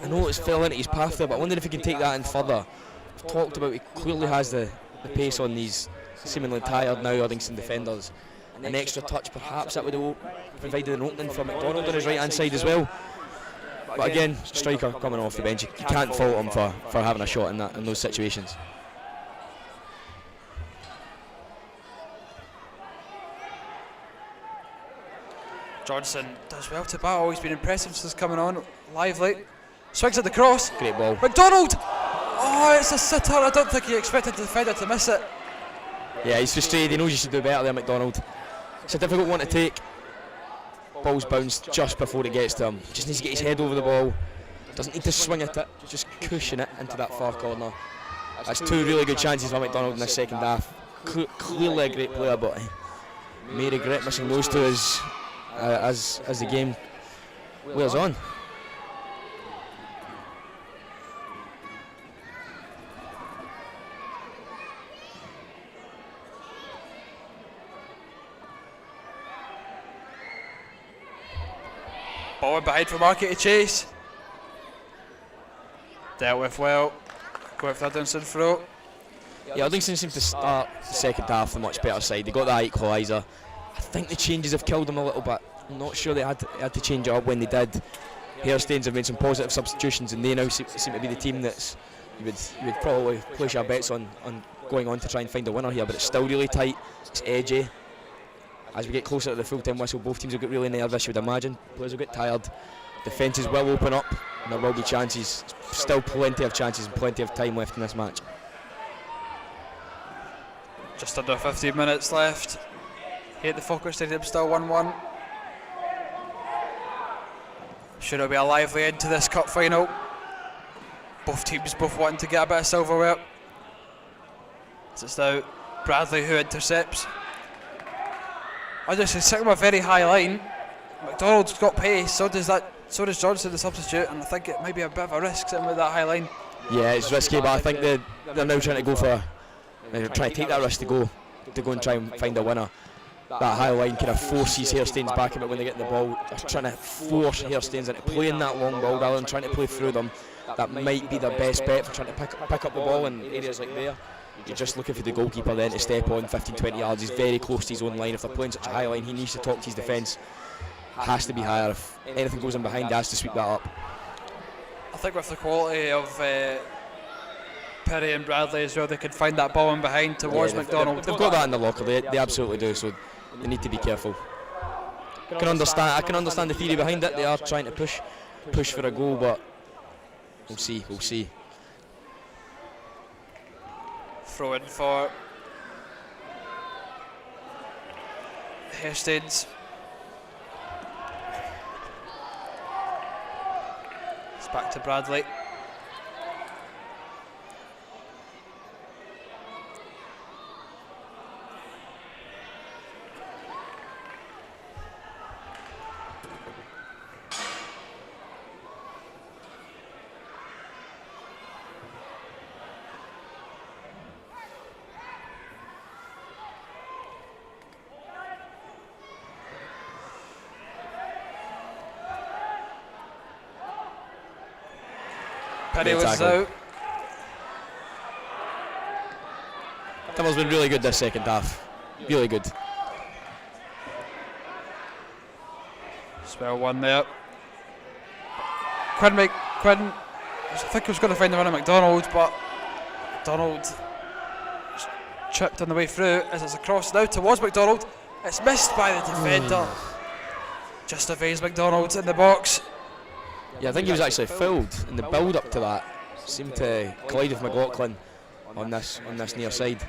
I know it's fell into his path there, but I wonder if he can take that in further. We've talked about he clearly has the pace on these seemingly tired now Uddingston defenders. An extra touch, perhaps that would have provided an opening for McDonald on his right hand side as well. But again, striker coming off the bench, you can't fault him for having a shot in those situations. Johnson does well to battle. He's been impressive since coming on. Lively. Swings at the cross. Great ball. McDonald! Oh, it's a sitter. I don't think he expected the defender to miss it. Yeah, he's frustrated. He knows you should do better there, McDonald. It's a difficult one to take. ball's bounced just before it gets to him. Just needs to get his head over the ball. Doesn't need to swing at it, just cushion it into that far corner. That's 2 really good chances for McDonald in the second half. Clearly a great player, but he may regret missing those 2 as the game wears on. Ball in behind for Markey to chase. Dealt with well. Go with Uddingston throw. Yeah, Uddingston seemed to start the second half the much better side. They got that equaliser. I think the changes have killed them a little bit. I'm not sure they had to change it up when they did. Hairstains have made some positive substitutions, and they now seem to be the team that's you would probably place your bets on going on to try and find a winner here. But it's still really tight. It's edgy. As we get closer to the full-time whistle, both teams will get really nervous, you would imagine. Players will get tired. Defences will open up, and there will be chances. Still plenty of chances and plenty of time left in this match. Just under 15 minutes left. Here at the Falkirk Stadium, still 1-1. Should it be a lively end to this cup final? Both teams both wanting to get a bit of silverware. As it's now Bradley who intercepts. I just sitting with a very high line. McDonald's got pace, so does Johnson, the substitute, and I think it might be a bit of a risk sitting with that high line. Yeah, it's risky, but I think they're now trying to go for, trying to take that risk to go and try and find a winner. That high line kind of forces Hairstains back a bit when they get the ball. They're trying to force Hairstains into playing that long ball rather than trying to play through them. That might be their best bet for trying to pick up the ball in areas like there. You're just looking for the goalkeeper then to step on 15-20 yards. He's very close to his own line. If they're playing such a high line, he needs to talk to his defence. Has to be higher. If anything goes in behind, he has to sweep that up. I think with the quality of Perry and Bradley as well, they could find that ball in behind towards McDonald. They've got that in the locker. They absolutely do. So they need to be careful. I can understand the theory behind it. They are trying to push for a goal, but we'll see. Throw in for Hairstains. It's back to Bradley. Perry was out. Timmer's been really good this second half. Really good. Spell one there. Quinn, I think he was going to find the winner McDonald, but McDonald chipped on the way through as it's across now towards McDonald. It's missed by the defender. Just evades McDonald in the box. Yeah, I think he was actually fouled in the build up to that. Seemed to collide with McLaughlin on this near side.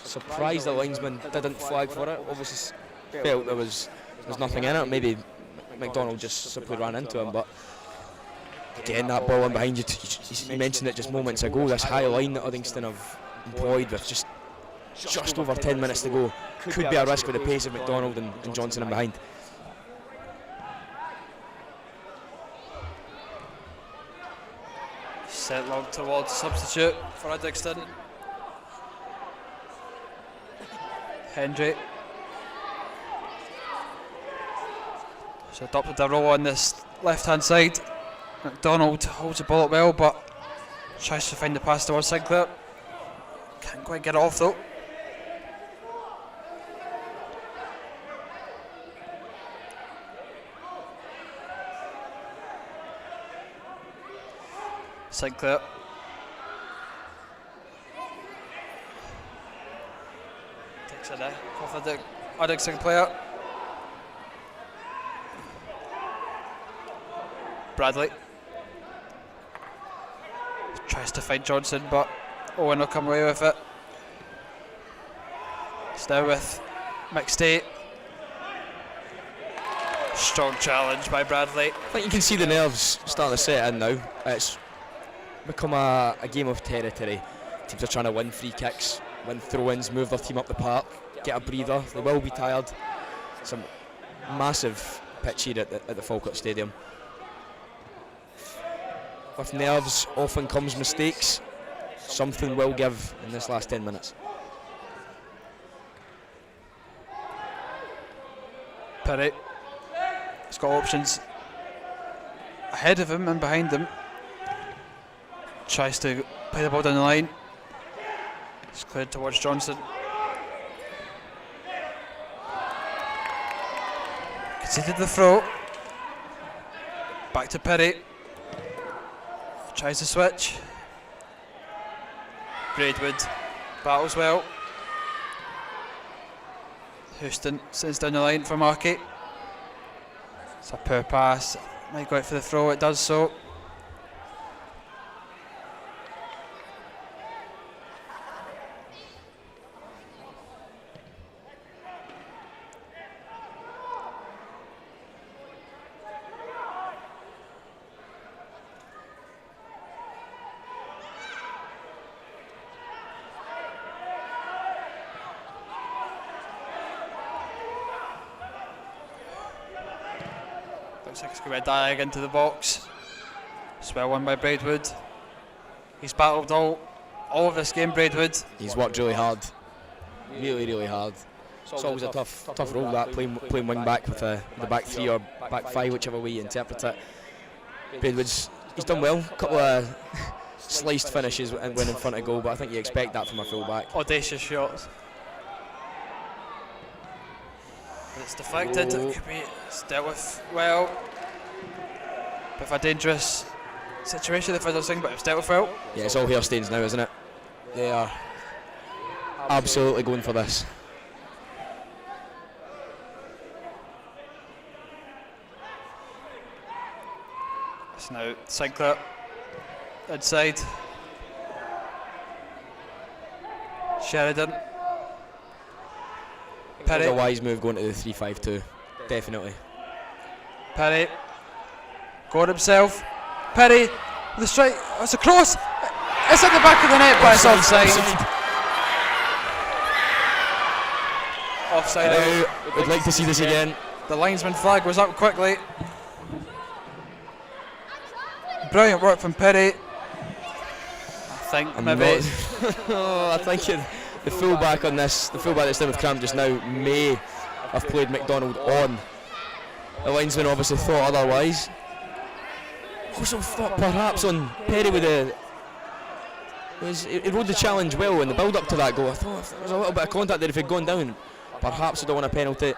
Surprised the linesman didn't flag for it. Obviously felt there was nothing in it. Maybe McDonald just simply ran into him, but again, that ball in behind you, you mentioned it just moments ago, this high line that Uddingston have employed with just over 10 minutes to go could be a risk with the pace of McDonald and Johnson in behind. Sent long towards substitute for Uddingston. Hendry. He's adopted a role on this left-hand side. McDonald holds the ball up well, but tries to find the pass towards Sinclair. Can't quite get it off though. Sinclair. Takes it off the Uddingston player. Bradley. Tries to find Johnson, but Owen will come away with it. It's now with McStay. Strong challenge by Bradley. I think you can see the nerves starting to set in now. It's become a game of territory. Teams are trying to win free kicks, win throw-ins, move their team up the park, get a breather. They will be tired. Some massive pitch here at the Falkirk Stadium. With nerves often comes mistakes. Something will give in this last 10 minutes. Perry. He's got options ahead of him and behind him. Tries to play the ball down the line. It's cleared towards Johnson. Conceded the throw. Back to Perry. Tries to switch. Braidwood battles well. Houston sends down the line for Markey. It's a poor pass. Might go out for the throw. It does so. Looks like it's going to be a diag into the box. It's well won by Braidwood. He's battled all of this game, Braidwood. He's worked really hard. Really hard. It's always a tough role, that, playing wing back with the back three or back five, whichever way you interpret it. Braidwood's he's done well. A couple of sliced finishes and win in front of goal, but I think you expect that from a full back. Audacious shots. But it's deflected. Oh. It could be dealt with well. Bit of a dangerous situation if I don't think, but it's dealt with well. Yeah, it's all Hairstains now, isn't it? They are absolutely going for this. It's now Sinclair inside. Sheridan. It's Perry. a wise move going to the 3-5-2, definitely. Perry. Got himself. Perry with the strike. It's a cross. It's at the back of the net, but it's offside. Offside out. We'd like to see this again. The linesman flag was up quickly. Brilliant work from Perry. I think maybe. I think the fullback on this, the fullback that's down with cramp just now, may have played McDonald on. The linesman obviously thought otherwise. Also thought perhaps on Perry with he rode the challenge well in the build up to that goal. I thought if there was a little bit of contact there if he'd gone down. Perhaps he'd have won a penalty.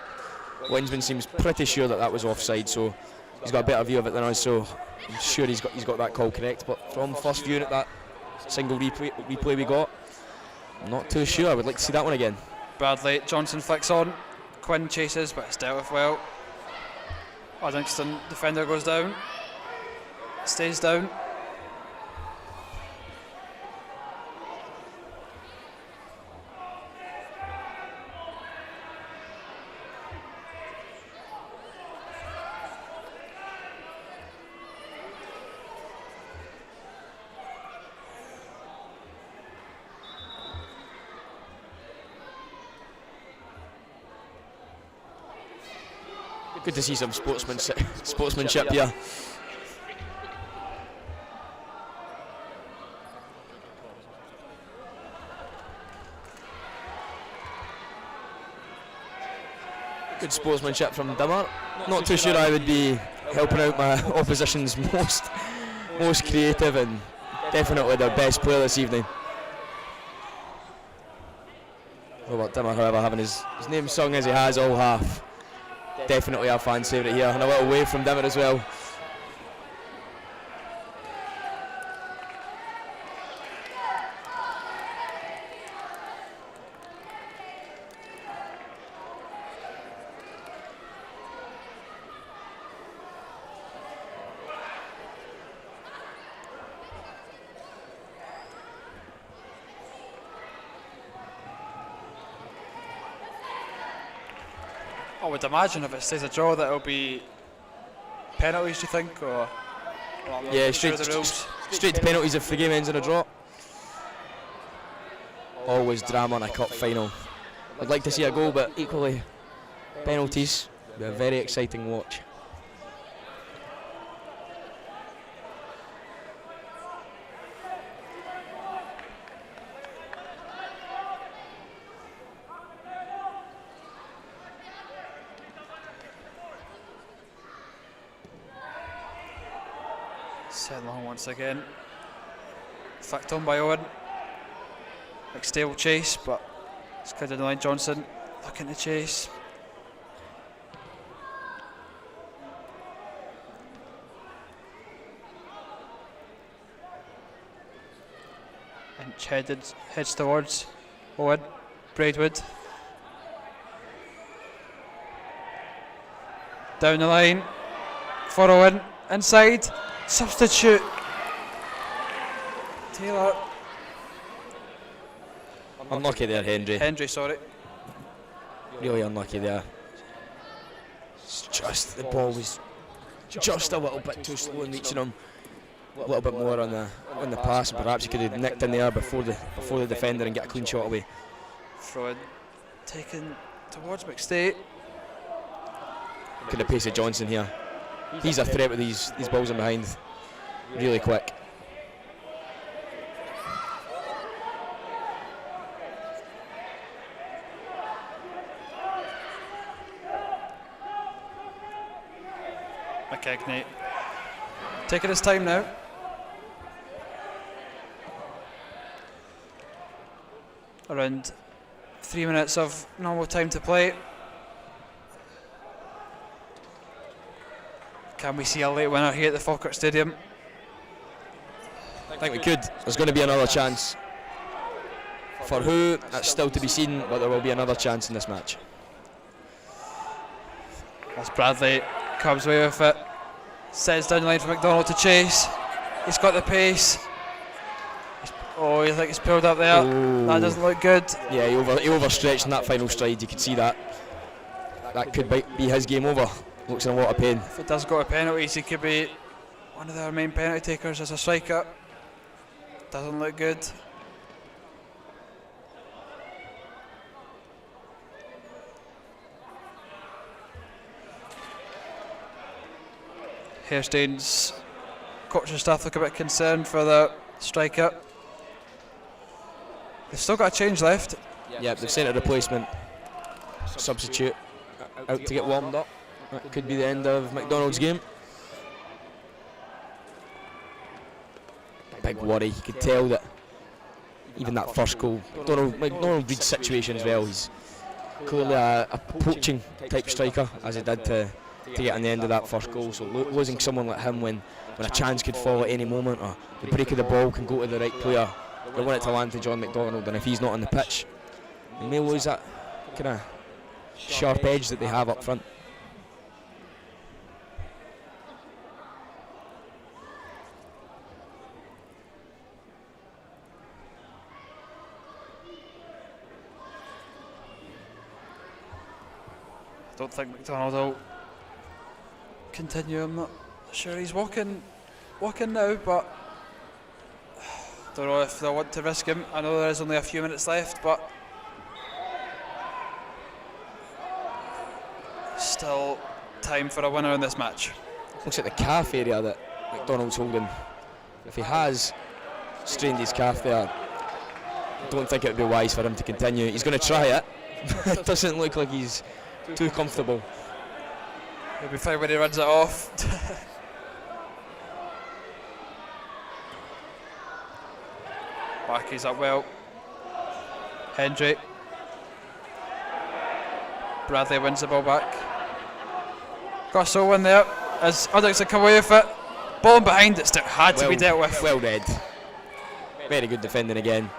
Linesman seems pretty sure that was offside, so he's got a better view of it than us, so I'm sure he's got that call correct. But from first viewing at that single replay we got, I'm not too sure. I would like to see that one again. Bradley, Johnson flicks on. Quinn chases, but it's dealt with well. Uddingston defender goes down. Stays down. Good to see some sportsmanship here. Good sportsmanship from Dimmer. Not too sure I would be helping out my opposition's most creative and definitely their best player this evening. Robert Dimmer, however, having his name sung as he has all half. Definitely our fan favourite here, and a little wave from Dimmer as well. I would imagine if it stays a draw that it'll be penalties, do you think? Or Yeah, sure straight, the rules? straight to penalties if the game ends in a draw. Always drama in a cup final. I'd like to see a goal, but equally penalties. Be a very exciting watch. Set long once again. Flicked on by Owen. McStay will chase, but it's cleared in the line. Johnson looking to chase. Inch heads towards Owen. Braidwood. Down the line for Owen. Inside. Substitute. Taylor. Unlucky there, Hendry. Hendry, sorry. Really unlucky there. It's just the ball was just a little bit too slow in reaching him. A little bit more on the pass, and perhaps he could have nicked in there before the defender and get a clean shot away. Throw in, taken towards McStay. Look at the pace of Johnson here. He's a threat with these balls in behind. Really quick. McKegney taking his time now. Around 3 minutes of normal time to play. Can we see a late winner here at the Falkirk Stadium? I think we could. There's going to be another chance. For who, that's still to be seen, but there will be another chance in this match. As Bradley comes away with it. Sets down the line for McDonald to chase. He's got the pace. Oh, you think he's pulled up there? Ooh. That doesn't look good. Yeah, he overstretched in that final stride. You could see that. That could be his game over. Looks in a lot of pain. If it does go to penalties, he could be one of their main penalty takers as a striker. Doesn't look good. Hairstain's coaching staff look a bit concerned for the striker. They've still got a change left. Yeah, they've sent a replacement substitute out to get warmed up. That could be the end of McDonald's game. Big worry. You could tell that even that first goal, McDonald reads situations well. He's clearly a poaching type striker, as he did to get on the end of that first goal. So losing someone like him when a chance could fall at any moment, or the break of the ball can go to the right player, they want it to land to John McDonald, and if he's not on the pitch, they may lose that kind of sharp edge that they have up front. I don't think McDonald will continue. I'm not sure he's walking now, but don't know if they'll want to risk him. I know there is only a few minutes left, but still time for a winner in this match. Looks at the calf area that McDonald's holding. If he has strained his calf there, I don't think it would be wise for him to continue. He's going to try it. It doesn't look like he's too comfortable. He'll be fine when he runs it off. Mackey's up well. Hendry. Bradley wins the ball back. Got Owen there as Uddicks have come away with it. Ball in behind it still had to be dealt with. Well read. Very good defending again.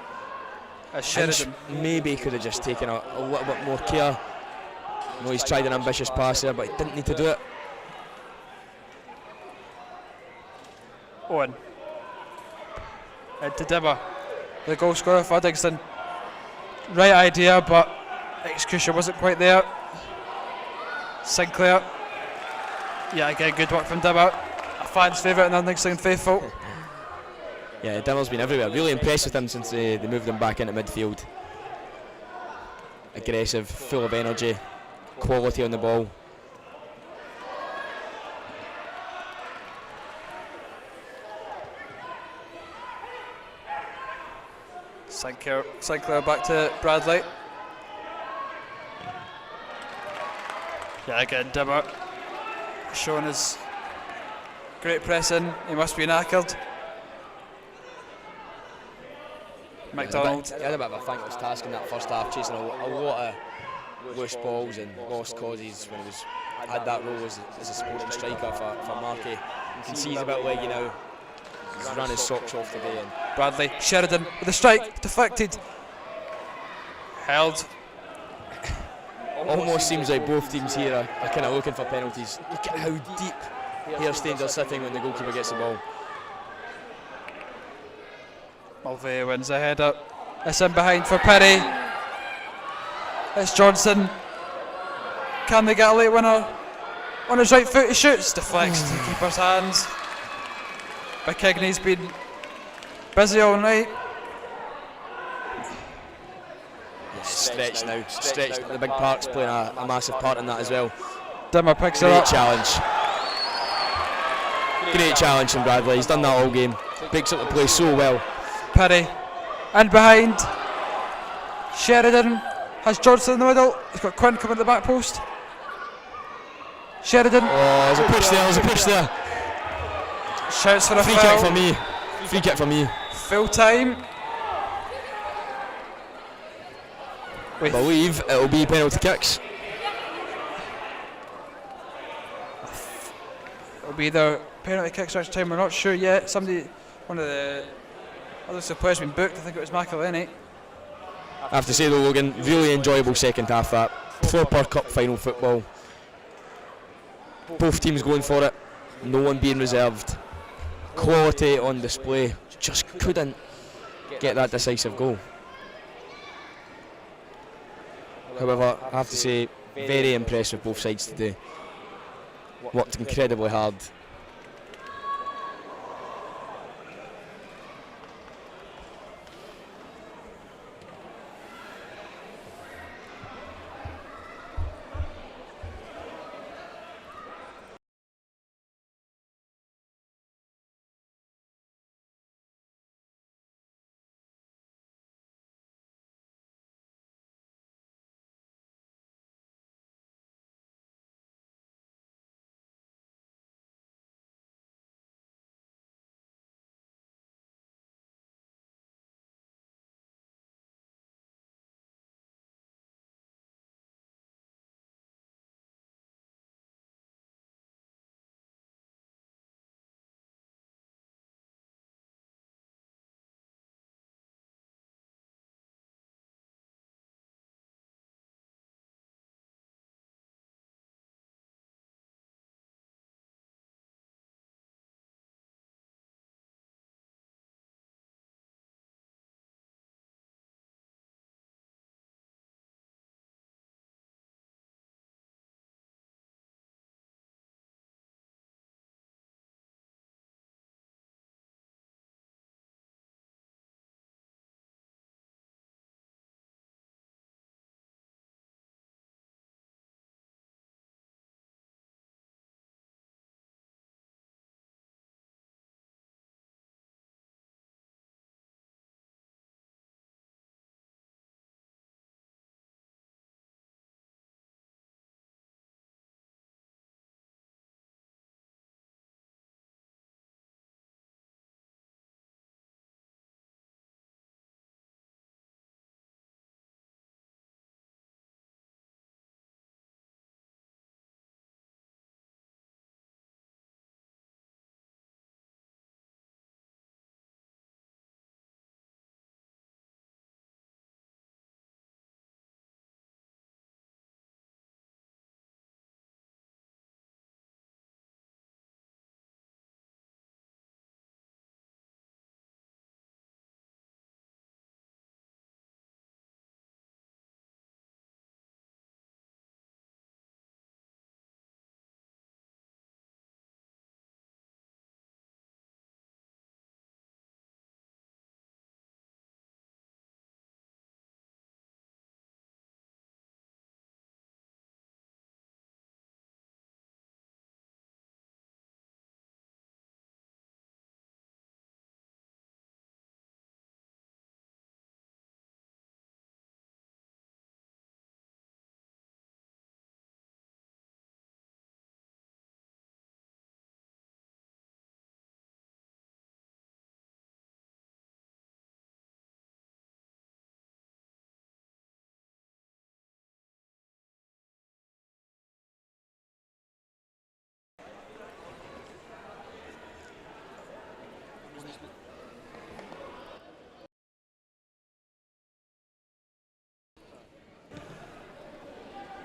As Sheridan. Maybe could have just taken a little bit more care. I know he's tried an ambitious pass there, but he didn't need to do it. Owen. To Dimmer. The goal scorer for Uddingston. Right idea, but execution wasn't quite there. Sinclair. Yeah, again, good work from Dimmer. A fan's favourite and Nixon faithful. Yeah, Dimmer's been everywhere. Really impressed with him since they moved him back into midfield. Aggressive, full of energy, quality on the ball. Sinclair back to Bradley. Yeah, again, Dimmer showing his great pressing. He must be knackered. McDonald. He had a bit of a thankless task in that first half, chasing a lot of loose balls and lost causes when he had that role as a supporting striker for Markey. You can see he's a bit leggy now. He's run his socks off today. And Bradley, Sheridan with a strike, deflected. Held. almost seems like both teams here are kind of looking for penalties. Look at how deep Hairstains are sitting when the goalkeeper gets the ball. Mulvey wins the header. It's in behind for Perry. It's Johnson. Can they get a late winner? On his right foot, he shoots. Deflects to the keeper's hands. McKigney's been busy all night. Stretched now. Stretched. The big park's playing a massive part in that as well. Dimmer picks it Great up. challenge. Great challenge from Bradley. He's done that all game. Picks up the play so well. Perry. And behind. Sheridan has Johnson in the middle. He's got Quinn coming to the back post. Sheridan. Oh, there's a push there. There's a push there. Shouts for a Free foul. kick for me. Free kick for me. Full time. I believe it'll be penalty kicks. It'll be either penalty kicks or extra time. We're not sure yet. One of the other players been booked. I think it was McElhenney. I have to say though, Logan, really enjoyable second half. That proper cup final football. Both teams going for it. No one being reserved. Quality on display. Just couldn't get that decisive goal. However, I have to say, very impressed with both sides today. Worked incredibly hard.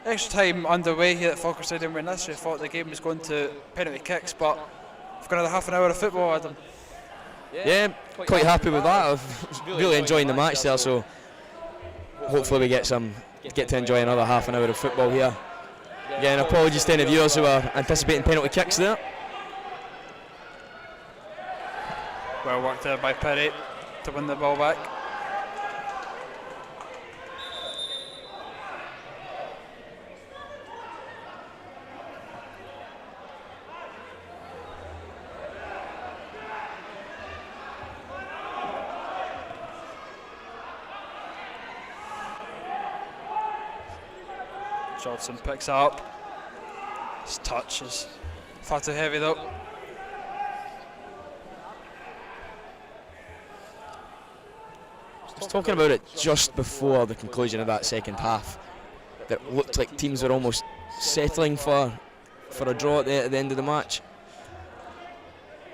extra time underway here at Falkirk Stadium. We initially thought the game was going to penalty kicks, but we've got another half an hour of football, Adam. Yeah, quite happy with that. I've really enjoying the match there, so hopefully we get to enjoy another half an hour of football here. Again, apologies to any viewers who are anticipating penalty kicks there. Well worked there by Perry to win the ball back. Johnson picks up. His touch is far too heavy though. I was talking about it just before the conclusion of that second half, that it looked like teams were almost settling for a draw at the end of the match.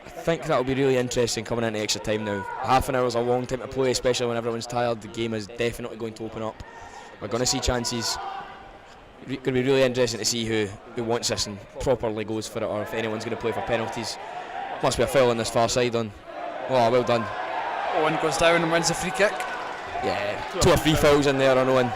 I think that'll be really interesting coming into extra time now. Half an hour is a long time to play, especially when everyone's tired. The game is definitely going to open up. We're going to see chances. It's going to be really interesting to see who wants this and properly goes for it, or if anyone's going to play for penalties. Must be a foul on this far side on. Oh, well done. Owen goes down and wins the free kick. Yeah, 2 or 3 fouls in there on Owen.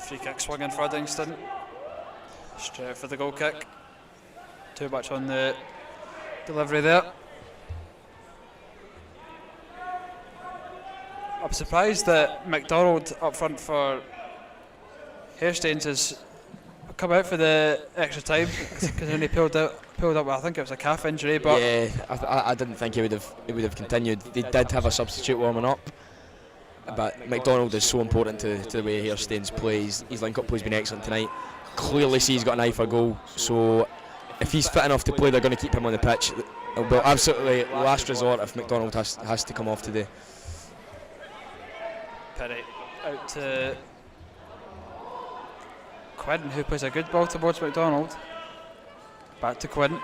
Free kick swung in for Uddingston. Straight for the goal kick. Too much on the delivery there. I'm surprised that McDonald up front for Hairstains has come out for the extra time because when he pulled up, I think it was a calf injury. But yeah, I didn't think he would have continued. They did have a substitute warming up, but McDonald is so important to the way Hairstains plays. His link-up play's been excellent tonight. Clearly see he's got an eye for goal, so if he's fit enough to play, they're going to keep him on the pitch. It'll be absolutely last resort if McDonald has to come off today. Perry out to Quinn, who plays a good ball towards McDonald. Back to Quinn.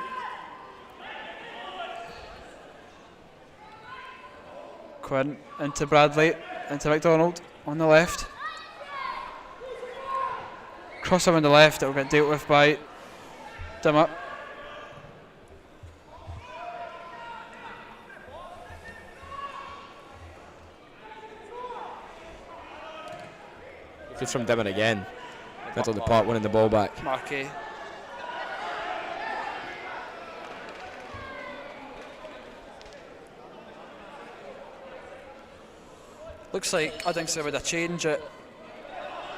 Quinn into Bradley, into McDonald on the left. Cross him on the left, it will get dealt with by Dimmer. Good from Dimmer again. Middle of the park, winning the ball back. Markey. Looks like Uddingston with a change at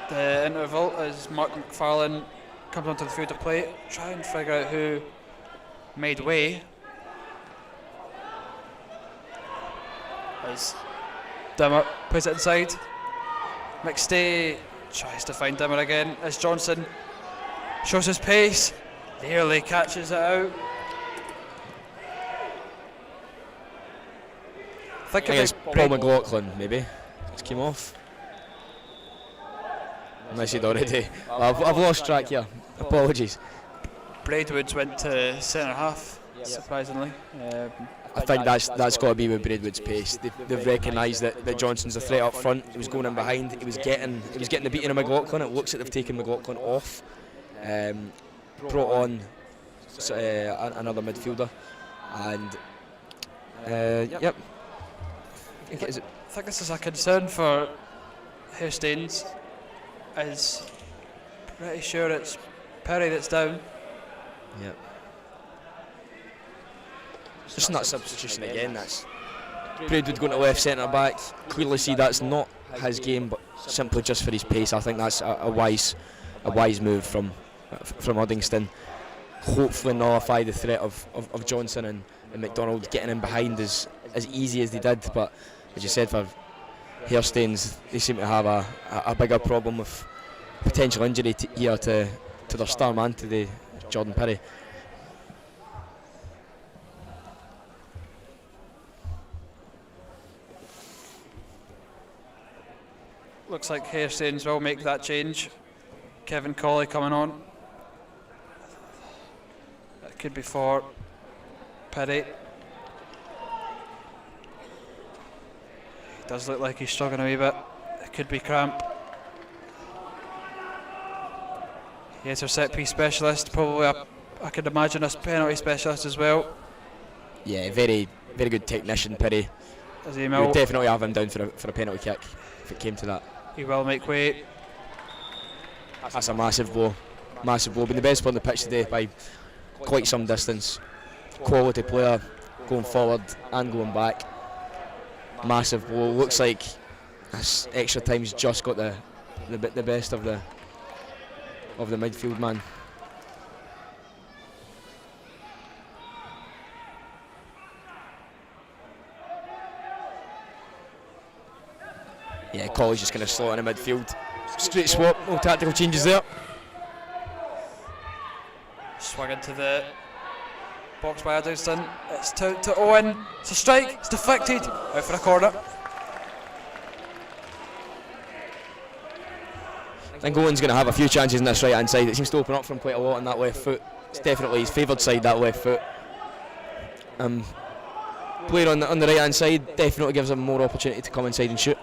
the interval as Mark McFarlane comes onto the field to play. Try and figure out who made way. As Dimmer puts it inside. McStay tries to find Dimmer again as Johnson shows his pace. Nearly catches it out. I think it's Paul McLaughlin, maybe. Just came off. Unless he'd already. I've lost track here. Apologies. Braidwood went to centre half, surprisingly. I think that's got to be with Braidwood's pace. They've recognised that Johnson's a threat up front. He was going in behind. He was getting the beating of McLaughlin. It looks like they've taken McLaughlin off. Brought on another midfielder, and yep. I think this is a concern for Hairstains. Is pretty sure it's Perry that's down. Yep. Just not substitution again. That's Braidwood going to left centre back. Clearly see that's not his game, but simply just for his pace. I think that's a wise move from Uddingston. Hopefully nullify the threat of Johnson and McDonald getting in behind as easy as they did. But as you said, for Hairstains, they seem to have a bigger problem with potential injury here to their star man today, Jordan Perry. looks like Hairstains will make that change. Kevin Colley coming on. That could be for Perry. Does look like he's struggling a wee bit. It could be cramp. He is our set piece specialist, probably I could imagine a penalty specialist as well. Yeah, very good technician, Perry. As he You would definitely have him down for a penalty kick if it came to that. He will make way. That's a massive blow. Massive blow. Been the best player on the pitch today by quite some distance. Quality player, going forward and going back. Massive blow. Looks like this extra time's just got the best of the midfield man. Yeah, Colley's just going to slot in the midfield. Straight swap, no tactical changes there. Swung into the box by Uddingston. It's to Owen. It's a strike. It's deflected. Out for a corner. I think Owen's going to have a few chances in this right hand side. It seems to open up for him quite a lot on that left foot. It's definitely his favoured side, that left foot. Player on the right hand side definitely gives him more opportunity to come inside and shoot.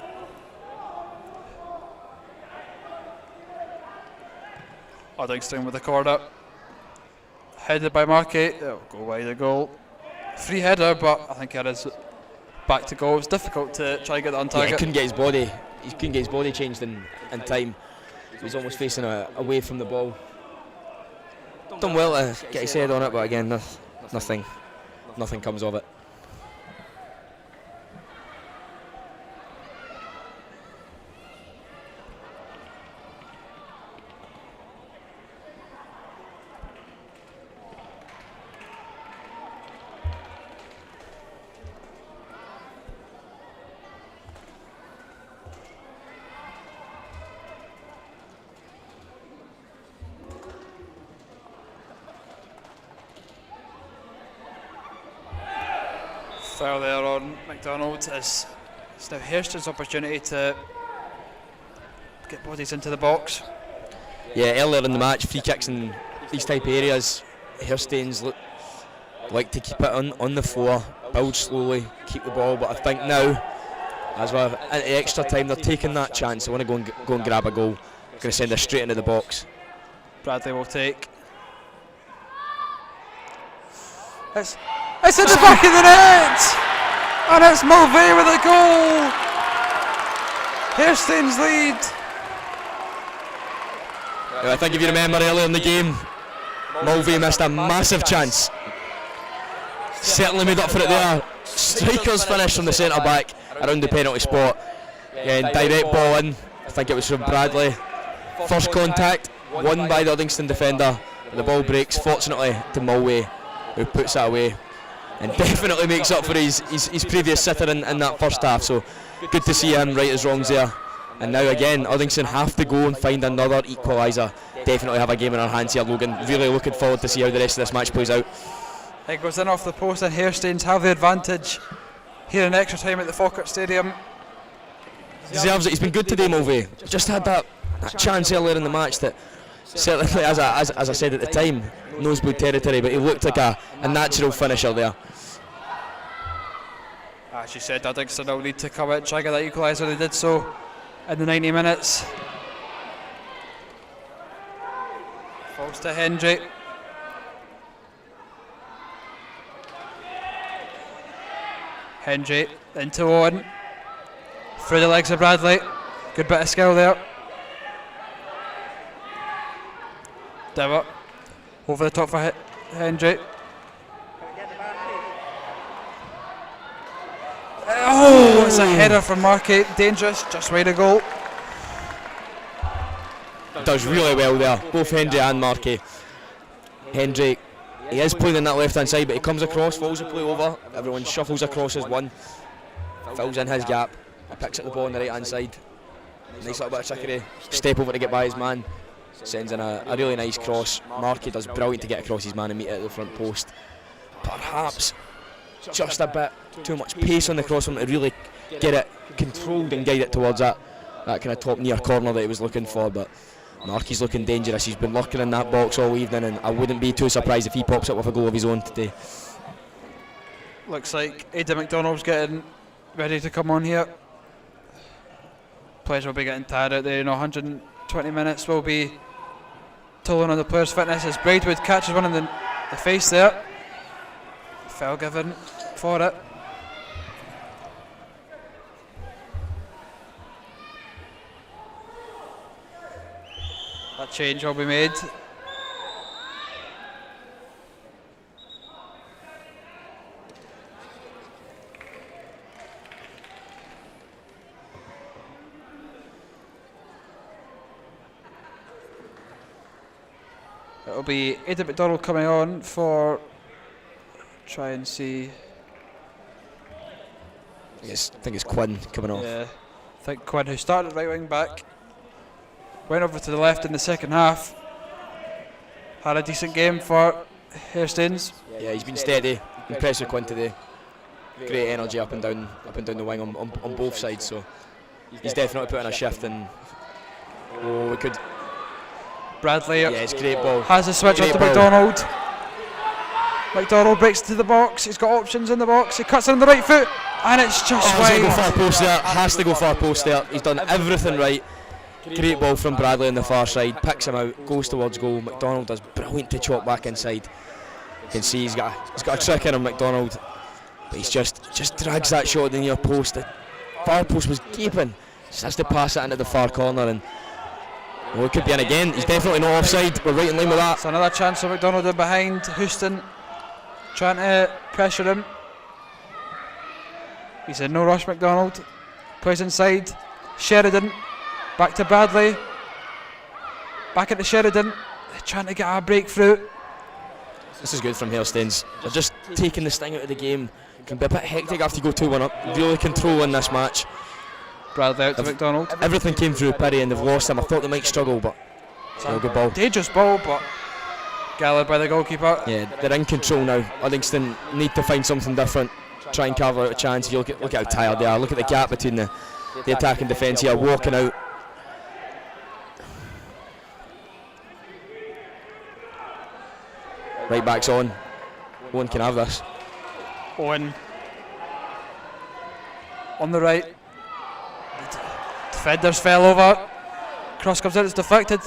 Uddingston with the corner. Headed by Markey. It'll go wide of goal. Free header, but I think it is back to goal. It's difficult to try and get that on Yeah, target. he couldn't get his body changed in time. He was almost facing away from the ball. Done well to get his head on it, but again, nothing comes of it. Foul there on McDonald. It's now Hairston's opportunity to get bodies into the box. Yeah, earlier in the match, free kicks in these type of areas, Hairstains look like to keep it on the floor, build slowly, keep the ball. But I think now, as well, at the extra time, they're taking that chance. They want to go and grab a goal. Going to send it straight into the box. Bradley will take. It's in the back of the net! And it's Mulvey with a goal! Hairstains lead. I think if you remember earlier in the game, Mulvey missed a massive chance. Certainly made up for it there. Striker's finish from the centre back around the penalty spot. Yeah, direct ball in. I think it was from Bradley. First contact, won by the Uddingston defender. The ball breaks, fortunately, to Mulvey, who puts that away and definitely makes up for his previous sitter in that first half. So good to see him right his wrongs there. And now again, Uddingston have to go and find another equaliser. Definitely have a game in our hands here, Logan. Really looking forward to see how the rest of this match plays out. It goes in off the post and Hairstains have the advantage here in extra time at the Falkirk Stadium. Deserves it. He's been good today, Mulvey. Just had that chance earlier in the match that certainly, as I said at the time, nosebleed territory, but he looked like a natural finisher there. As you said, Uddingston will need to come out and try and get that equaliser. They did so in the 90 minutes. Falls to Hendry. Hendry into Owen. Through the legs of Bradley. Good bit of skill there. Devitt. Over the top for Hendry. Oh, it's a header from Markey. Dangerous, just wide of goal. Does really well there, both Hendry and Markey. Hendry, he is playing on that left hand side, but he comes across, falls the play over. Everyone shuffles across as one. Fills in his gap, picks up the ball on the right hand side. Nice little bit of trickery. Step over to get by his man. Sends in a really nice cross. Markey does brilliant to get across his man and meet it at the front post. Perhaps just a bit too much pace on the cross for him to really get it controlled and guide it towards that that kind of top near corner that he was looking for, but Marky's looking dangerous. He's been lurking in that box all evening, and I wouldn't be too surprised if he pops up with a goal of his own today. Looks like Aidan McDonald's getting ready to come on here. Players will be getting tired out there. 120 minutes will be tolling on the players' fitness as Braidwood catches one in the face there. Foul given for it. That change will be made. It'll be Aidan McDonald coming on for. Try and see. I think it's Quinn coming off. Yeah, I think Quinn, who started at right wing back, went over to the left in the second half. Had a decent game for Hairstains. Yeah, he's been steady. Impressive Quinn today. Great energy up and down the wing on both sides. So he's definitely putting a shift in. Oh, we could. Bradley. Yeah, it's great ball. Has a switch Great up to ball. McDonald. McDonald breaks to the box. He's got options in the box. He cuts it on the right foot, and it's just Has to go wide. far post there. Has to go far post there. He's done everything right. Great ball from Bradley on the far side. Picks him out. Goes towards goal. McDonald does brilliant to chop back inside. You can see he's got a trick in him, McDonald. But he's just drags that shot at the near post. The far post was gaping. Just has to pass it into the far corner, and it could be in again. He's definitely not offside. We're right in line with that. It's another chance for McDonald in behind. Houston trying to pressure him. He said no rush, McDonald. Plays inside. Sheridan. Back to Bradley. Back into Sheridan. Trying to get a breakthrough. This is good from Hairstains. They're just taking the sting out of the game. It can be a bit hectic after you go 2-1 up. Really controlling this match. Bradley out to McDonald. Everything came through Perry and they've lost him. I thought they might struggle, but still a good ball. Dangerous ball, but gathered by the goalkeeper. Yeah, they're in control now. Uddingston need to find something different. Try and carve out a chance. You look at how tired they are. Look at the gap between the attack and defence here. Walking out. Right back's on. Owen can have this. Owen on the right. Defenders fell over. Cross comes out, it's deflected.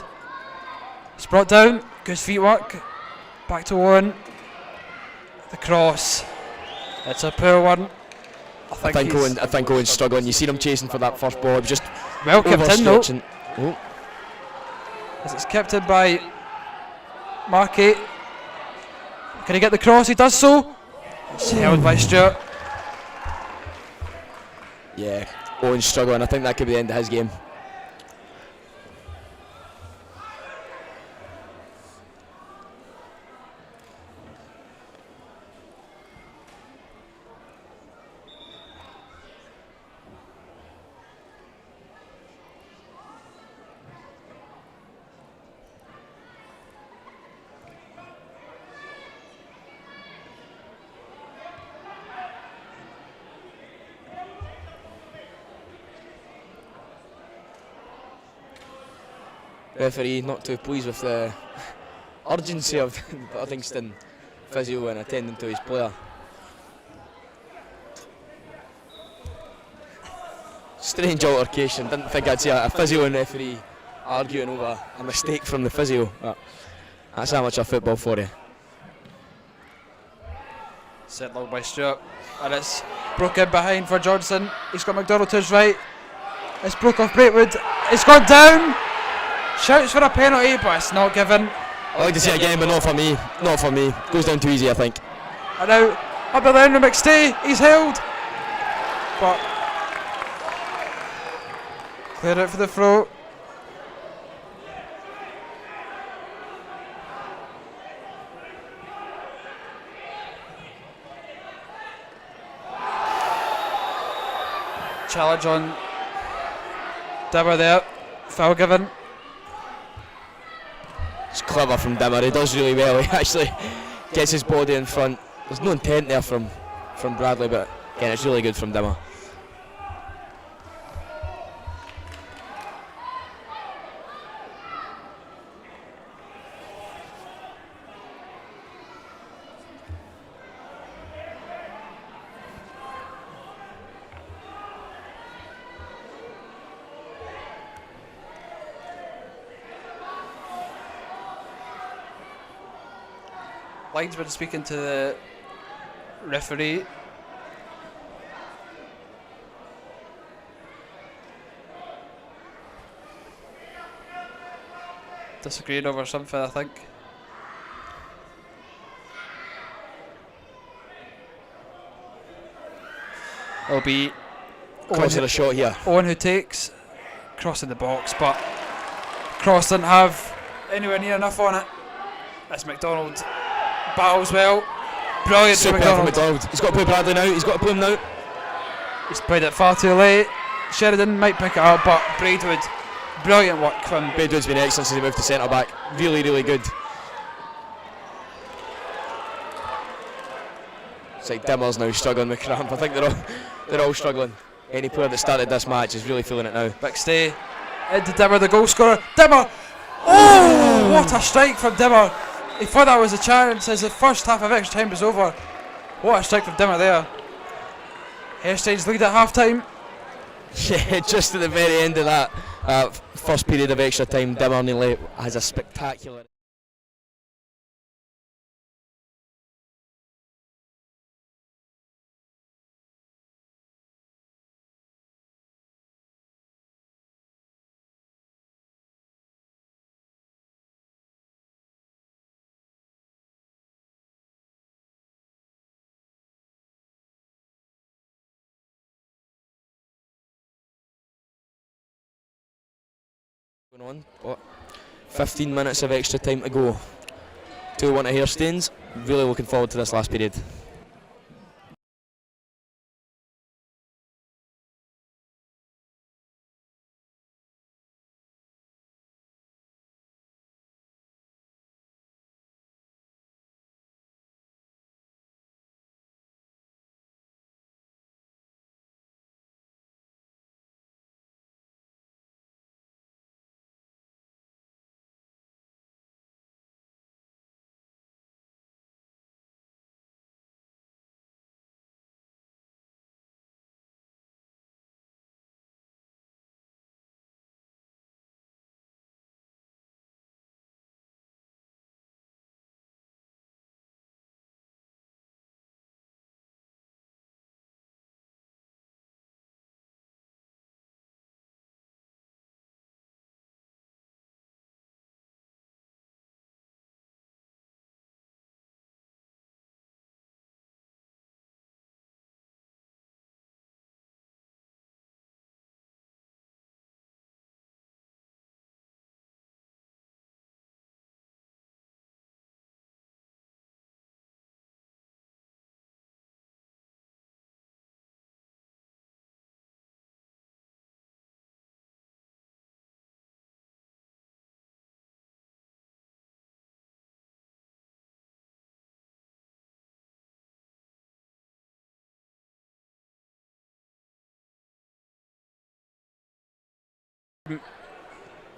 It's brought down. Good feet work. Back to Owen. The cross. It's a poor one. I think Owen's struggling. You seen him chasing for that first ball. It was just well kept in though. overstretching. Oh. As it's kept in by Markey. Can he get the cross? He does so. It's held by Stewart. Yeah, Owen's struggling. I think that could be the end of his game. Referee not too pleased with the urgency of Uddingston physio and attending to his player. Strange altercation. Didn't think I'd see a physio and referee arguing over a mistake from the physio. But that's how much of football for you. Set long by Stewart. And it's broken behind for Johnson. He's got McDonald to his right. It's broke off Braidwood. It's gone down. Shouts for a penalty, but it's not given. I'd like to see it again, but not for me. Not for me. Goes down too easy, I think. And now, up the end of McStay, he's held. But cleared out for the throw. Challenge on Dimmer there. Foul given. It's clever from Dimmer. He does really well. He actually gets his body in front. There's no intent there from Bradley, but again, it's really good from Dimmer. linesman speaking to the referee. Disagreeing over something, I think. It'll be Consider a shot here. Owen who takes, crossing the box, but Cross didn't have anywhere near enough on it. As McDonald battles well. Brilliant Super from for McDonald. McDonald. He's got to play Bradley now. He's got to play him now. He's played it far too late. Sheridan might pick it up, but Braidwood, brilliant work from Braidwood's been excellent since he moved to centre back. Really, really good. It's like Dimmer's now struggling with cramp. I think they're all struggling. Any player that started this match is really feeling it now. Bixley into Dimmer, the goal scorer. Dimmer! Oh, what a strike from Dimmer! He thought that was a chance as the first half of extra time was over. What a strike from Dimmer there. Hairstains lead at half time. Yeah, just at the very end of that first period of extra time, Dimmer nearly has a spectacular. Going on, what? 15 minutes of extra time to go. 2-1 to Hairstains. Really looking forward to this last period.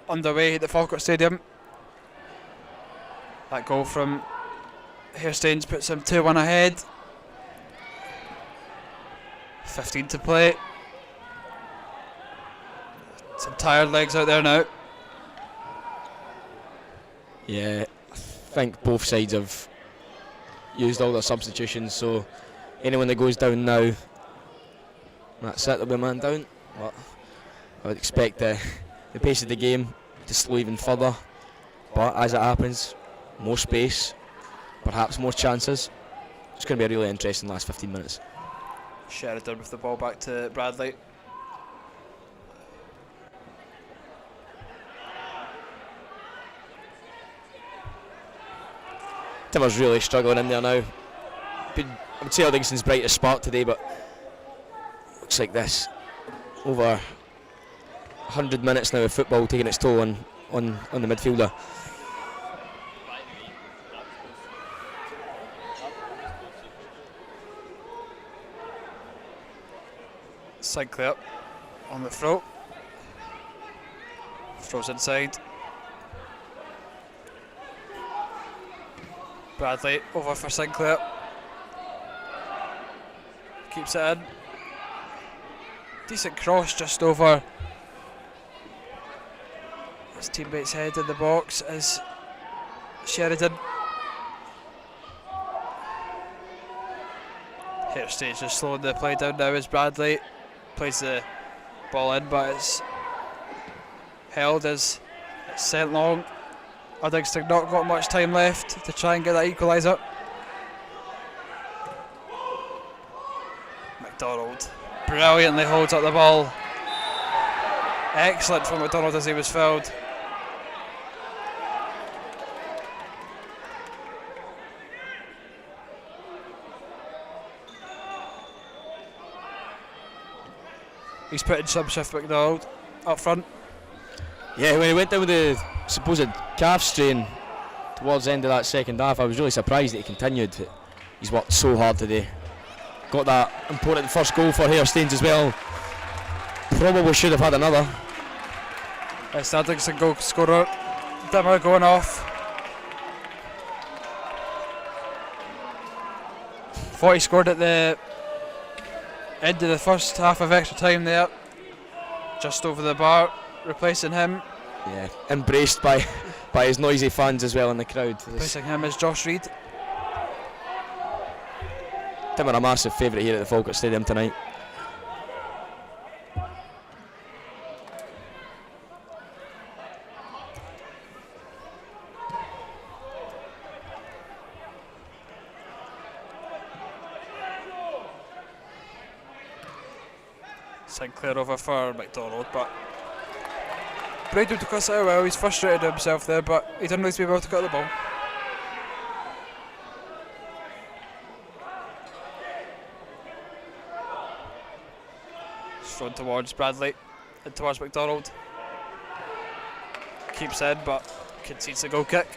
Underway at the Falkirk Stadium. That goal from Hairstains puts him 2-1 ahead. 15 to play. Some tired legs out there now. Yeah, I think both sides have used all their substitutions, so anyone that goes down now, that's it, there'll be a man down. But I would expect the pace of the game to slow even further, but as it happens, more space, perhaps more chances. It's going to be a really interesting last 15 minutes. Sheridan with the ball back to Bradley. Timmer's really struggling in there now. I would say Uddingston's brightest spark today, but looks like this. Over 100 minutes now of football taking its toll on the midfielder. Sinclair on the throw. Throws inside. Bradley over for Sinclair. Keeps it in. Decent cross just over his teammate's head in the box as Sheridan. Hairstains just slowing the play down now as Bradley plays the ball in, but it's held as it's sent long. Uddingston not got much time left to try and get that equaliser. McDonald brilliantly holds up the ball. Excellent from McDonald as he was fouled. He's putting some shift McDonald up front. Yeah, when he went down with the supposed calf strain towards the end of that second half, I was really surprised that he continued. He's worked so hard today. Got that important first goal for Hairstains as well. Probably should have had another. It's the Uddingston goal scorer. Dimmer going off. 40 scored at the end of the first half of extra time there. Just over the bar, replacing him. Yeah, embraced by his noisy fans as well in the crowd. Replacing him is Josh Reid. Tim are a massive favourite here at the Falkirk Stadium tonight. Sinclair over for McDonald, but Braden took us out well. He's frustrated himself there, but he didn't really be able to cut the ball. It's thrown towards Bradley and towards McDonald. Keeps in, but concedes a goal kick.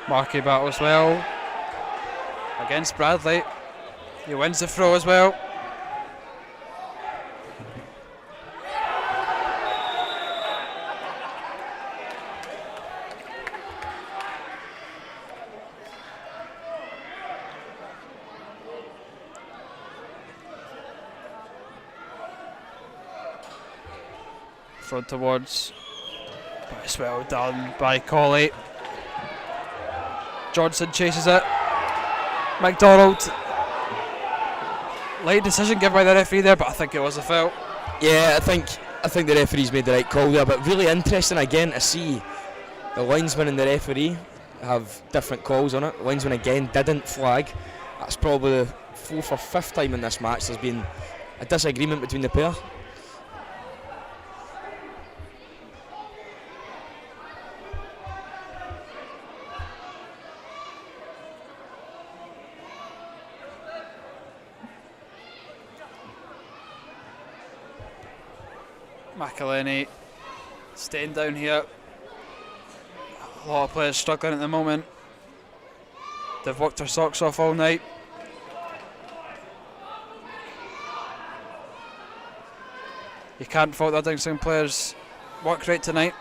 Markey battles well against Bradley. He wins the throw as well. Front towards, but it's well done by Colley. Johnson chases it. McDonald. Late decision given by the referee there, but I think it was a foul. Yeah, I think the referee's made the right call there, but really interesting again to see the linesman and the referee have different calls on it. The linesman again didn't flag. That's probably the 4th or 5th time in this match there's been a disagreement between the pair. McElhenney staying down here. A lot of players struggling at the moment. They've worked their socks off all night. You can't fault the Uddingston players' work rate tonight,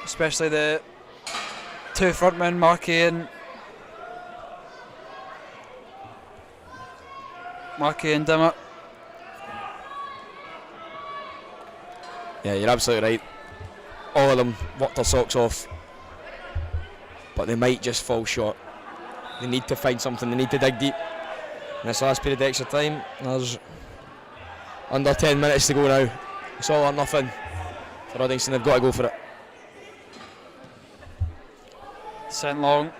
especially the two frontmen, Markey and Dimmer. Yeah, you're absolutely right. All of them worked their socks off, but they might just fall short. They need to find something, they need to dig deep. In this last period of extra time, there's under 10 minutes to go now. It's all or nothing for Uddingston, they've got to go for it. Sent long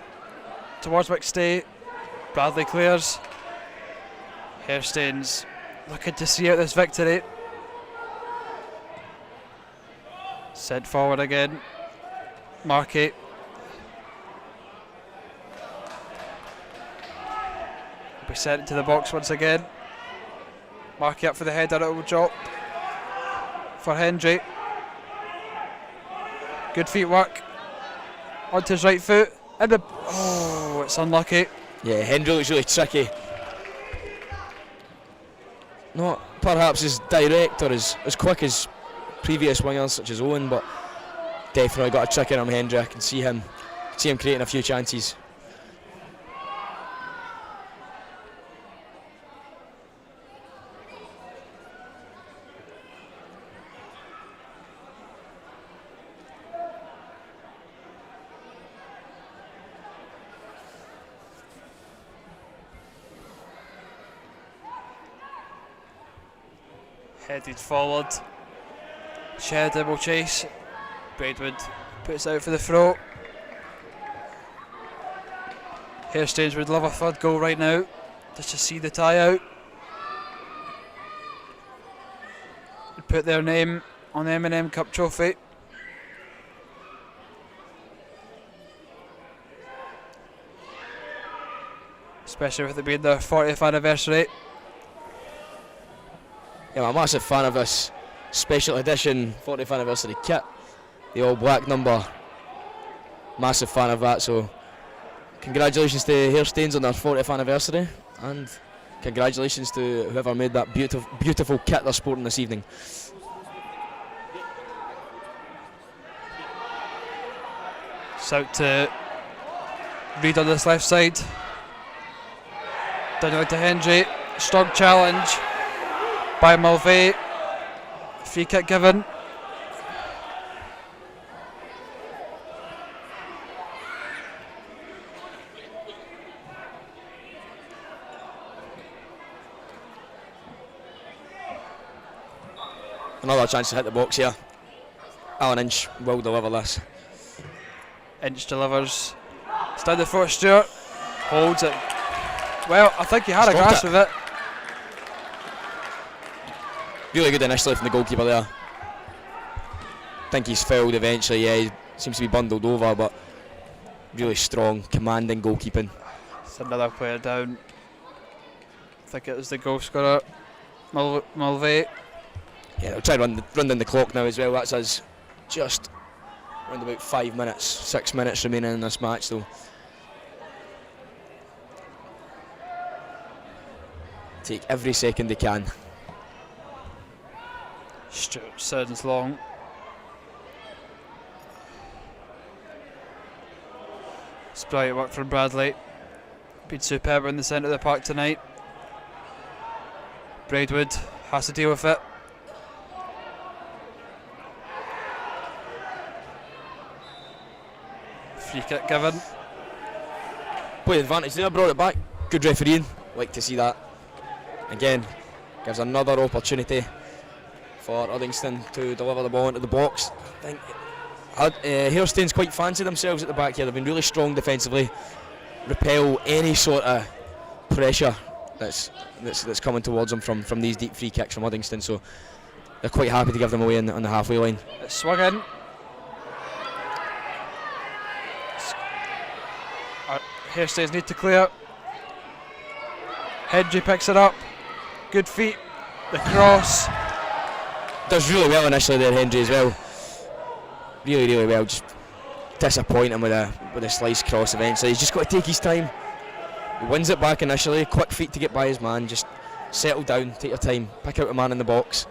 towards McStay. Bradley clears. Hairstains looking to see out this victory. Sent forward again. Markey. Will be sent into the box once again. Markey up for the header, it will drop for Hendry. Good feet work. Onto his right foot. And it's unlucky. Yeah, Hendry looks really tricky. Not perhaps as direct or as quick as previous wingers such as Owen, but definitely got a trick in him, Hendry. I can see him creating a few chances. Headed forward. Sheridan will chase. Braidwood puts out for the throw. Hairstains would love a third goal right now, just to see the tie out. Put their name on the M&M Cup trophy. Especially with it being their 40th anniversary. Yeah, I'm a massive fan of this special edition 40th anniversary kit, the all black number. Massive fan of that, so congratulations to Hairstains on their 40th anniversary, and congratulations to whoever made that beautiful kit they're sporting this evening. It's out to Reid on this left side. Down to Hendry. Strong challenge by Mulvey. Free kick given. Another chance to hit the box here. Alan Inch will deliver this. Inch delivers. It's down the throat, Stewart. Holds it. Well, I think he had a grasp of it. Really good initially from the goalkeeper there. Think he's fouled eventually, yeah, he seems to be bundled over, but really strong, commanding goalkeeping. It's another player down. I think it was the goal scorer, Mulvey. Yeah, they'll try to run down the clock now as well. That's us just around about 5 minutes, 6 minutes remaining in this match though. Take every second they can. Stuart sends long. It's brilliant work from Bradley. Been superb in the centre of the park tonight. Braidwood has to deal with it. Free kick given. Play advantage there, brought it back. Good refereeing, like to see that. Again, gives another opportunity for Uddingston to deliver the ball into the box. I think Hairstains quite fancy themselves at the back here. They've been really strong defensively, repel any sort of pressure that's coming towards them from these deep free kicks from Uddingston, so they're quite happy to give them away on the halfway line. It's swung in. Hairstains need to clear. Hendry picks it up. Good feet. The cross. Does really well initially there, Hendry, as well. Really, really well. Just disappointing with a slice cross eventually. He's just got to take his time. He wins it back initially. Quick feet to get by his man. Just settle down, take your time, pick out a man in the box.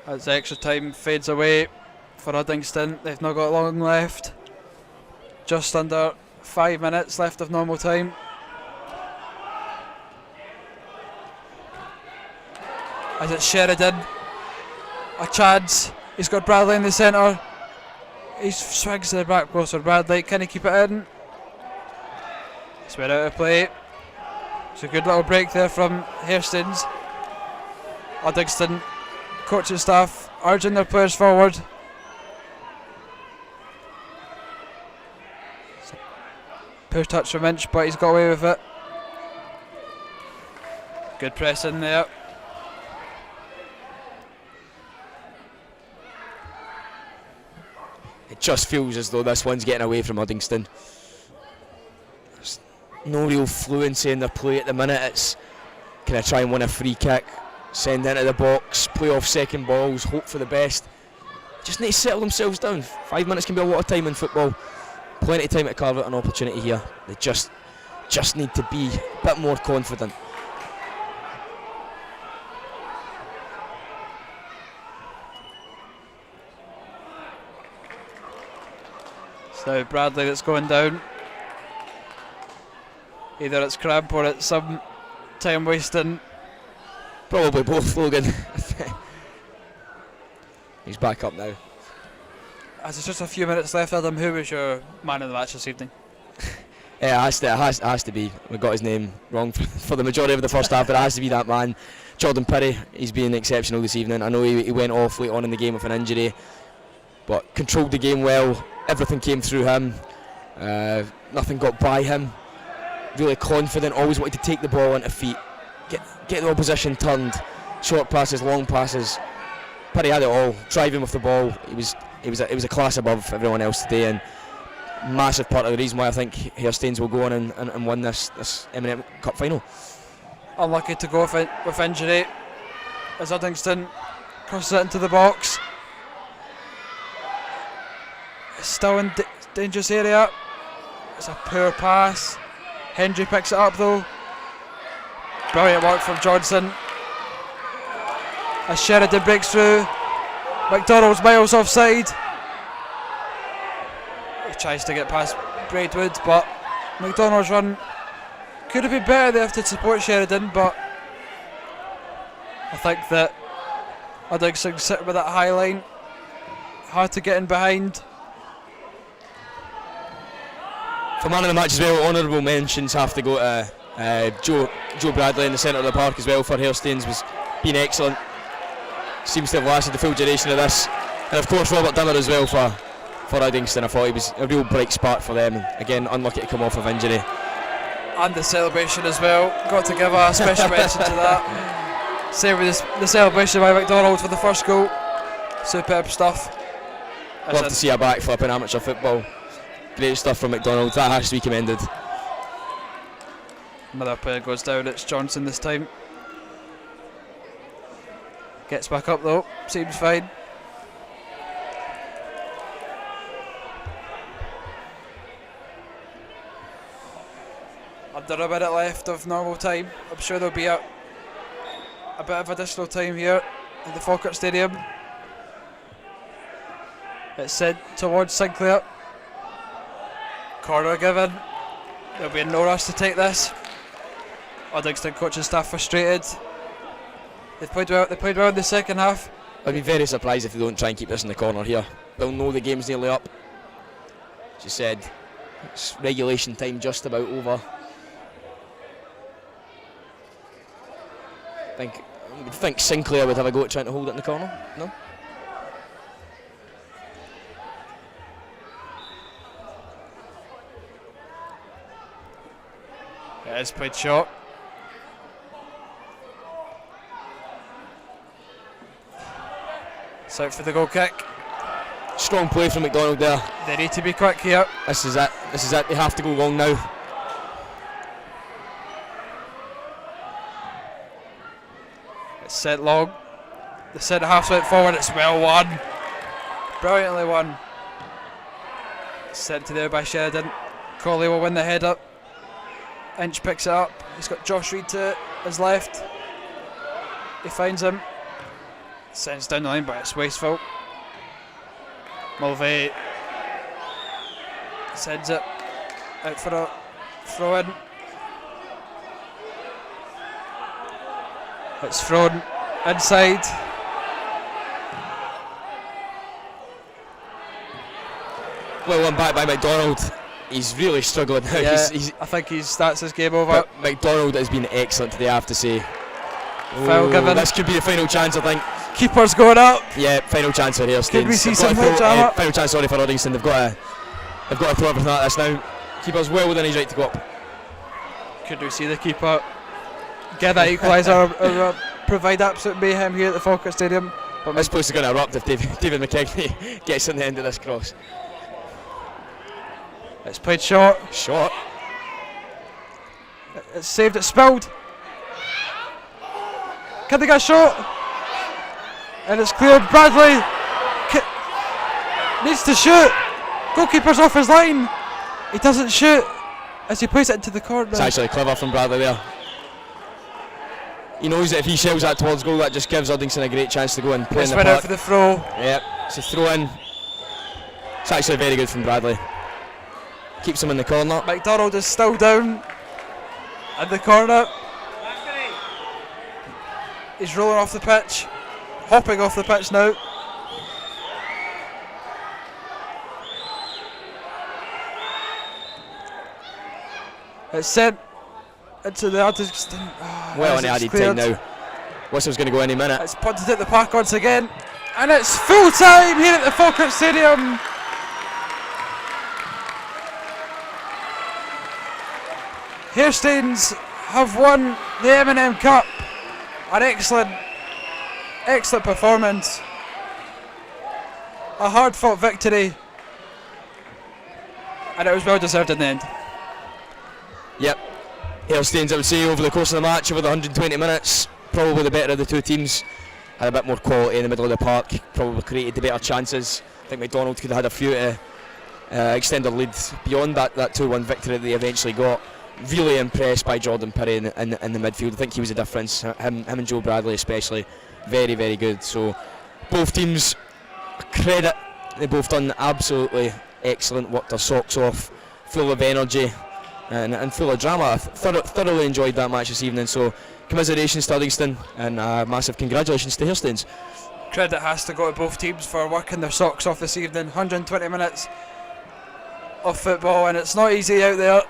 As extra time fades away for Uddingston, they've not got long left. Just under 5 minutes left of normal time. As it's Sheridan, a chance. He's got Bradley in the centre. He swings to the back post for Bradley. Can he keep it in? It's went out of play. It's a good little break there from Hairstains. Uddingston coaching staff urging their players forward. Poor touch from Inch, but he's got away with it. Good press in there. It just feels as though this one's getting away from Uddingston. There's no real fluency in their play at the minute. It's kind of try and win a free kick, send into the box, play off second balls, hope for the best. Just need to settle themselves down. 5 minutes can be a lot of time in football. Plenty of time to carve out an opportunity here. They just need to be a bit more confident. It's now Bradley that's going down. Either it's cramp or it's some time wasting. Probably both, Logan. He's back up now. As there's just a few minutes left, Adam, who was your man of the match this evening? Yeah, it has to be. We got his name wrong for the majority of the first half, but it has to be that man, Jordan Pirrie. He's been exceptional this evening. I know he went off late on in the game with an injury, but controlled the game well. Everything came through him. Nothing got by him. Really confident. Always wanted to take the ball into feet, get the opposition turned. Short passes, long passes. Pirrie had it all. Driving with the ball. It was a class above everyone else today, and massive part of the reason why I think Hairstains will go on and win this M&M Cup final. Unlucky to go with injury as Uddingston crosses it into the box. It's still in dangerous area. It's a poor pass. Hendry picks it up though. Brilliant work from Johnson. As Sheridan breaks through. McDonald's miles offside. He tries to get past Braidwood, but McDonald's run could have been better there to support Sheridan, but I think that Uddingston sitting with that high line, hard to get in behind. For man of the match as well, honourable mentions have to go to Joe Bradley in the centre of the park as well for Hairstains. Was been excellent. Seems to have lasted the full duration of this, and of course Robert Dimmer as well for Uddingston. I thought he was a real bright spark for them, and again unlucky to come off of injury. And the celebration as well, got to give a special mention to that. Same with the celebration by McDonald for the first goal. Superb stuff. Love to see a backflip in amateur football. Great stuff from McDonald, that has to be commended. Another player goes down, it's Johnson this time. Gets back up though, seems fine. Under a minute left of normal time. I'm sure there'll be a bit of additional time here at the Falkirk Stadium. It's sent towards Sinclair. Corner given. There'll be no rush to take this. Uddingston coaching staff frustrated. They played well in the second half. I'd be very surprised if they don't try and keep this in the corner here. They'll know the game's nearly up. As you said, it's regulation time just about over. I would think Sinclair would have a go at trying to hold it in the corner. No? It is played short. It's out for the goal kick. Strong play from McDonald there. They need to be quick here. This is it. They have to go long now. It's sent long. The centre half's went forward. It's well won. Brilliantly won. It's sent to there by Sheridan. Coley will win the head up. Inch picks it up. He's got Josh Reid to his left. He finds him. Sends down the line, but it's wasteful. Mulvey sends it out for a throw in. It's thrown inside. Well one back by McDonald. He's really struggling now. Yeah, I think that's his game over. But McDonald has been excellent today, I have to say. Foul given. This could be the final chance, I think. Keeper's going up. Yeah, final chance for Hairstains. Did we see some more drama? Final chance, sorry, for Uddingston. They've got to throw everything at this now. Keeper's well within his right to go up. Could we see the keeper get that equaliser or provide absolute mayhem here at the Falkirk Stadium? But this place is going to erupt if David McKegney gets in the end of this cross. It's played short. Short. It's saved, it's spilled. Can they get a shot? And it's cleared. Bradley needs to shoot. Goalkeeper's off his line. He doesn't shoot as he plays it into the corner. It's actually clever from Bradley there. He knows that if he shells that towards goal, that just gives Uddingston a great chance to go and play in the park. Out for the throw. Yep, it's a throw in. It's actually very good from Bradley. keeps him in the corner. McDonald is still down in the corner. He's rolling off the pitch, hopping off the pitch now. It's sent into the Uddingston. Well, on the added time now. Whistle's going to go any minute. It's punted at the park once again, and it's full time here at the Falkirk Stadium. Hairstains have won the M&M Cup. An excellent performance. A hard-fought victory, and it was well deserved in the end. Yep. Hailstones, I would say, over the course of the match, over the 120 minutes, probably the better of the two teams. Had a bit more quality in the middle of the park, probably created the better chances. I think McDonald could have had a few to extend their lead beyond that 2-1 victory that they eventually got. Really impressed by Jordan Pirrie in the midfield. I think he was a difference. Him and Joe Bradley especially, very, very good. So both teams, credit, they both done absolutely excellent, worked their socks off, full of energy and full of drama. I thoroughly enjoyed that match this evening. So commiserations to Uddingston and massive congratulations to Hailstones. Credit has to go to both teams for working their socks off this evening. 120 minutes of football, and it's not easy out there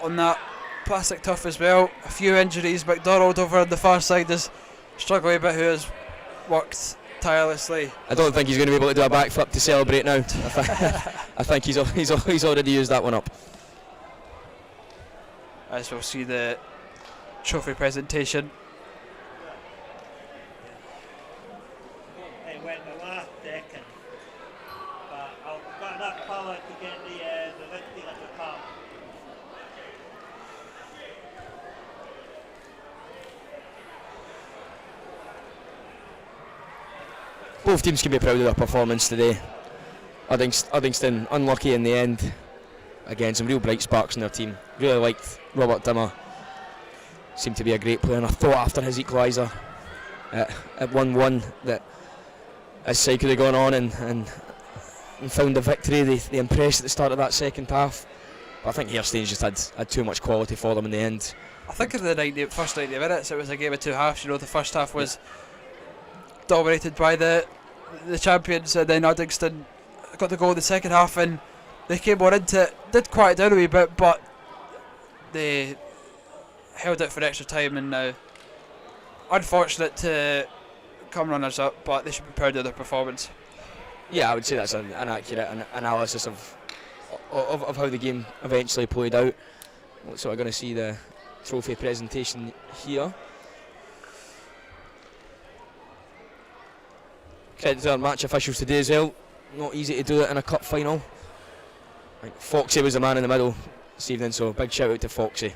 on that plastic turf as well. A few injuries. McDonald over on the far side is struggling a bit, who has worked tirelessly. I don't think he's going to be able to do a backflip to celebrate now. I think he's already used that one up. As we'll see the trophy presentation. It went the last second, but I've got enough power to get the lifting at the top. Both teams can be proud of their performance today. Uddingston unlucky in the end. Again, some real bright sparks in their team. Really liked Robert Dimmer. Seemed to be a great player, and I thought after his equaliser at 1-1 that his side could have gone on and found the victory. They impressed at the start of that second half. But I think Hailstones just had too much quality for them in the end. I think in the first 90 minutes it was a game of two halves. You know, the first half was dominated by the champions, and then Uddingston got the goal in the second half, and they came more into it, did quiet down a wee bit, but they held it for extra time, and now unfortunate to come runners up, but they should be proud of their performance. Yeah, I would say that's an accurate analysis of how the game eventually played out. So we're going to see the trophy presentation here. Credit to our match officials today as well. Not easy to do it in a cup final. I think Foxy was the man in the middle this evening, so big shout out to Foxy.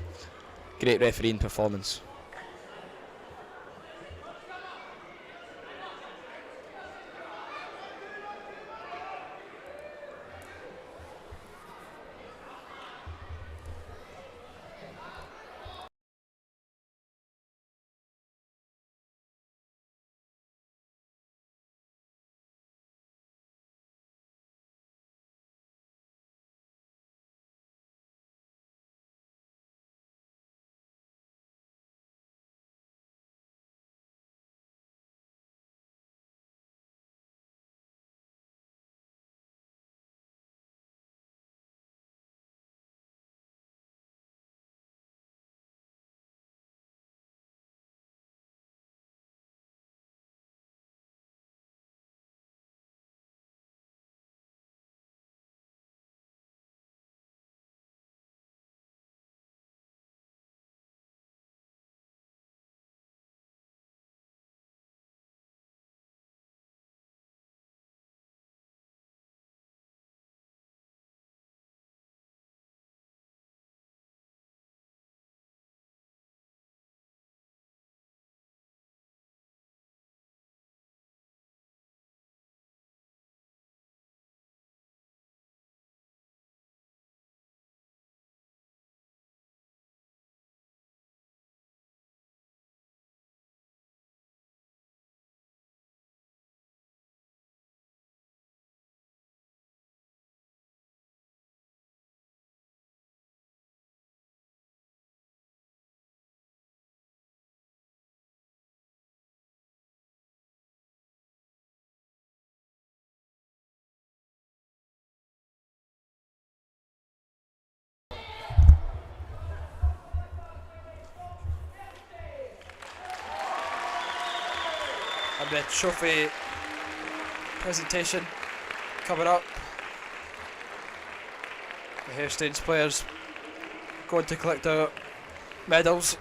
Great refereeing performance. And the trophy presentation coming up. The Hairstains players going to collect their medals.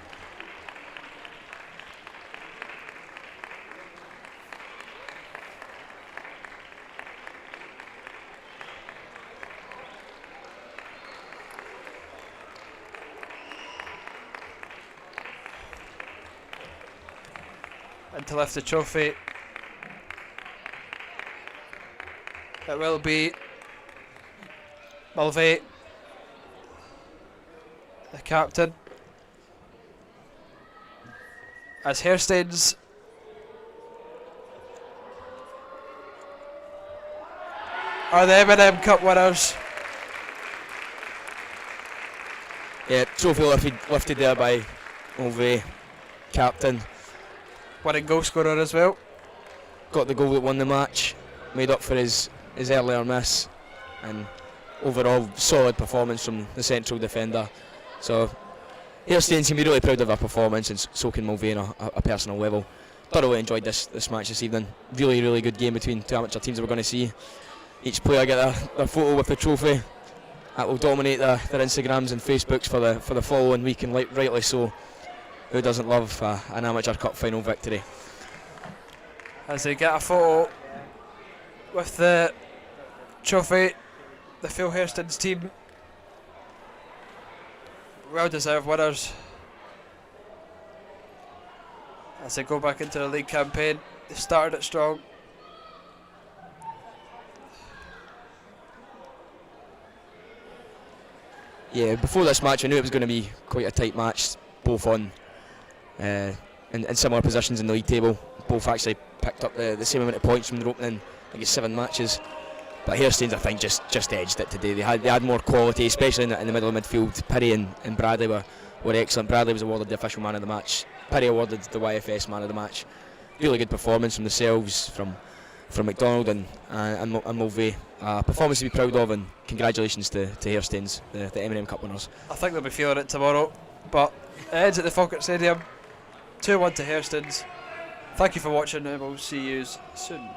And to lift the trophy, it will be Mulvey, the captain, as Hairstains are the M&M Cup winners. Yeah, trophy lifted there by Mulvey, captain. Winning goal scorer as well. Got the goal that won the match, made up for his earlier miss, and overall solid performance from the central defender. So Hairstains can be really proud of their performance, and so can Mulvey on a personal level. Thoroughly enjoyed this match this evening. Really good game between two amateur teams that we're going to see. Each player get their photo with the trophy. That will dominate their Instagrams and Facebooks for the following week, and rightly so. Who doesn't love an amateur cup final victory? As they get a photo with the trophy, the Phil Hairstains team, well deserved winners. As they go back into the league campaign, they started it strong. Yeah, before this match I knew it was going to be quite a tight match, both on in similar positions in the league table. Both actually picked up the same amount of points from their opening, I think it's 7 matches. But Hairstains, I think, just edged it today. They had more quality, especially in the middle of midfield. Perry and Bradley were excellent. Bradley was awarded the official man of the match. Perry awarded the YFS man of the match. Really good performance from themselves, from McDonald and Mulvey. Performance to be proud of, and congratulations to Hairstains, the M&M Cup winners. I think they'll be feeling it tomorrow. But it ends at the Falkirk Stadium. 2-1 to Hairstains. Thank you for watching, and we'll see you soon.